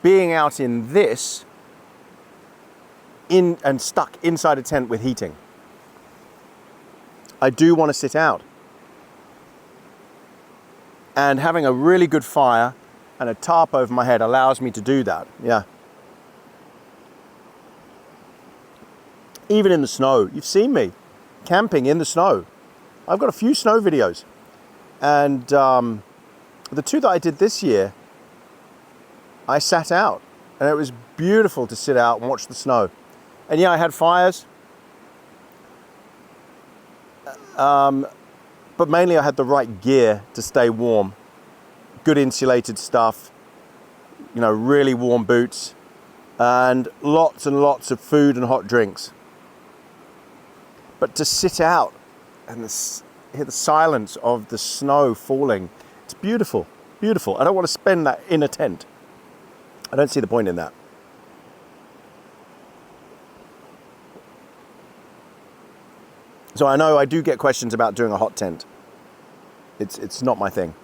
being out in this and stuck inside a tent with heating. I do want to sit out. And having a really good fire and a tarp over my head allows me to do that. Yeah. Even in the snow. You've seen me camping in the snow. I've got a few snow videos. And the 2 that I did this year, I sat out. And it was beautiful to sit out and watch the snow. And yeah, I had fires. but mainly I had the right gear to stay warm. Good insulated stuff, you know, really warm boots, and lots of food and hot drinks. But to sit out and hear the silence of the snow falling, it's beautiful, beautiful. I don't want to spend that in a tent. I don't see the point in that. So I know I do get questions about doing a hot tent. It's not my thing.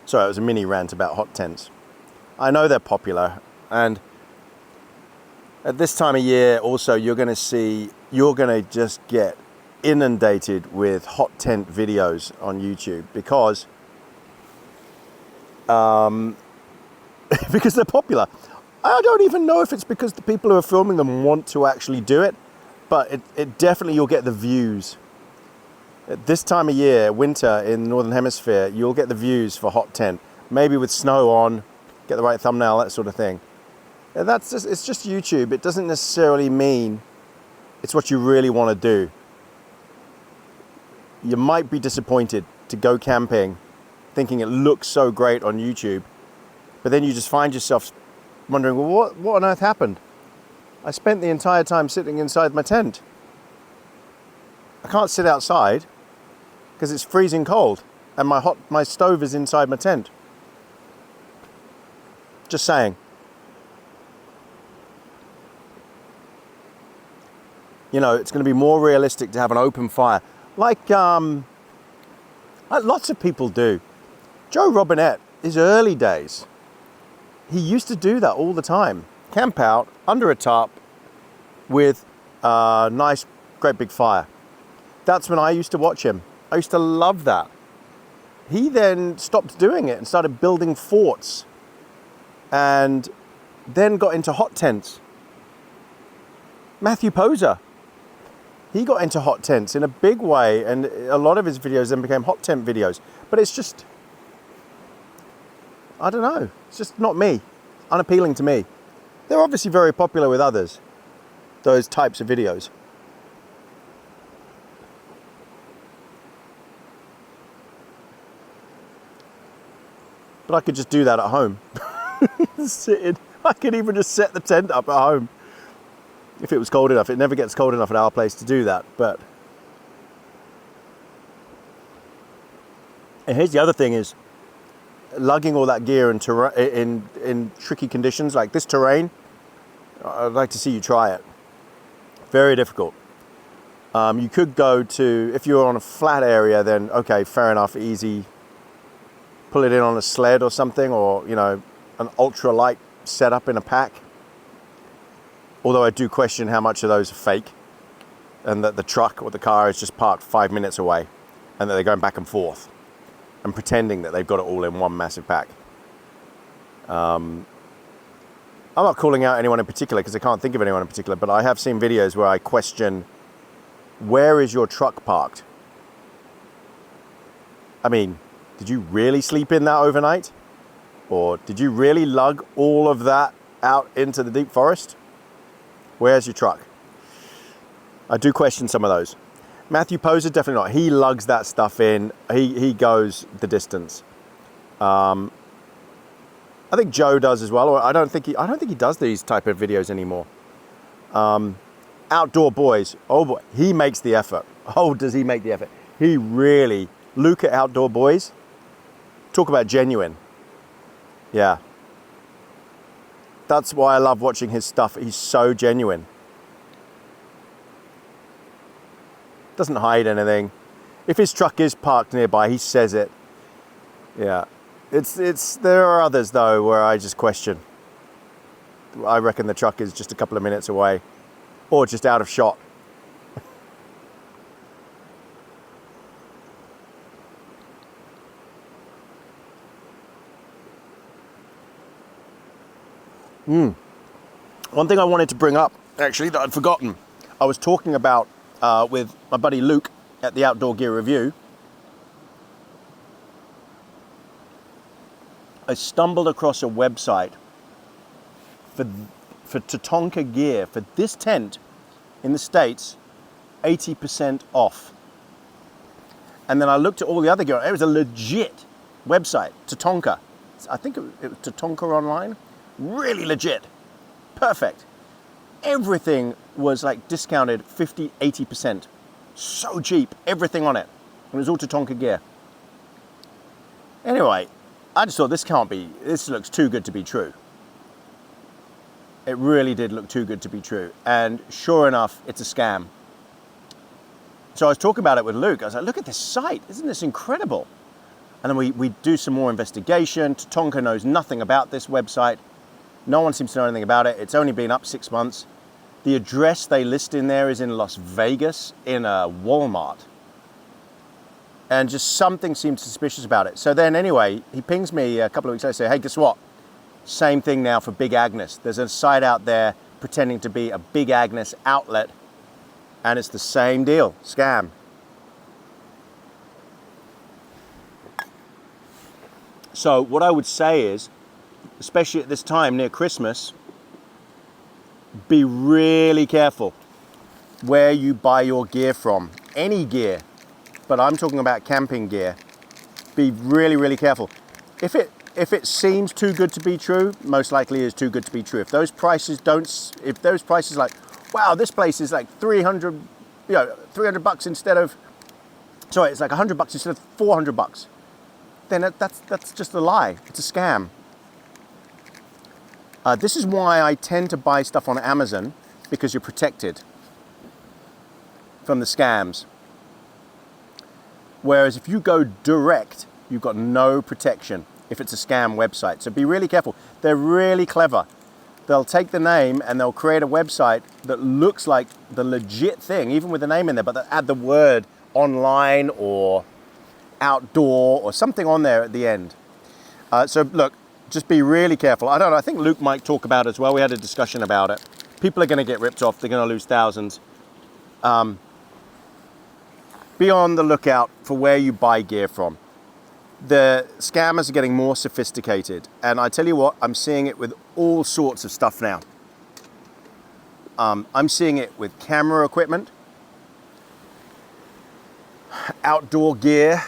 Sorry, it was a mini rant about hot tents. I know they're popular, and at this time of year also you're going to just get inundated with hot tent videos on YouTube because because they're popular. I don't even know if it's because the people who are filming them want to actually do it, but it definitely, you'll get the views. At this time of year, winter in the Northern Hemisphere, you'll get the views for hot tent. Maybe with snow on, get the right thumbnail, that sort of thing. And it's just YouTube. It doesn't necessarily mean it's what you really want to do. You might be disappointed to go camping thinking it looks so great on YouTube, but then you just find yourself wondering, well, what on earth happened? I spent the entire time sitting inside my tent. I can't sit outside because it's freezing cold and my stove is inside my tent. Just saying. You know, it's going to be more realistic to have an open fire, like lots of people do. Joe Robinette, his early days, he used to do that all the time. Camp out under a tarp with a nice, great big fire. That's when I used to watch him. I used to love that. He then stopped doing it and started building forts and then got into hot tents. Matthew Poser, he got into hot tents in a big way, and a lot of his videos then became hot tent videos. But it's just, I don't know, it's just not me, unappealing to me. They're obviously very popular with others, those types of videos. But I could just do that at home. I could even just set the tent up at home if it was cold enough. It never gets cold enough at our place to do that. But and here's the other thing is lugging all that gear in tricky conditions like this terrain. I'd like to see you try it. Very difficult. You could go to, if you're on a flat area, then okay, fair enough, easy. Pull it in on a sled or something, or, you know, an ultralight setup in a pack. Although I do question how much of those are fake, and that the truck or the car is just parked 5 minutes away and that they're going back and forth and pretending that they've got it all in one massive pack. I'm not calling out anyone in particular because I can't think of anyone in particular, but I have seen videos where I question, where is your truck parked? I mean, did you really sleep in that overnight? Or did you really lug all of that out into the deep forest? Where's your truck? I do question some of those. Matthew Poser, definitely not. He lugs that stuff in. He goes the distance. I think Joe does as well. Or I don't think he does these type of videos anymore. Outdoor Boys. Oh boy, he makes the effort. Oh, does he make the effort? He really. Luke at Outdoor Boys. Talk about genuine. Yeah. That's why I love watching his stuff. He's so genuine. Doesn't hide anything. If his truck is parked nearby, he says it. Yeah. There are others though where I just question. I reckon the truck is just a couple of minutes away or just out of shot. One thing I wanted to bring up, actually, that I'd forgotten. I was talking about with my buddy Luke at the Outdoor Gear Review. I stumbled across a website for Tatonka gear, for this tent in the States, 80% off. And then I looked at all the other gear. It was a legit website, Tatonka. I think it was Tatonka Online. Really legit. Perfect. Everything was like discounted 50, 80%. So cheap. Everything on it. It was all Tatonka gear. Anyway, I just thought this looks too good to be true. It really did look too good to be true. And sure enough, it's a scam. So I was talking about it with Luke. I was like, look at this site. Isn't this incredible? And then we do some more investigation. Tatonka knows nothing about this website. No one seems to know anything about it. It's only been up 6 months. The address they list in there is in Las Vegas in a Walmart. And just something seemed suspicious about it. So then anyway, he pings me a couple of weeks later, say, hey, guess what? Same thing now for Big Agnes. There's a site out there pretending to be a Big Agnes outlet, and it's the same deal, scam. So what I would say is, especially at this time near Christmas, be really careful where you buy your gear from. Any gear, but I'm talking about camping gear. Be really, really careful. If it seems too good to be true, most likely is too good to be true. If those prices like, wow, this place is like 300 bucks instead of, sorry, it's like 100 bucks instead of 400 bucks. Then that's just a lie. It's a scam. This is why I tend to buy stuff on Amazon, because you're protected from the scams. Whereas if you go direct, you've got no protection if it's a scam website. So be really careful. They're really clever. They'll take the name and they'll create a website that looks like the legit thing, even with the name in there, but they'll add the word online or outdoor or something on there at the end. So look, just be really careful. I don't know, I think Luke might talk about it as well. We had a discussion about it. People are going to get ripped off. They're going to lose thousands. Be on the lookout for where you buy gear from. The scammers are getting more sophisticated. And I tell you what, I'm seeing it with all sorts of stuff now. I'm seeing it with camera equipment, outdoor gear.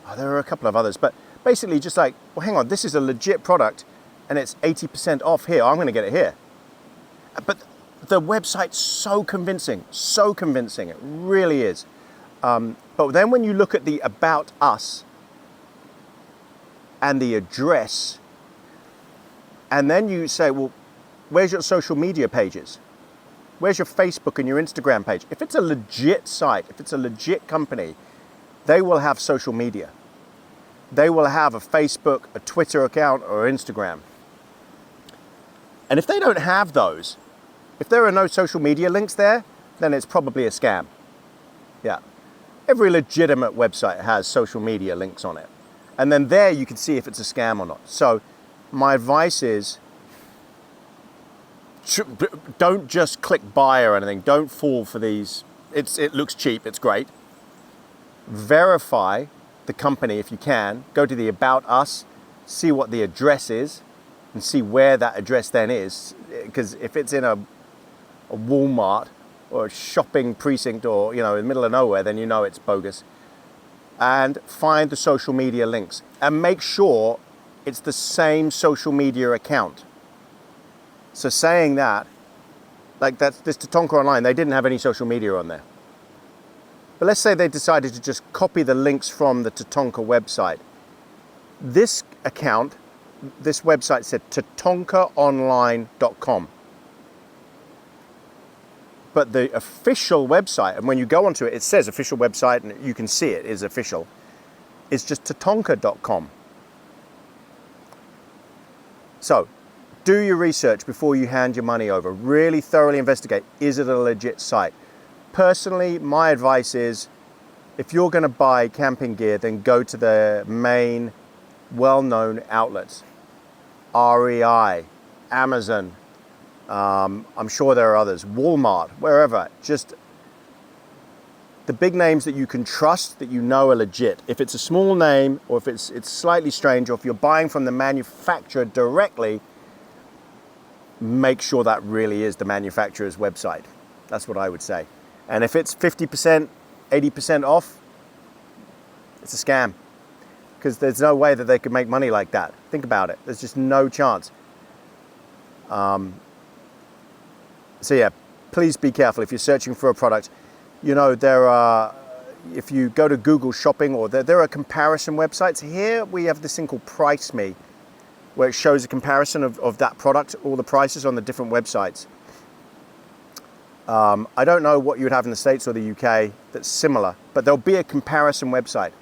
Oh, there are a couple of others, but basically just like, well, hang on, this is a legit product and it's 80% off here. I'm going to get it here. But the website's so convincing. It really is. But then when you look at the About Us and the address, and then you say, well, where's your social media pages? Where's your Facebook and your Instagram page? If it's a legit site, if it's a legit company, they will have social media. They will have a Facebook, a Twitter account, or Instagram. And if they don't have those, if there are no social media links there, then it's probably a scam. Yeah. Every legitimate website has social media links on it. And then there you can see if it's a scam or not. So my advice is, don't just click buy or anything. Don't fall for these. It looks cheap, it's great. Verify the company if you can. Go to the About Us, see what the address is, and see where that address then is. Because if it's in a Walmart or a shopping precinct or, in the middle of nowhere, then you know it's bogus. And find the social media links and make sure it's the same social media account. So saying that, like this Tatonka Online, they didn't have any social media on there. But let's say they decided to just copy the links from the Tatonka website. This account, this website said tatonkaonline.com. But the official website, and when you go onto it, it says official website, and you can see it is official, it's just tatonka.com. So, do your research before you hand your money over. Really thoroughly investigate, is it a legit site? Personally, my advice is, if you're going to buy camping gear, then go to the main well-known outlets. REI, Amazon, I'm sure there are others, Walmart, wherever. Just the big names that you can trust, that you know are legit. If it's a small name, or if it's slightly strange, or if you're buying from the manufacturer directly, make sure that really is the manufacturer's website. That's what I would say. And if it's 50%, 80% off, it's a scam. Because there's no way that they could make money like that. Think about it. There's just no chance. So yeah, please be careful if you're searching for a product. You know, there are, if you go to Google Shopping, or there are comparison websites. Here we have this thing called Price Me, where it shows a comparison of that product, all the prices on the different websites. I don't know what you would have in the States or the UK that's similar, but there'll be a comparison website.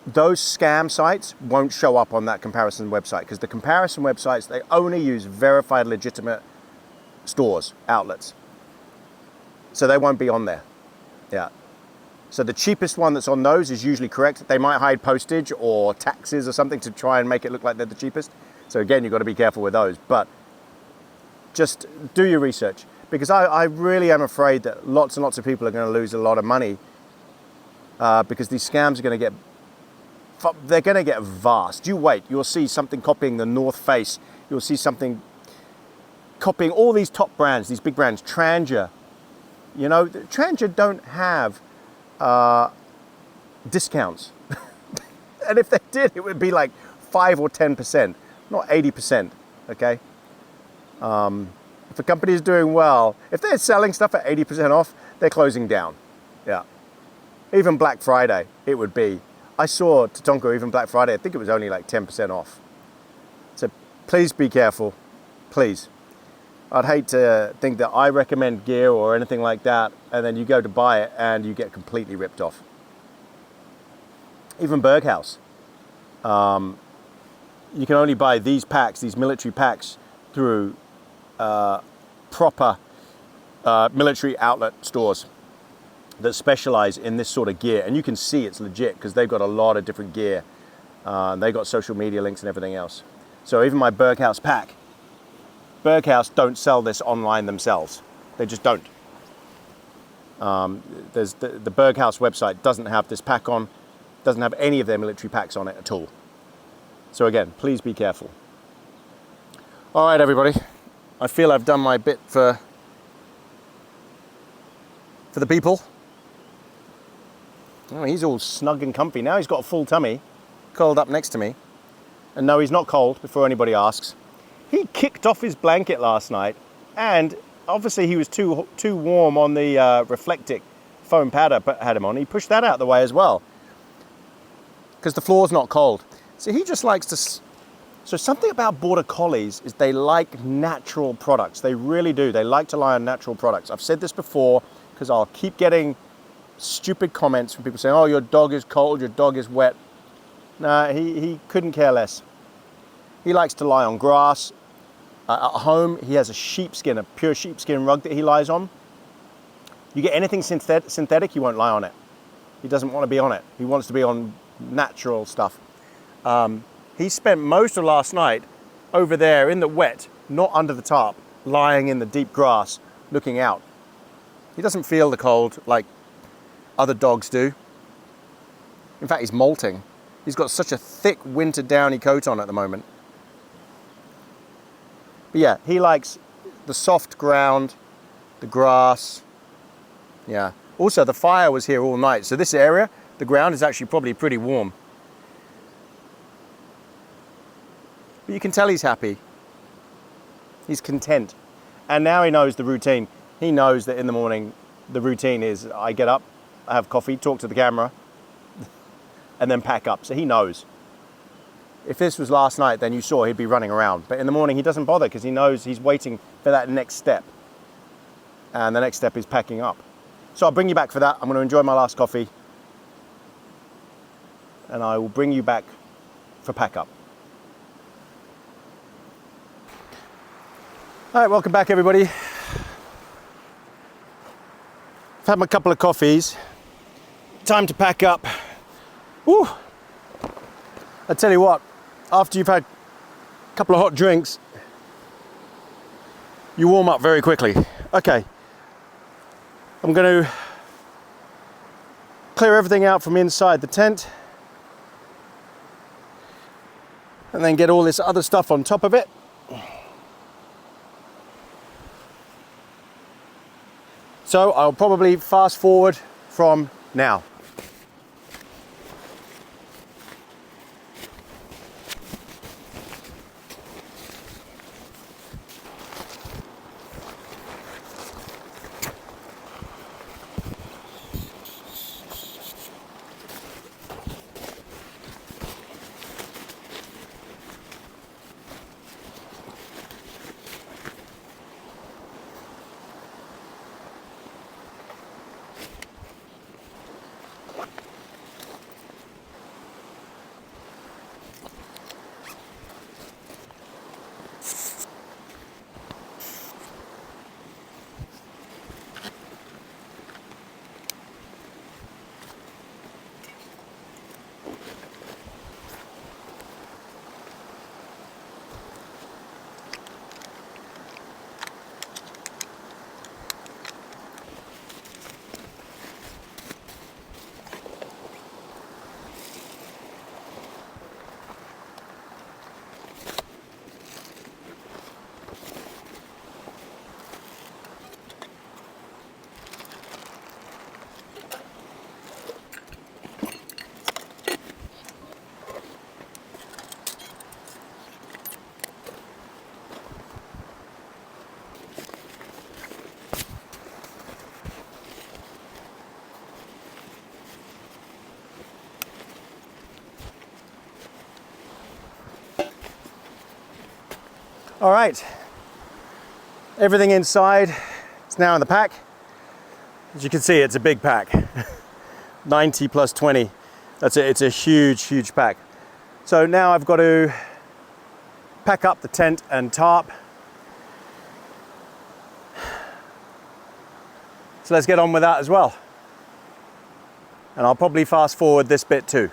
Those scam sites won't show up on that comparison website, because the comparison websites, they only use verified, legitimate stores, outlets. So they won't be on there. Yeah. So the cheapest one that's on those is usually correct. They might hide postage or taxes or something to try and make it look like they're the cheapest. So again, you've got to be careful with those. But just do your research, because I really am afraid that lots and lots of people are going to lose a lot of money because these scams are going to get, they're going to get vast. You wait, you'll see something copying the North Face. You'll see something copying all these top brands, these big brands, Trangia. You know, Trangia don't have discounts. And if they did, it would be like 5 or 10%, not 80%, okay? If a company is doing well, if they're selling stuff at 80% off, they're closing down, yeah. Even Black Friday, it would be. I saw Tatonka, even Black Friday, I think it was only like 10% off. So please be careful, please. I'd hate to think that I recommend gear or anything like that, and then you go to buy it and you get completely ripped off. Even Berghaus. You can only buy these packs, these military packs, through proper military outlet stores that specialize in this sort of gear. And you can see it's legit because they've got a lot of different gear. They've got social media links and everything else. So even my Berghaus pack, Berghaus don't sell this online themselves. They just don't. There's the Berghaus website doesn't have this pack on, doesn't have any of their military packs on it at all. So again, please be careful. All right, everybody. I feel I've done my bit for the people. Oh, he's all snug and comfy. Now he's got a full tummy, curled up next to me. And no, he's not cold, before anybody asks. He kicked off his blanket last night, and obviously he was too warm on the Reflectic foam pad I had him on. He pushed that out the way as well, because the floor's not cold. So he just likes to... So something about Border Collies is they like natural products. They really do. They like to lie on natural products. I've said this before, because I'll keep getting stupid comments from people saying, oh, your dog is cold, your dog is wet. Nah, he couldn't care less. He likes to lie on grass. At home, he has a sheepskin, a pure sheepskin rug that he lies on. You get anything synthetic, he won't lie on it. He doesn't want to be on it. He wants to be on natural stuff. He spent most of last night over there in the wet, not under the tarp, lying in the deep grass, looking out. He doesn't feel the cold like other dogs do. In fact, he's molting. He's got such a thick winter downy coat on at the moment. But yeah, he likes the soft ground, the grass. Yeah. Also, the fire was here all night. So this area, the ground is actually probably pretty warm. But you can tell he's happy. He's content. And now he knows the routine. He knows that in the morning, the routine is I get up, I have coffee, talk to the camera, and then pack up. So he knows. If this was last night, then you saw he'd be running around. But in the morning, he doesn't bother because he knows he's waiting for that next step. And the next step is packing up. So I'll bring you back for that. I'm going to enjoy my last coffee. And I will bring you back for pack up. All right, welcome back, everybody. I've had my couple of coffees. Time to pack up. Woo! I tell you what, after you've had a couple of hot drinks, you warm up very quickly. Okay, I'm going to clear everything out from inside the tent and then get all this other stuff on top of it. So I'll probably fast forward from now. All right, everything inside is now in the pack. As you can see, it's a big pack. 90 plus 20. It's a huge, huge pack. So now I've got to pack up the tent and tarp. So let's get on with that as well. And I'll probably fast forward this bit too.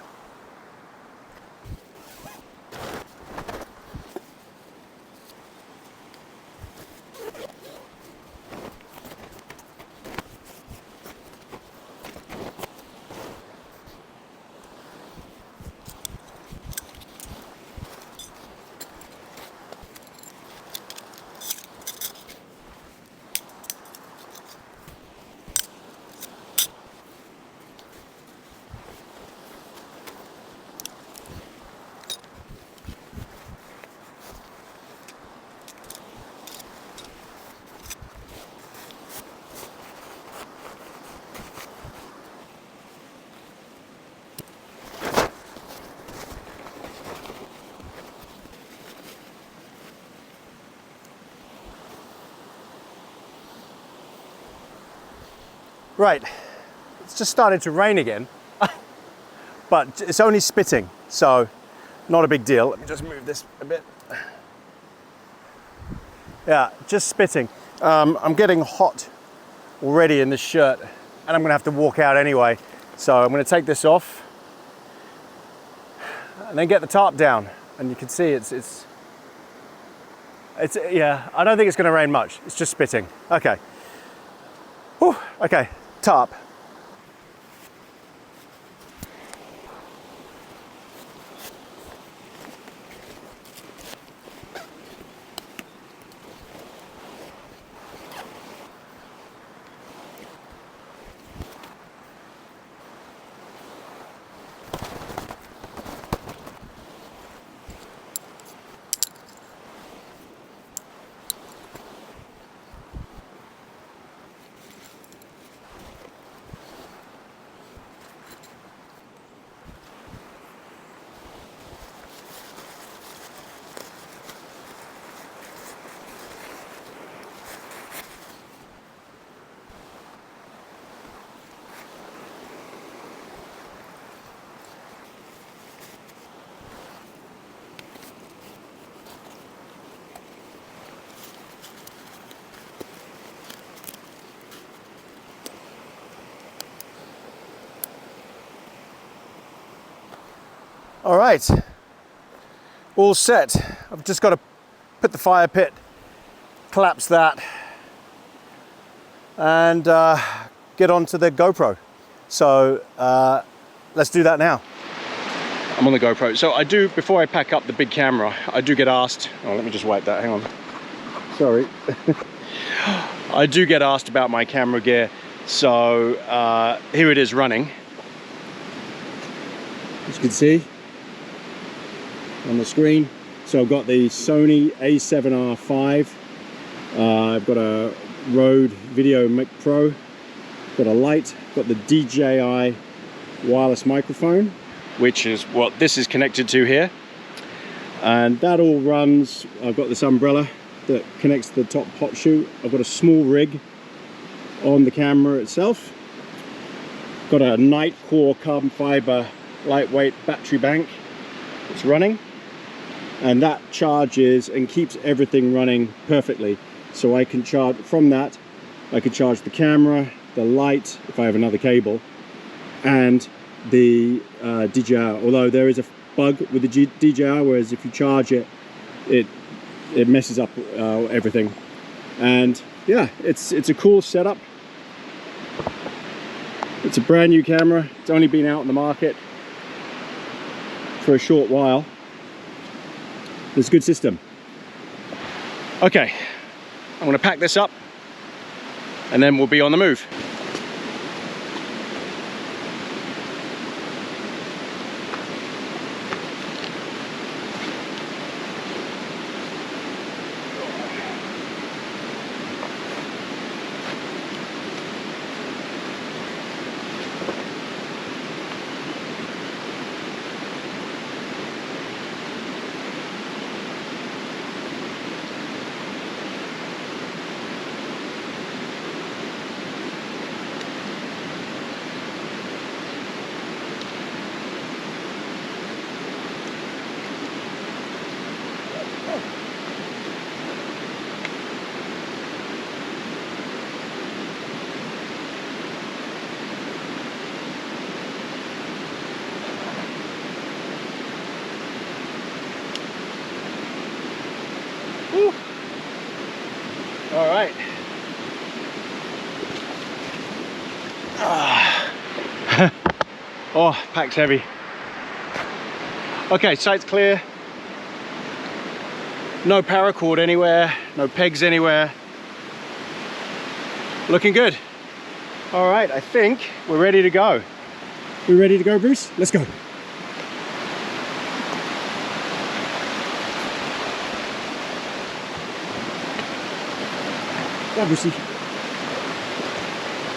Right, it's just started to rain again, but it's only spitting, so not a big deal. Let me just move this a bit. Yeah, just spitting. I'm getting hot already in this shirt, and I'm gonna have to walk out anyway. So I'm gonna take this off, and then get the tarp down. And you can see it's yeah, I don't think it's gonna rain much. It's just spitting. Okay. Whew, okay. Tarp. All right, all set. I've just got to put the fire pit, collapse that, and get onto the GoPro. So let's do that now. I'm on the GoPro. So I do, before I pack up the big camera, I do get asked, oh, let me just wipe that, hang on. Sorry. I do get asked about my camera gear, so here it is running. As you can see on the screen. So I've got the Sony A7R5. I've got a Rode Video Mic Pro. Got a light. Got the DJI wireless microphone, which is what this is connected to here. And that all runs. I've got this umbrella that connects to the top hot shoe. I've got a small rig on the camera itself. Got a Nitecore carbon fiber lightweight battery bank. It's running, and that charges and keeps everything running perfectly. So I can charge from that. I can charge the camera, the light if I have another cable, and the DJI. Although there is a bug with the DJI, whereas if you charge it, it messes up everything. And yeah, it's a cool setup. It's a brand new camera. It's only been out in the market for a short while. It's a good system. Okay, I'm going to pack this up and then we'll be on the move. All right. Oh, pack's heavy. Okay, site's clear. No paracord anywhere, no pegs anywhere. Looking good. All right, I think we're ready to go. We ready to go, Bruce? Let's go. Yeah, Brucey.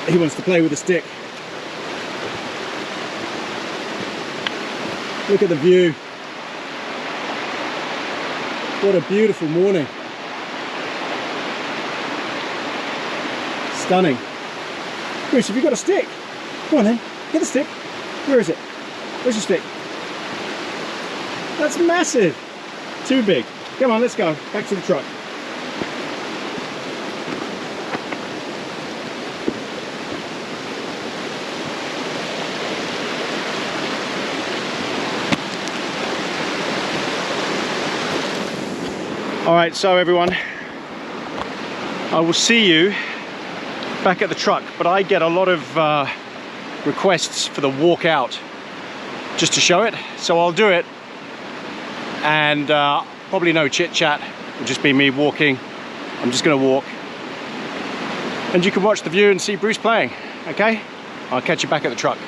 He wants to play with the stick. Look at the view. What a beautiful morning. Stunning. Bruce, have you got a stick? Come on then, get the stick. Where is it? Where's your stick? That's massive. Too big. Come on, let's go. Back to the truck. All right, so everyone, I will see you back at the truck, but I get a lot of requests for the walk out just to show it, so I'll do it, and probably no chit chat, it'll just be me walking. I'm just gonna walk, and you can watch the view and see Bruce playing, okay? I'll catch you back at the truck.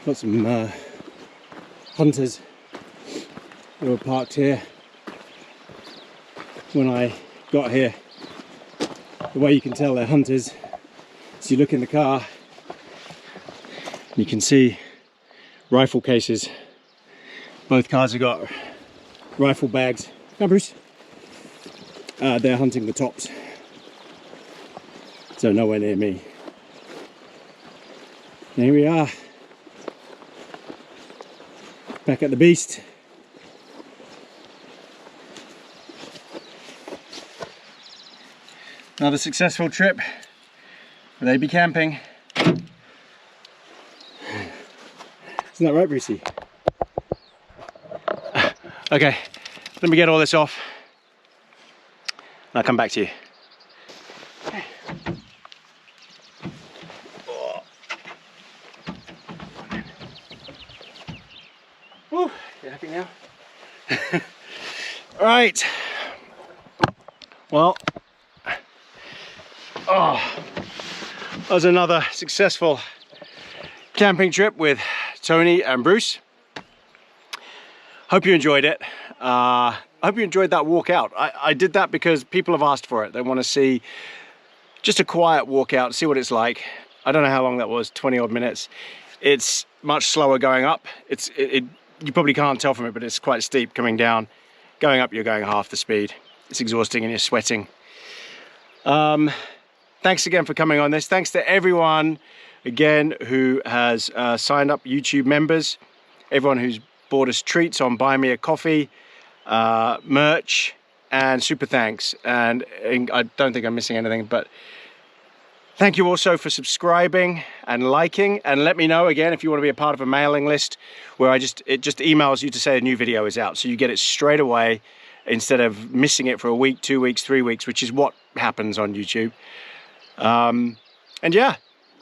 Got some hunters who were parked here. When I got here, the way you can tell they're hunters is you look in the car, you can see rifle cases. Both cars have got rifle bags. Come on, Bruce. They're hunting the tops, so nowhere near me. And here we are, back at the beast. Another successful trip with AB Camping. Isn't that right, Brucey? Okay, let me get all this off and I'll come back to you. Okay. Woo, you happy now? All right. Well, that was another successful camping trip with Tony and Bruce. Hope you enjoyed it. I hope you enjoyed that walk out. I did that because people have asked for it. They want to see just a quiet walk out, see what it's like. I don't know how long that was, 20 odd minutes. It's much slower going up. You probably can't tell from it, but it's quite steep coming down. Going up, you're going half the speed. It's exhausting and you're sweating. Thanks again for coming on this. Thanks to everyone again who has signed up, YouTube members, everyone who's bought us treats on Buy Me a Coffee, merch, and super thanks. And I don't think I'm missing anything, but thank you also for subscribing and liking, and let me know again if you want to be a part of a mailing list where it just emails you to say a new video is out, so you get it straight away instead of missing it for a week, 2 weeks, 3 weeks, which is what happens on YouTube. And yeah,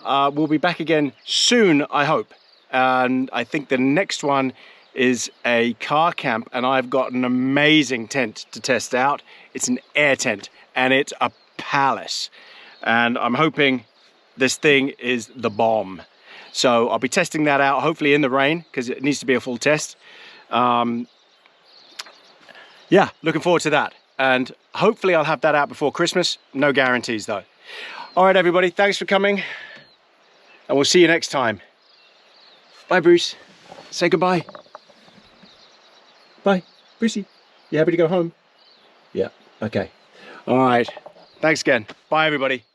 we'll be back again soon, I hope. And I think the next one is a car camp, and I've got an amazing tent to test out. It's an air tent and it's a palace, and I'm hoping this thing is the bomb. So I'll be testing that out, hopefully in the rain, because it needs to be a full test. Yeah, looking forward to that, and hopefully I'll have that out before Christmas. No guarantees though. All right, everybody, thanks for coming, and we'll see you next time. Bye, Bruce. Say goodbye. Bye, Brucey. You happy to go home? Yeah, okay. All right, thanks again. Bye, everybody.